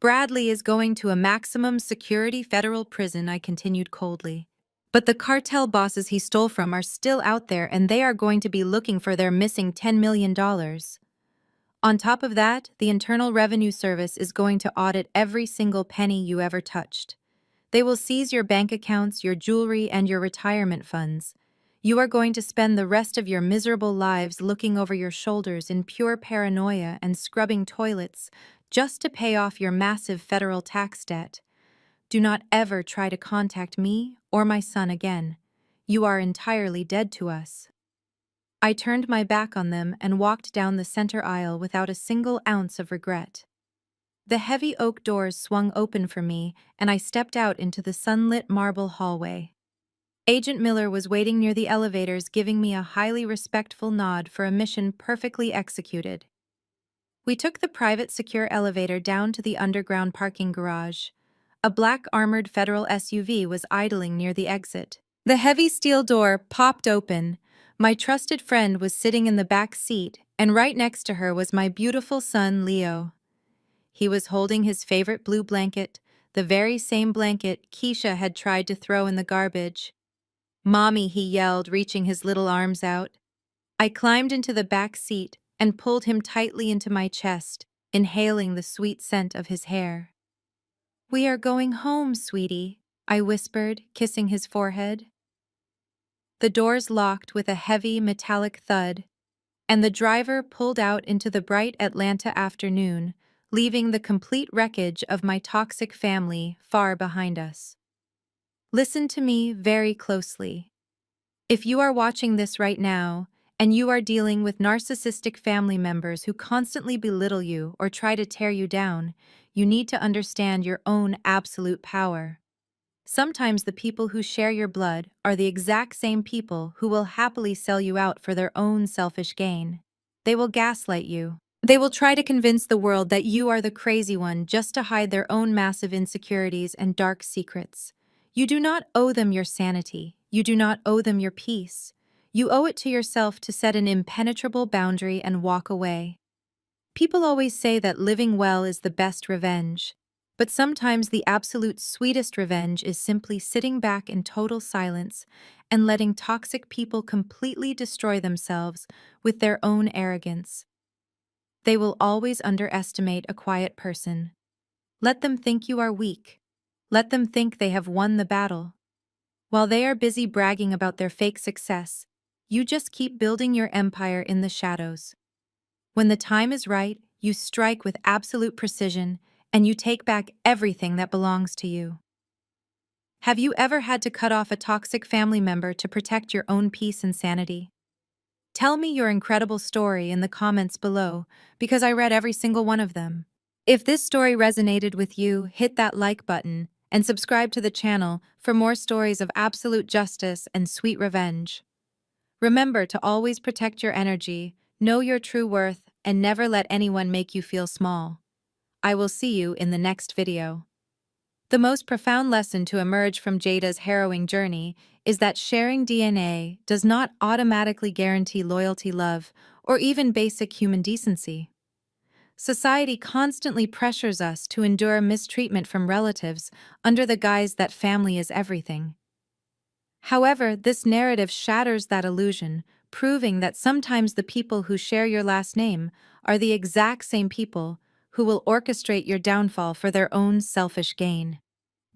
Bradley is going to a maximum security federal prison, I continued coldly. But the cartel bosses he stole from are still out there, and they are going to be looking for their missing $10 million. On top of that, the Internal Revenue Service is going to audit every single penny you ever touched. They will seize your bank accounts, your jewelry, and your retirement funds. You are going to spend the rest of your miserable lives looking over your shoulders in pure paranoia and scrubbing toilets just to pay off your massive federal tax debt. Do not ever try to contact me or my son again. You are entirely dead to us. I turned my back on them and walked down the center aisle without a single ounce of regret. The heavy oak doors swung open for me, and I stepped out into the sunlit marble hallway. Agent Miller was waiting near the elevators, giving me a highly respectful nod for a mission perfectly executed. We took the private secure elevator down to the underground parking garage. A black armored federal SUV was idling near the exit. The heavy steel door popped open. My trusted friend was sitting in the back seat, and right next to her was my beautiful son, Leo. He was holding his favorite blue blanket, the very same blanket Keisha had tried to throw in the garbage. Mommy, he yelled, reaching his little arms out. I climbed into the back seat and pulled him tightly into my chest, inhaling the sweet scent of his hair. We are going home, sweetie, I whispered, kissing his forehead. The doors locked with a heavy metallic thud, and the driver pulled out into the bright Atlanta afternoon, leaving the complete wreckage of my toxic family far behind us. Listen to me very closely. If you are watching this right now, and you are dealing with narcissistic family members who constantly belittle you or try to tear you down, you need to understand your own absolute power. Sometimes the people who share your blood are the exact same people who will happily sell you out for their own selfish gain. They will gaslight you. They will try to convince the world that you are the crazy one just to hide their own massive insecurities and dark secrets. You do not owe them your sanity. You do not owe them your peace. You owe it to yourself to set an impenetrable boundary and walk away. People always say that living well is the best revenge. But sometimes the absolute sweetest revenge is simply sitting back in total silence and letting toxic people completely destroy themselves with their own arrogance. They will always underestimate a quiet person. Let them think you are weak. Let them think they have won the battle. While they are busy bragging about their fake success, you just keep building your empire in the shadows. When the time is right, you strike with absolute precision and you take back everything that belongs to you. Have you ever had to cut off a toxic family member to protect your own peace and sanity? Tell me your incredible story in the comments below, because I read every single one of them. If this story resonated with you, hit that like button and subscribe to the channel for more stories of absolute justice and sweet revenge. Remember to always protect your energy, know your true worth, and never let anyone make you feel small. I will see you in the next video. The most profound lesson to emerge from Jada's harrowing journey is that sharing DNA does not automatically guarantee loyalty, love, or even basic human decency. Society constantly pressures us to endure mistreatment from relatives under the guise that family is everything. However, this narrative shatters that illusion, proving that sometimes the people who share your last name are the exact same people who will orchestrate your downfall for their own selfish gain.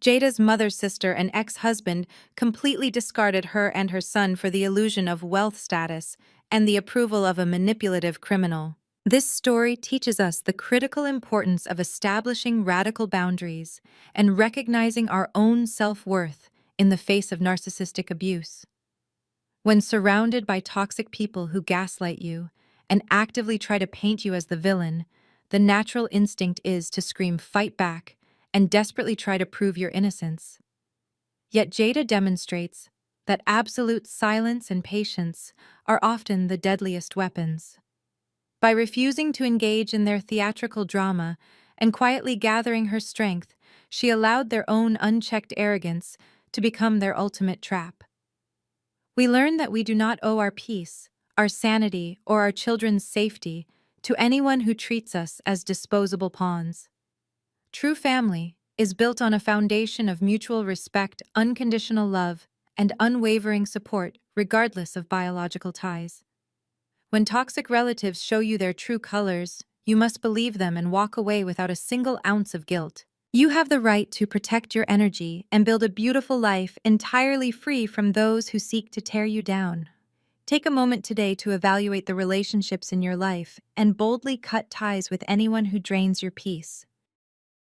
Jada's mother's sister and ex-husband completely discarded her and her son for the illusion of wealth status and the approval of a manipulative criminal. This story teaches us the critical importance of establishing radical boundaries and recognizing our own self-worth in the face of narcissistic abuse. When surrounded by toxic people who gaslight you and actively try to paint you as the villain, the natural instinct is to scream "fight back" and desperately try to prove your innocence. Yet Jada demonstrates that absolute silence and patience are often the deadliest weapons. By refusing to engage in their theatrical drama and quietly gathering her strength, she allowed their own unchecked arrogance to become their ultimate trap. We learn that we do not owe our peace, our sanity, or our children's safety to anyone who treats us as disposable pawns. True family is built on a foundation of mutual respect, unconditional love, and unwavering support, regardless of biological ties. When toxic relatives show you their true colors, you must believe them and walk away without a single ounce of guilt. You have the right to protect your energy and build a beautiful life entirely free from those who seek to tear you down. Take a moment today to evaluate the relationships in your life and boldly cut ties with anyone who drains your peace.